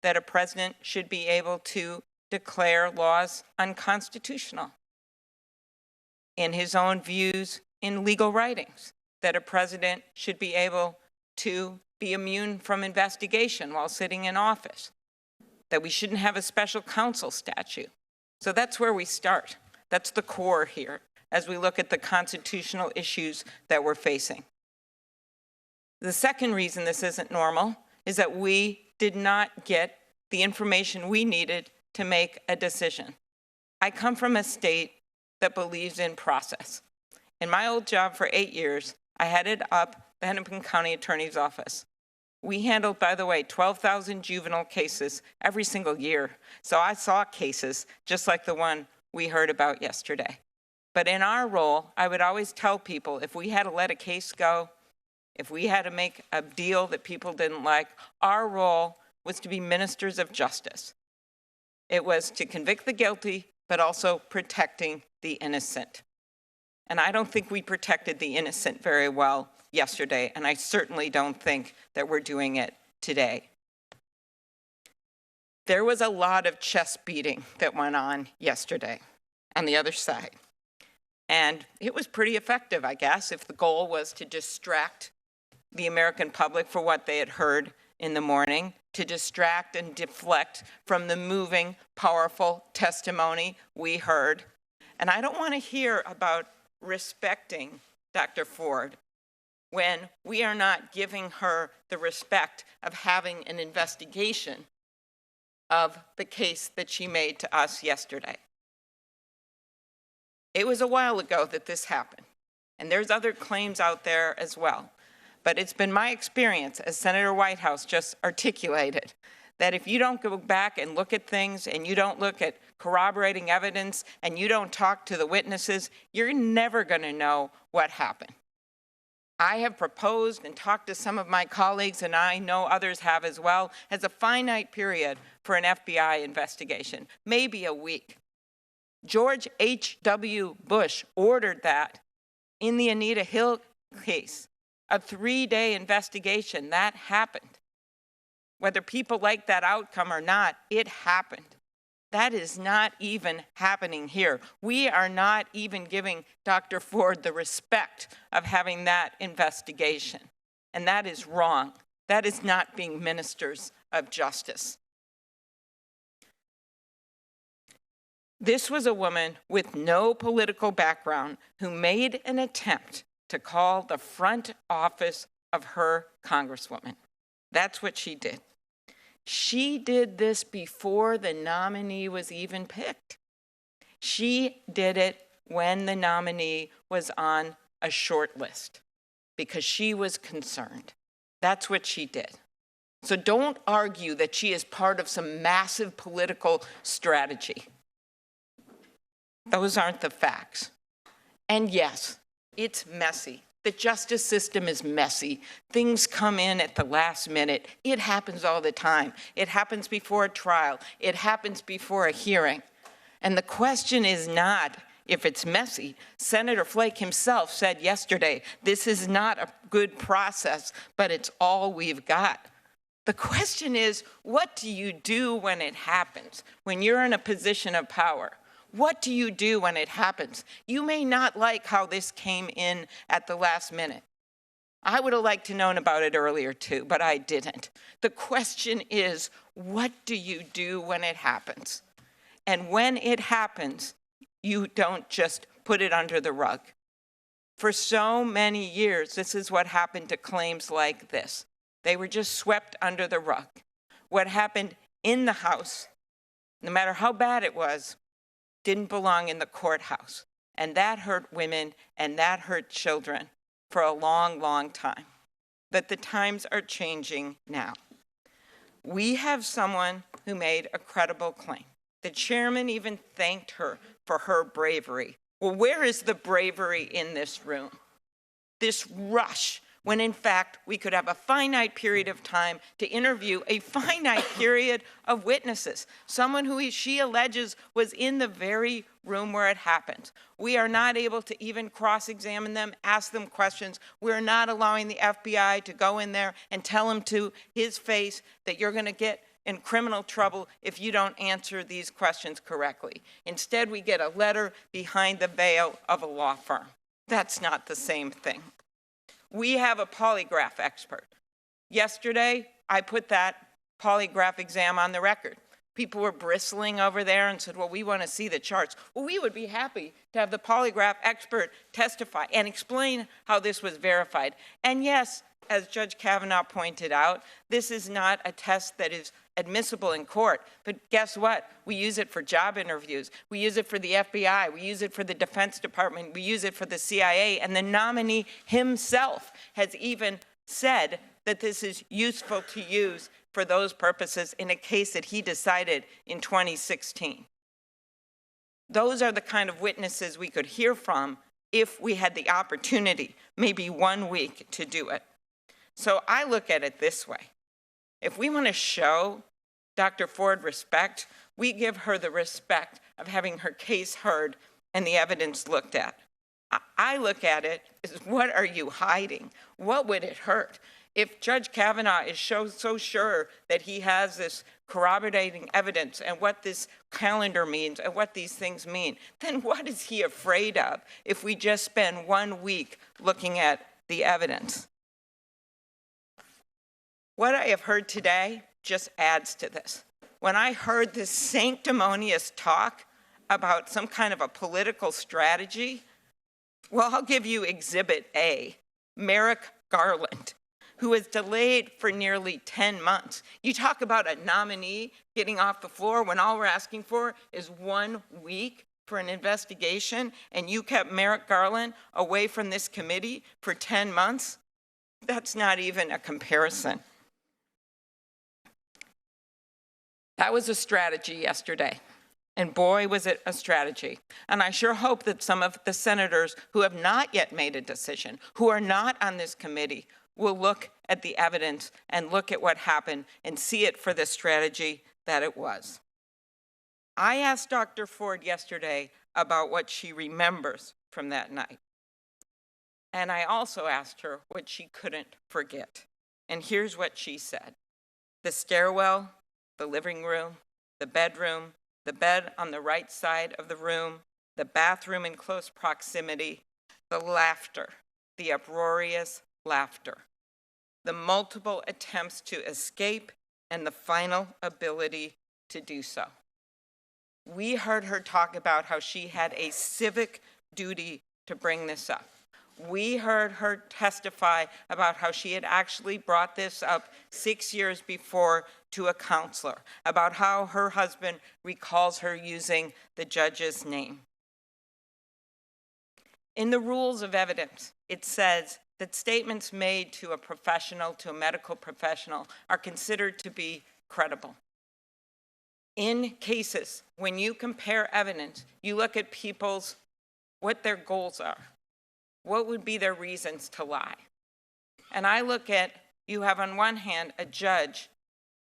that a president should be able to declare laws unconstitutional. In his own views in legal writings, that a president should be able to be immune from investigation while sitting in office, that we shouldn't have a special counsel statute. So that's where we start. That's the core here as we look at the constitutional issues that we're facing. The second reason this isn't normal is that we did not get the information we needed to make a decision. I come from a state that believes in process. In my old job for 8 years, I headed up the Hennepin County Attorney's Office. We handled, by the way, 12,000 juvenile cases every single year. So I saw cases just like the one we heard about yesterday. But in our role, I would always tell people if we had to let a case go, if we had to make a deal that people didn't like, our role was to be ministers of justice. It was to convict the guilty, but also protecting the innocent. And I don't think we protected the innocent very well yesterday, and I certainly don't think that we're doing it today. There was a lot of chest beating that went on yesterday on the other side. And it was pretty effective, I guess, if the goal was to distract the American public for what they had heard in the morning, to distract and deflect from the moving, powerful testimony we heard. And I don't want to hear about respecting Dr. Ford when we are not giving her the respect of having an investigation of the case that she made to us yesterday. It was a while ago that this happened, and there's other claims out there as well. But it's been my experience, as Senator Whitehouse just articulated, that if you don't go back and look at things and you don't look at corroborating evidence and you don't talk to the witnesses, you're never going to know what happened. I have proposed and talked to some of my colleagues, and I know others have as well, as a finite period for an FBI investigation, maybe a week. George H.W. Bush ordered that in the Anita Hill case, a 3-day investigation. That happened. Whether people like that outcome or not, it happened. That is not even happening here. We are not even giving Dr. Ford the respect of having that investigation. And that is wrong. That is not being ministers of justice. This was a woman with no political background who made an attempt to call the front office of her congresswoman. That's what she did. She did this before the nominee was even picked. She did it when the nominee was on a short list because she was concerned. That's what she did. So don't argue that she is part of some massive political strategy. Those aren't the facts. And yes, it's messy. The justice system is messy. Things come in at the last minute. It happens all the time. It happens before a trial. It happens before a hearing. And the question is not if it's messy. Senator Flake himself said yesterday, this is not a good process, but it's all we've got. The question is, what do you do when it happens? When you're in a position of power? What do you do when it happens? You may not like how this came in at the last minute. I would have liked to known about it earlier too, but I didn't. The question is, what do you do when it happens? And when it happens, you don't just put it under the rug. For so many years, this is what happened to claims like this. They were just swept under the rug. What happened in the House, no matter how bad it was, didn't belong in the courthouse. And that hurt women and that hurt children for a long, long time. But the times are changing now. We have someone who made a credible claim. The chairman even thanked her for her bravery. Well, where is the bravery in this room? This rush, when in fact we could have a finite period of time to interview a finite period of witnesses, someone who she alleges was in the very room where it happened. We are not able to even cross-examine them, ask them questions. We're not allowing the FBI to go in there and tell him to his face that you're going to get in criminal trouble if you don't answer these questions correctly. Instead, we get a letter behind the veil of a law firm. That's not the same thing. We have a polygraph expert. Yesterday, I put that polygraph exam on the record. People were bristling over there and said, well, we want to see the charts. Well, we would be happy to have the polygraph expert testify and explain how this was verified. And yes, as Judge Kavanaugh pointed out, this is not a test that is admissible in court. But guess what? We use it for job interviews. We use it for the FBI. We use it for the Defense Department. We use it for the CIA. And the nominee himself has even said that this is useful to use for those purposes in a case that he decided in 2016. Those are the kind of witnesses we could hear from if we had the opportunity, maybe 1 week, to do it. So I look at it this way. If we want to show Dr. Ford respect, we give her the respect of having her case heard and the evidence looked at. I look at it as, what are you hiding? What would it hurt? If Judge Kavanaugh is so sure that he has this corroborating evidence and what this calendar means and what these things mean, then what is he afraid of if we just spend 1 week looking at the evidence? What I have heard today just adds to this. When I heard this sanctimonious talk about some kind of a political strategy, well, I'll give you Exhibit A, Merrick Garland, who was delayed for nearly 10 months. You talk about a nominee getting off the floor when all we're asking for is 1 week for an investigation, and you kept Merrick Garland away from this committee for 10 months? That's not even a comparison. That was a strategy yesterday. And boy, was it a strategy. And I sure hope that some of the senators who have not yet made a decision, who are not on this committee, will look at the evidence and look at what happened and see it for the strategy that it was. I asked Dr. Ford yesterday about what she remembers from that night. And I also asked her what she couldn't forget. And here's what she said. The stairwell, the living room, the bedroom, the bed on the right side of the room, the bathroom in close proximity, the laughter, the uproarious laughter, the multiple attempts to escape, and the final ability to do so. We heard her talk about how she had a civic duty to bring this up. We heard her testify about how she had actually brought this up 6 years before to a counselor, about how her husband recalls her using the judge's name. In the rules of evidence, it says that statements made to a professional, to a medical professional, are considered to be credible. In cases, when you compare evidence, you look at what their goals are. What would be their reasons to lie? And I look at, you have on one hand a judge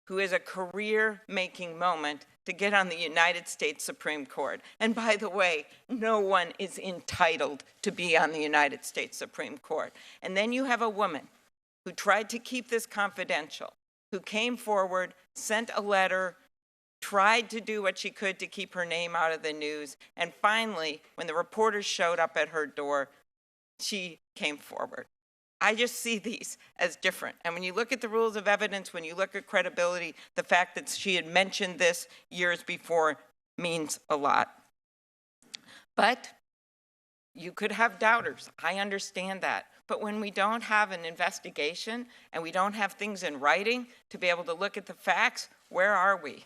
who is a career-making moment to get on the United States Supreme Court. And by the way, no one is entitled to be on the United States Supreme Court. And then you have a woman who tried to keep this confidential, who came forward, sent a letter, tried to do what she could to keep her name out of the news, and finally, when the reporters showed up at her door, she came forward. I just see these as different. And when you look at the rules of evidence, when you look at credibility, the fact that she had mentioned this years before means a lot. But you could have doubters. I understand that. But when we don't have an investigation and we don't have things in writing to be able to look at the facts, where are we?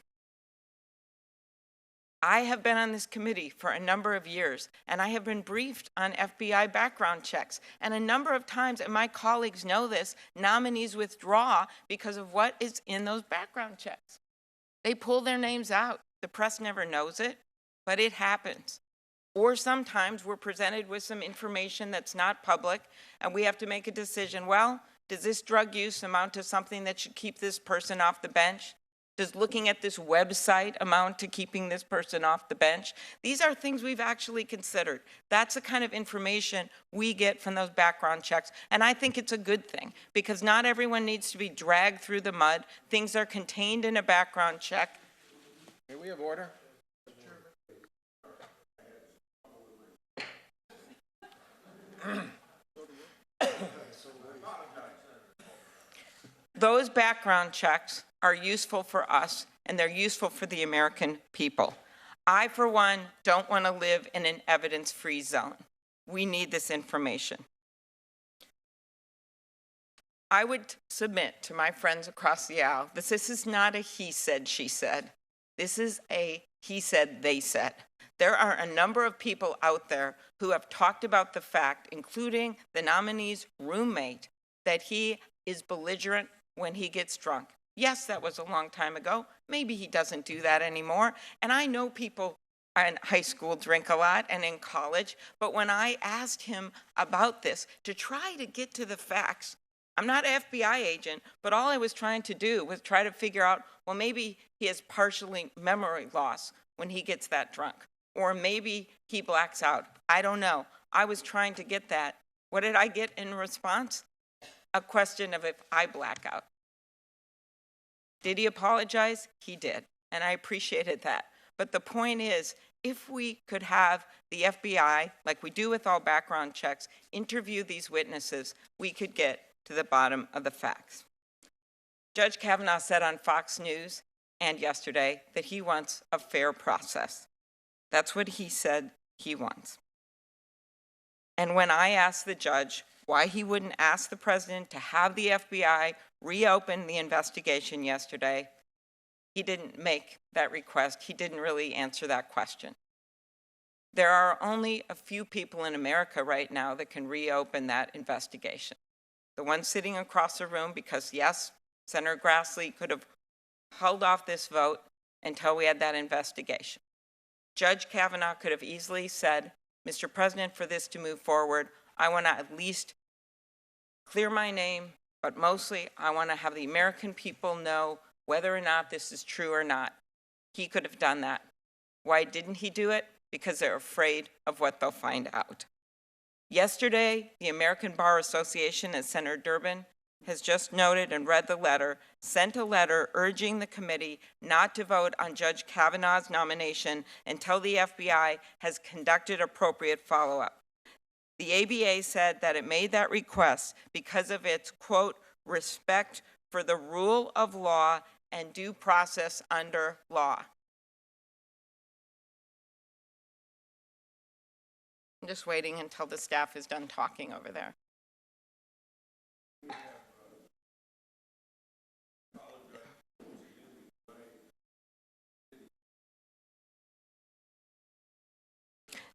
I have been on this committee for a number of years, and I have been briefed on FBI background checks. And a number of times, and my colleagues know this, nominees withdraw because of what is in those background checks. They pull their names out. The press never knows it, but it happens. Or sometimes we're presented with some information that's not public, and we have to make a decision. Well, does this drug use amount to something that should keep this person off the bench? Does looking at this website amount to keeping this person off the bench? These are things we've actually considered. That's the kind of information we get from those background checks. And I think it's a good thing, because not everyone needs to be dragged through the mud. Things are contained in a background check. May we have order? Those background checks are useful for us, and they're useful for the American people. I, for one, don't want to live in an evidence-free zone. We need this information. I would submit to my friends across the aisle that this is not a he said, she said. This is a he said, they said. There are a number of people out there who have talked about the fact, including the nominee's roommate, that he is belligerent when he gets drunk. Yes, that was a long time ago. Maybe he doesn't do that anymore. And I know people in high school drink a lot and in college, but when I asked him about this to try to get to the facts, I'm not an FBI agent, but all I was trying to do was try to figure out, well, maybe he has partially memory loss when he gets that drunk, or maybe he blacks out. I don't know. I was trying to get that. What did I get in response? A question of if I black out. Did he apologize? He did, and I appreciated that. But the point is, if we could have the FBI, like we do with all background checks, interview these witnesses, we could get to the bottom of the facts. Judge Kavanaugh said on Fox News and yesterday that he wants a fair process. That's what he said he wants. And when I asked the judge why he wouldn't ask the president to have the FBI reopen the investigation yesterday, he didn't make that request. He didn't really answer that question. There are only a few people in America right now that can reopen that investigation. The one sitting across the room, because yes, Senator Grassley could have held off this vote until we had that investigation. Judge Kavanaugh could have easily said, Mr. President, for this to move forward, I want to at least clear my name, but mostly I want to have the American people know whether or not this is true or not. He could have done that. Why didn't he do it? Because they're afraid of what they'll find out. Yesterday, the American Bar Association, as Senator Durbin has just noted and read the letter, sent a letter urging the committee not to vote on Judge Kavanaugh's nomination until the FBI has conducted appropriate follow-up. The ABA said that it made that request because of its, quote, respect for the rule of law and due process under law. I'm just waiting until the staff is done talking over there.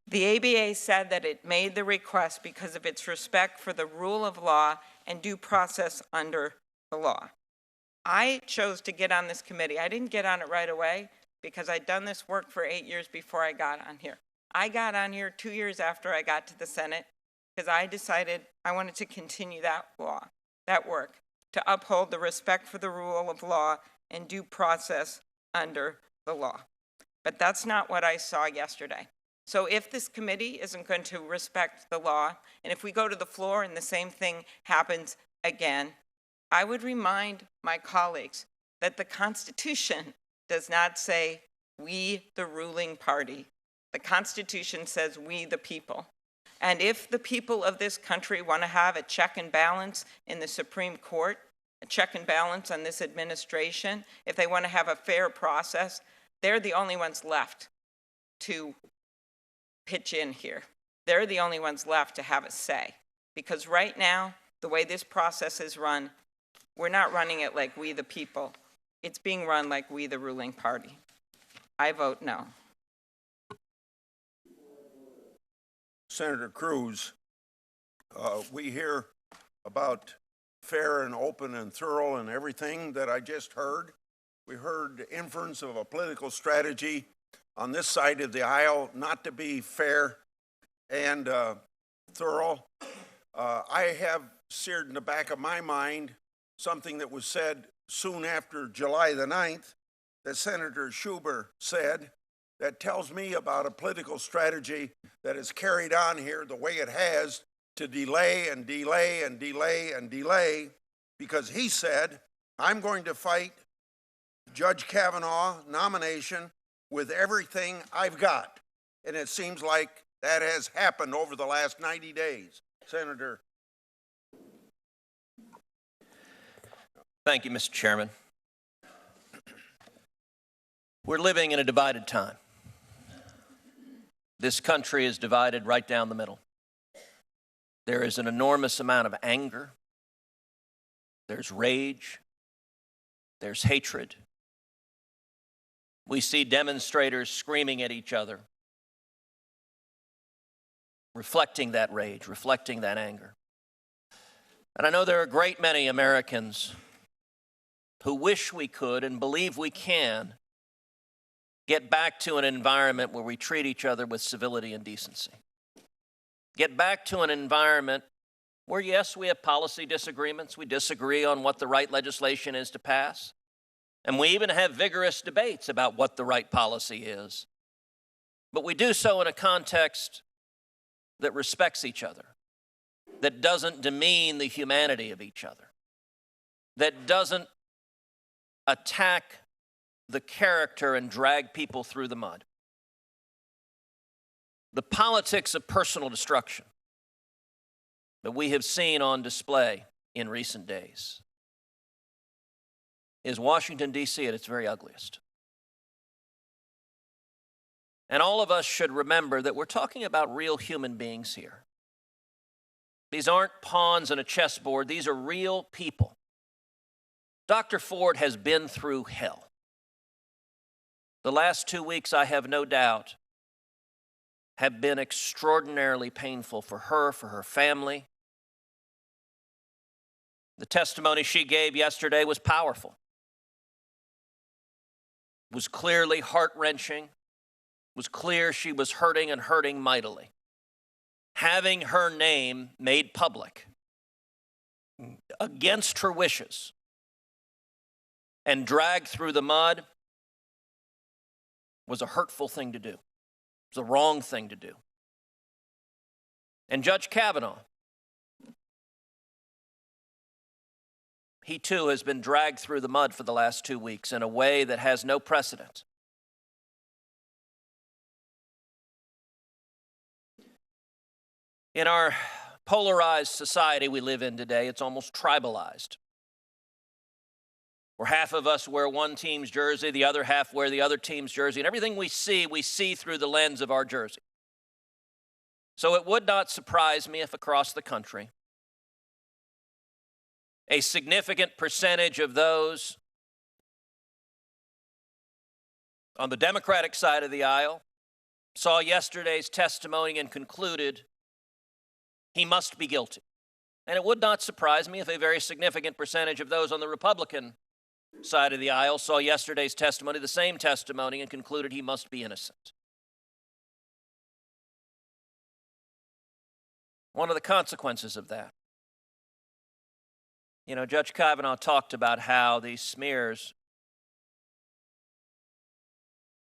The ABA said that it made the request because of its respect for the rule of law and due process under the law. I chose to get on this committee. I didn't get on it right away because I'd done this work for 8 years before I got on here. I got on here 2 years after I got to the Senate because I decided I wanted to continue that work, to uphold the respect for the rule of law and due process under the law. But that's not what I saw yesterday. So if this committee isn't going to respect the law, and if we go to the floor and the same thing happens again, I would remind my colleagues that the Constitution does not say we, the ruling party. The Constitution says we, the people. And if the people of this country want to have a check and balance in the Supreme Court, a check and balance on this administration, if they want to have a fair process, they're the only ones left to pitch in here. They're the only ones left to have a say. Because right now, the way this process is run, we're not running it like we the people. It's being run like we the ruling party. I vote no. Senator Cruz, we hear about fair and open and thorough and everything that I just heard. We heard inference of a political strategy on this side of the aisle not to be fair and thorough. I have seared in the back of my mind something that was said soon after July the 9th that Senator Schumer said that tells me about a political strategy that is carried on here the way it has to delay and delay and delay and delay, because he said, I'm going to fight Judge Kavanaugh nomination with everything I've got. And it seems like that has happened over the last 90 days. Senator. Thank you, Mr. Chairman. We're living in a divided time. This country is divided right down the middle. There is an enormous amount of anger. There's rage. There's hatred. We see demonstrators screaming at each other, reflecting that rage, reflecting that anger. And I know there are a great many Americans who wish we could and believe we can get back to an environment where we treat each other with civility and decency. Get back to an environment where, yes, we have policy disagreements. We disagree on what the right legislation is to pass. And we even have vigorous debates about what the right policy is. But we do so in a context that respects each other, that doesn't demean the humanity of each other, that doesn't attack the character and drag people through the mud. The politics of personal destruction that we have seen on display in recent days is Washington, D.C. at its very ugliest. And all of us should remember that we're talking about real human beings here. These aren't pawns on a chessboard. These are real people. Dr. Ford has been through hell. The last 2 weeks, I have no doubt, have been extraordinarily painful for her family. The testimony she gave yesterday was powerful. It was clearly heart-wrenching. It was clear she was hurting and hurting mightily. Having her name made public against her wishes and dragged through the mud was a hurtful thing to do. It was the wrong thing to do. And Judge Kavanaugh, he too has been dragged through the mud for the last 2 weeks in a way that has no precedent. In our polarized society we live in today, it's almost tribalized, where half of us wear one team's jersey, the other half wear the other team's jersey, and everything we see through the lens of our jersey. So it would not surprise me if across the country, a significant percentage of those on the Democratic side of the aisle saw yesterday's testimony and concluded he must be guilty. And it would not surprise me if a very significant percentage of those on the Republican side of the aisle saw yesterday's testimony, the same testimony, and concluded he must be innocent. One of the consequences of that, Judge Kavanaugh talked about how these smears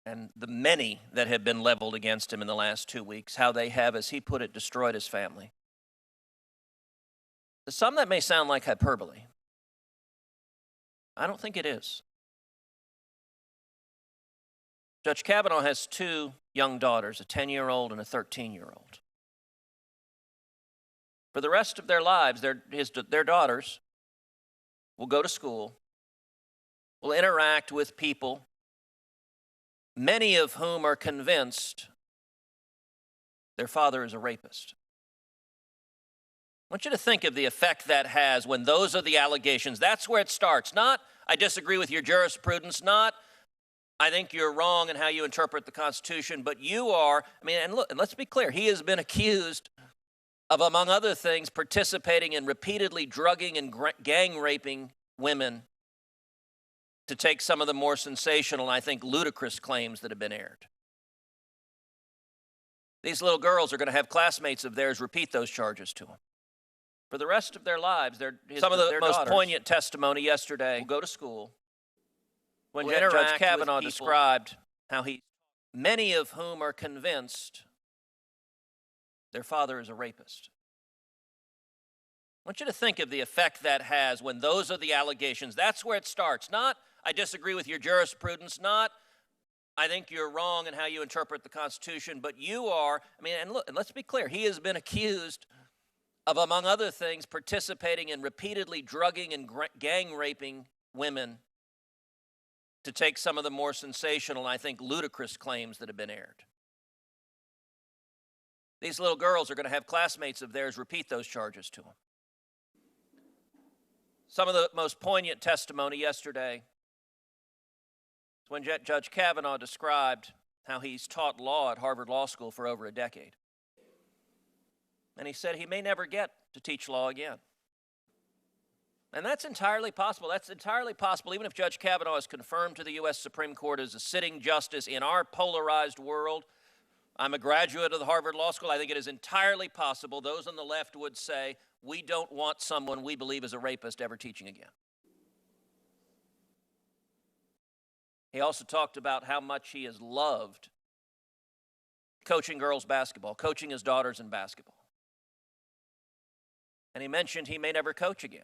and the many that have been leveled against him in the last 2 weeks, how they have, as he put it, destroyed his family. To some, that may sound like hyperbole. I don't think it is. Judge Kavanaugh has 2 young daughters, a 10-year-old and a 13-year-old. For the rest of their lives, their daughters will go to school, will interact with people, many of whom are convinced their father is a rapist. I want you to think of the effect that has when those are the allegations. That's where it starts. Not, I disagree with your jurisprudence, not, I think you're wrong in how you interpret the Constitution, but you are, and look, and let's be clear, he has been accused of, among other things, participating in repeatedly drugging and gang raping women, to take some of the more sensational and I think ludicrous claims that have been aired. These little girls are going to have classmates of theirs repeat those charges to them. For the rest of their lives, some of the most poignant testimony yesterday will go to school when Judge Kavanaugh described how many of whom are convinced their father is a rapist. I want you to think of the effect that has when those are the allegations. That's where it starts. Not, I disagree with your jurisprudence, not, I think you're wrong in how you interpret the Constitution, but you are, and look, and let's be clear, he has been accused of, among other things, participating in repeatedly drugging and gang raping women, to take some of the more sensational and I think ludicrous claims that have been aired. These little girls are going to have classmates of theirs repeat those charges to them. Some of the most poignant testimony yesterday is when Judge Kavanaugh described how he's taught law at Harvard Law School for over a decade. And he said he may never get to teach law again. And that's entirely possible. That's entirely possible, even if Judge Kavanaugh is confirmed to the U.S. Supreme Court as a sitting justice in our polarized world. I'm a graduate of the Harvard Law School. I think it is entirely possible those on the left would say, we don't want someone we believe is a rapist ever teaching again. He also talked about how much he has loved coaching girls basketball, coaching his daughters in basketball. And he mentioned he may never coach again.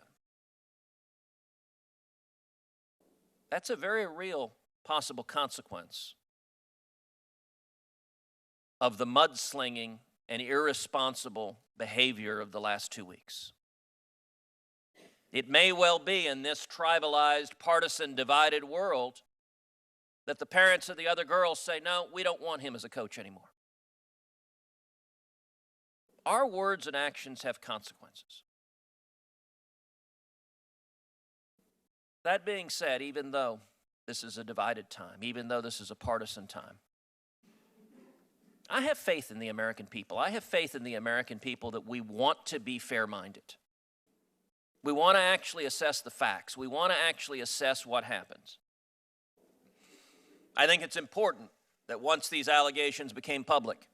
That's a very real possible consequence of the mudslinging and irresponsible behavior of the last 2 weeks. It may well be in this tribalized, partisan, divided world that the parents of the other girls say, no, we don't want him as a coach anymore. Our words and actions have consequences. That being said, even though this is a divided time, even though this is a partisan time, I have faith in the American people. I have faith in the American people that we want to be fair-minded. We want to actually assess the facts. We want to actually assess what happens. I think it's important that once these allegations became public,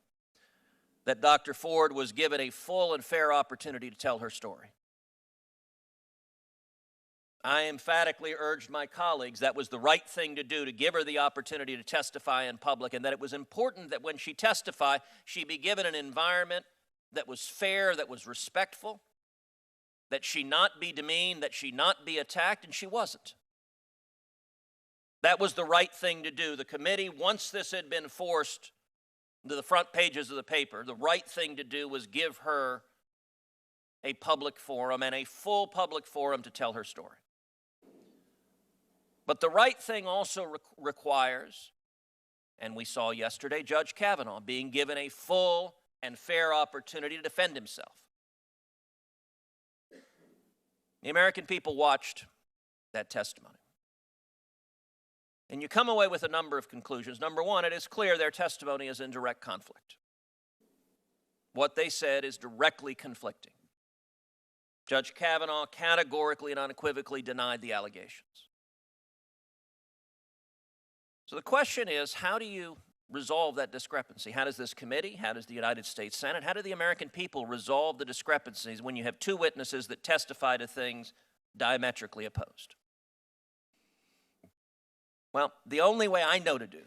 that Dr. Ford was given a full and fair opportunity to tell her story. I emphatically urged my colleagues that was the right thing to do, to give her the opportunity to testify in public, and that it was important that when she testified, she be given an environment that was fair, that was respectful, that she not be demeaned, that she not be attacked, and she wasn't. That was the right thing to do. The committee, once this had been forced to the front pages of the paper, the right thing to do was give her a public forum, and a full public forum, to tell her story. But the right thing also requires, and we saw yesterday, Judge Kavanaugh being given a full and fair opportunity to defend himself. The American people watched that testimony. And you come away with a number of conclusions. Number one, it is clear their testimony is in direct conflict. What they said is directly conflicting. Judge Kavanaugh categorically and unequivocally denied the allegations. So the question is, how do you resolve that discrepancy? How does this committee, how does the United States Senate, how do the American people resolve the discrepancies when you have two witnesses that testify to things diametrically opposed? Well, the only way I know to do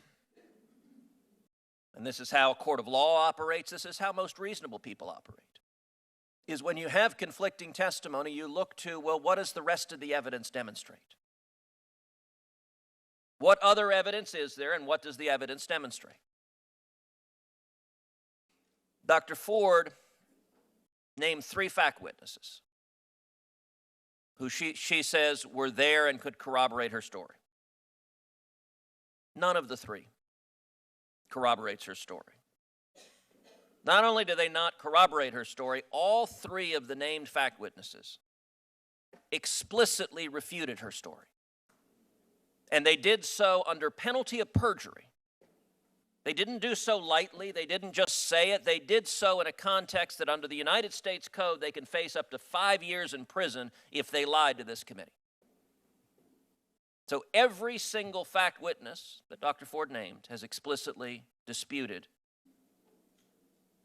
and this is how a court of law operates, this is how most reasonable people operate, is when you have conflicting testimony, you look to, well, what does the rest of the evidence demonstrate? What other evidence is there, and what does the evidence demonstrate? Dr. Ford named 3 fact witnesses who she says were there and could corroborate her story. None of the 3 corroborates her story. Not only do they not corroborate her story, all 3 of the named fact witnesses explicitly refuted her story. And they did so under penalty of perjury. They didn't do so lightly. They didn't just say it. They did so in a context that under the United States Code, they can face up to 5 years in prison if they lied to this committee. So every single fact witness that Dr. Ford named has explicitly disputed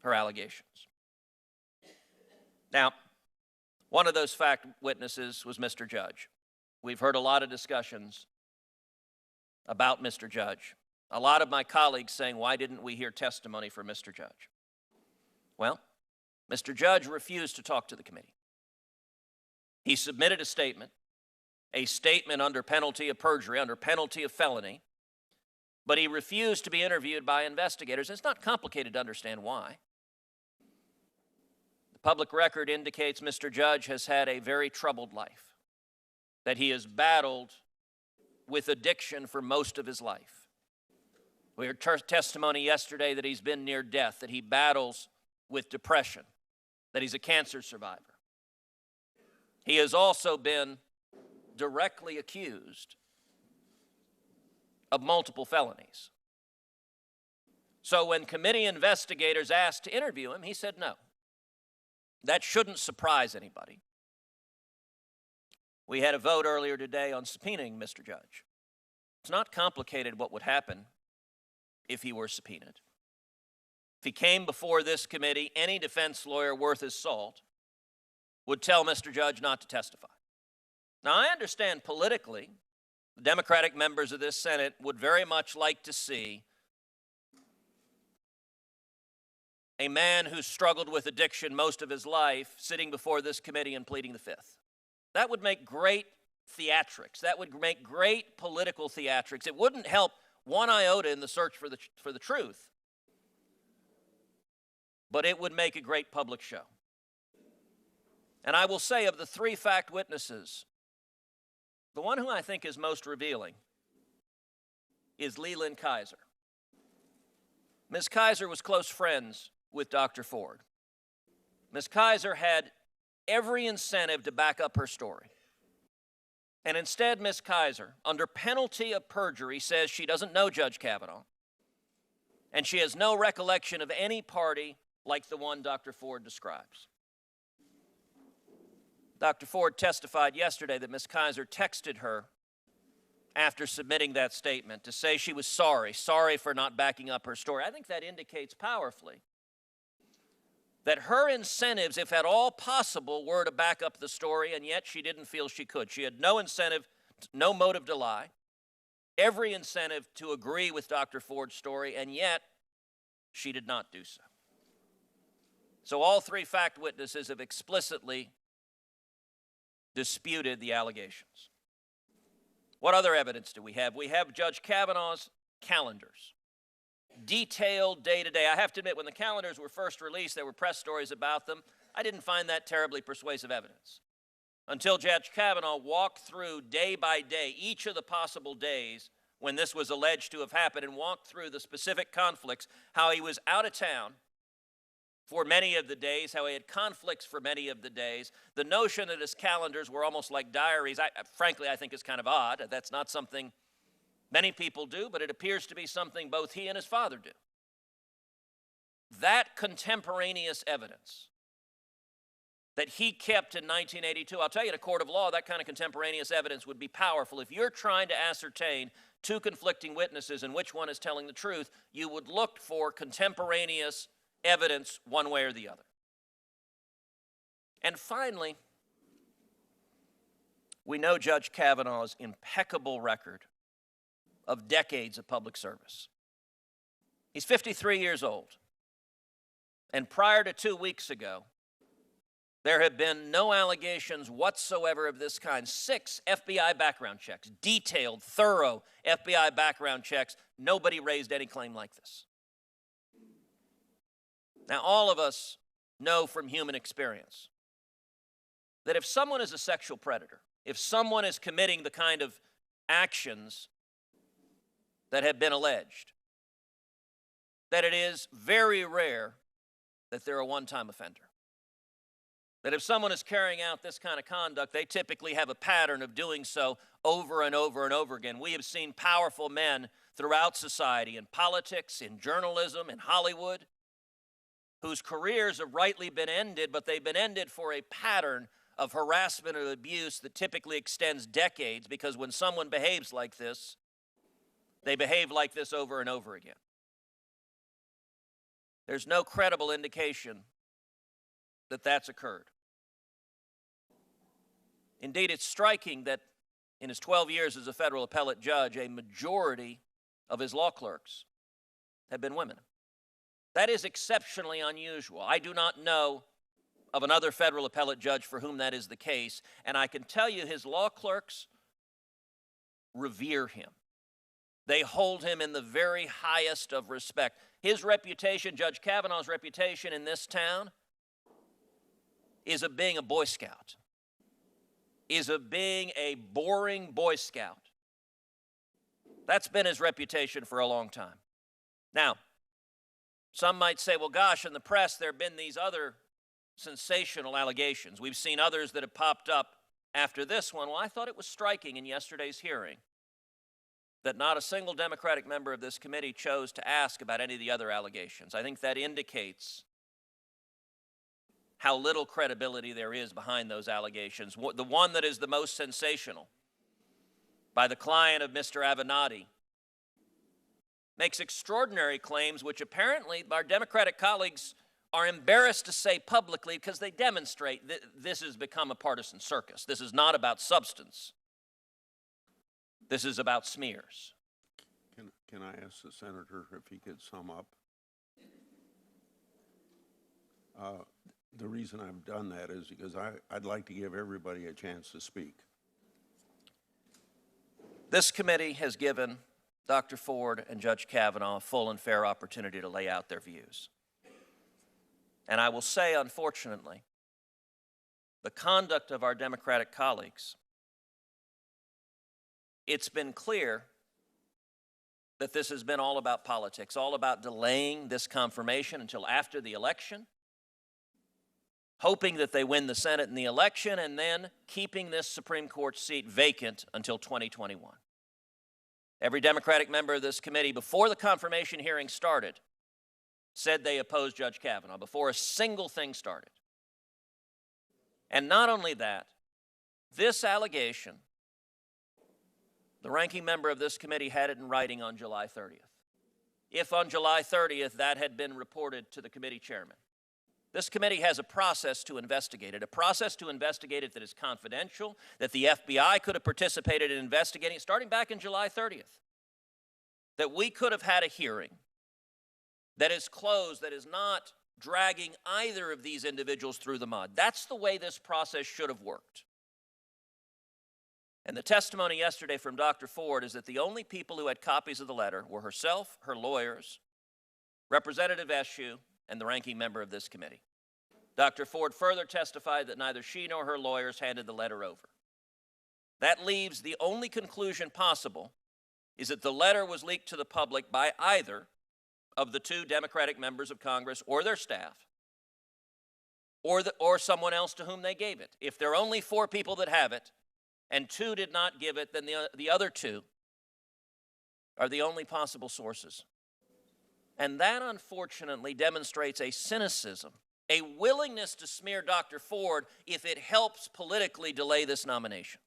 her allegations. Now, one of those fact witnesses was Mr. Judge. We've heard a lot of discussions about Mr. Judge. A lot of my colleagues saying, why didn't we hear testimony from Mr. Judge? Well, Mr. Judge refused to talk to the committee. He submitted a statement under penalty of perjury, under penalty of felony, but he refused to be interviewed by investigators. It's not complicated to understand why. The public record indicates Mr. Judge has had a very troubled life, that he has battled with addiction for most of his life. We heard testimony yesterday that he's been near death, that he battles with depression, that he's a cancer survivor. He has also been directly accused of multiple felonies. So when committee investigators asked to interview him, he said no. That shouldn't surprise anybody. We had a vote earlier today on subpoenaing Mr. Judge. It's not complicated what would happen if he were subpoenaed. If he came before this committee, any defense lawyer worth his salt would tell Mr. Judge not to testify. Now, I understand politically, the Democratic members of this Senate would very much like to see a man who struggled with addiction most of his life sitting before this committee and pleading the Fifth. That would make great theatrics. That would make great political theatrics. It wouldn't help one iota in the search for the truth, but it would make a great public show. And I will say, of the 3 fact witnesses, the one who I think is most revealing is Leland Kaiser. Ms. Kaiser was close friends with Dr. Ford. Ms. Kaiser had every incentive to back up her story. And instead, Ms. Kaiser, under penalty of perjury, says she doesn't know Judge Kavanaugh, and she has no recollection of any party like the one Dr. Ford describes. Dr. Ford testified yesterday that Ms. Kaiser texted her after submitting that statement to say she was sorry for not backing up her story. I think that indicates powerfully that her incentives, if at all possible, were to back up the story, and yet she didn't feel she could. She had no incentive, no motive to lie, every incentive to agree with Dr. Ford's story, and yet she did not do so. So all 3 fact witnesses have explicitly disputed the allegations. What other evidence do we have? We have Judge Kavanaugh's calendars. Detailed day-to-day. I have to admit, when the calendars were first released, there were press stories about them. I didn't find that terribly persuasive evidence until Judge Kavanaugh walked through day by day each of the possible days when this was alleged to have happened and walked through the specific conflicts, how he was out of town for many of the days, how he had conflicts for many of the days. The notion that his calendars were almost like diaries, frankly, I think is kind of odd. That's not something many people do, but it appears to be something both he and his father do. That contemporaneous evidence that he kept in 1982, I'll tell you, in a court of law, that kind of contemporaneous evidence would be powerful. If you're trying to ascertain 2 conflicting witnesses and which one is telling the truth, you would look for contemporaneous evidence one way or the other. And finally, we know Judge Kavanaugh's impeccable record of decades of public service. He's 53 years old. And prior to 2 weeks ago, there have been no allegations whatsoever of this kind. 6 FBI background checks, detailed, thorough FBI background checks. Nobody raised any claim like this. Now, all of us know from human experience that if someone is a sexual predator, if someone is committing the kind of actions that have been alleged, that it is very rare that they're a one-time offender. That if someone is carrying out this kind of conduct, they typically have a pattern of doing so over and over and over again. We have seen powerful men throughout society, in politics, in journalism, in Hollywood, whose careers have rightly been ended, but they've been ended for a pattern of harassment and abuse that typically extends decades, because when someone behaves like this, they behave like this over and over again. There's no credible indication that that's occurred. Indeed, it's striking that in his 12 years as a federal appellate judge, a majority of his law clerks have been women. That is exceptionally unusual. I do not know of another federal appellate judge for whom that is the case, and I can tell you his law clerks revere him. They hold him in the very highest of respect. His reputation, Judge Kavanaugh's reputation in this town, is of being a Boy Scout, is of being a boring Boy Scout. That's been his reputation for a long time. Now, some might say, well, gosh, in the press there have been these other sensational allegations. We've seen others that have popped up after this one. Well, I thought it was striking in yesterday's hearing that not a single Democratic member of this committee chose to ask about any of the other allegations. I think that indicates how little credibility there is behind those allegations. The one that is the most sensational, by the client of Mr. Avenatti, makes extraordinary claims which apparently our Democratic colleagues are embarrassed to say publicly, because they demonstrate that this has become a partisan circus. This is not about substance. This is about smears. Can I ask the senator if he could sum up? The reason I've done that is because I'd like to give everybody a chance to speak. This committee has given Dr. Ford and Judge Kavanaugh a full and fair opportunity to lay out their views. And I will say, unfortunately, the conduct of our Democratic colleagues, it's been clear that this has been all about politics, all about delaying this confirmation until after the election, hoping that they win the Senate in the election, and then keeping this Supreme Court seat vacant until 2021. Every Democratic member of this committee, before the confirmation hearing started, said they opposed Judge Kavanaugh, before a single thing started. And not only that, this allegation, the ranking member of this committee had it in writing on July 30th. If on July 30th that had been reported to the committee chairman, this committee has a process to investigate it, that is confidential, that the FBI could have participated in investigating, starting back in July 30th, that we could have had a hearing that is closed, that is not dragging either of these individuals through the mud. That's the way this process should have worked. And the testimony yesterday from Dr. Ford is that the only people who had copies of the letter were herself, her lawyers, Representative Eshoo, and the ranking member of this committee. Dr. Ford further testified that neither she nor her lawyers handed the letter over. That leaves the only conclusion possible is that the letter was leaked to the public by either of the 2 Democratic members of Congress or their staff, or someone else to whom they gave it. If there are only 4 people that have it, and 2 did not give it, then the other 2 are the only possible sources. And that, unfortunately, demonstrates a cynicism, a willingness to smear Dr. Ford if it helps politically delay this nomination.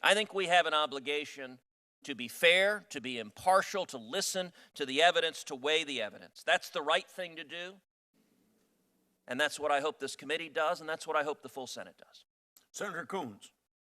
I think we have an obligation to be fair, to be impartial, to listen to the evidence, to weigh the evidence. That's the right thing to do, and that's what I hope this committee does, and that's what I hope the full Senate does. Senator Coons.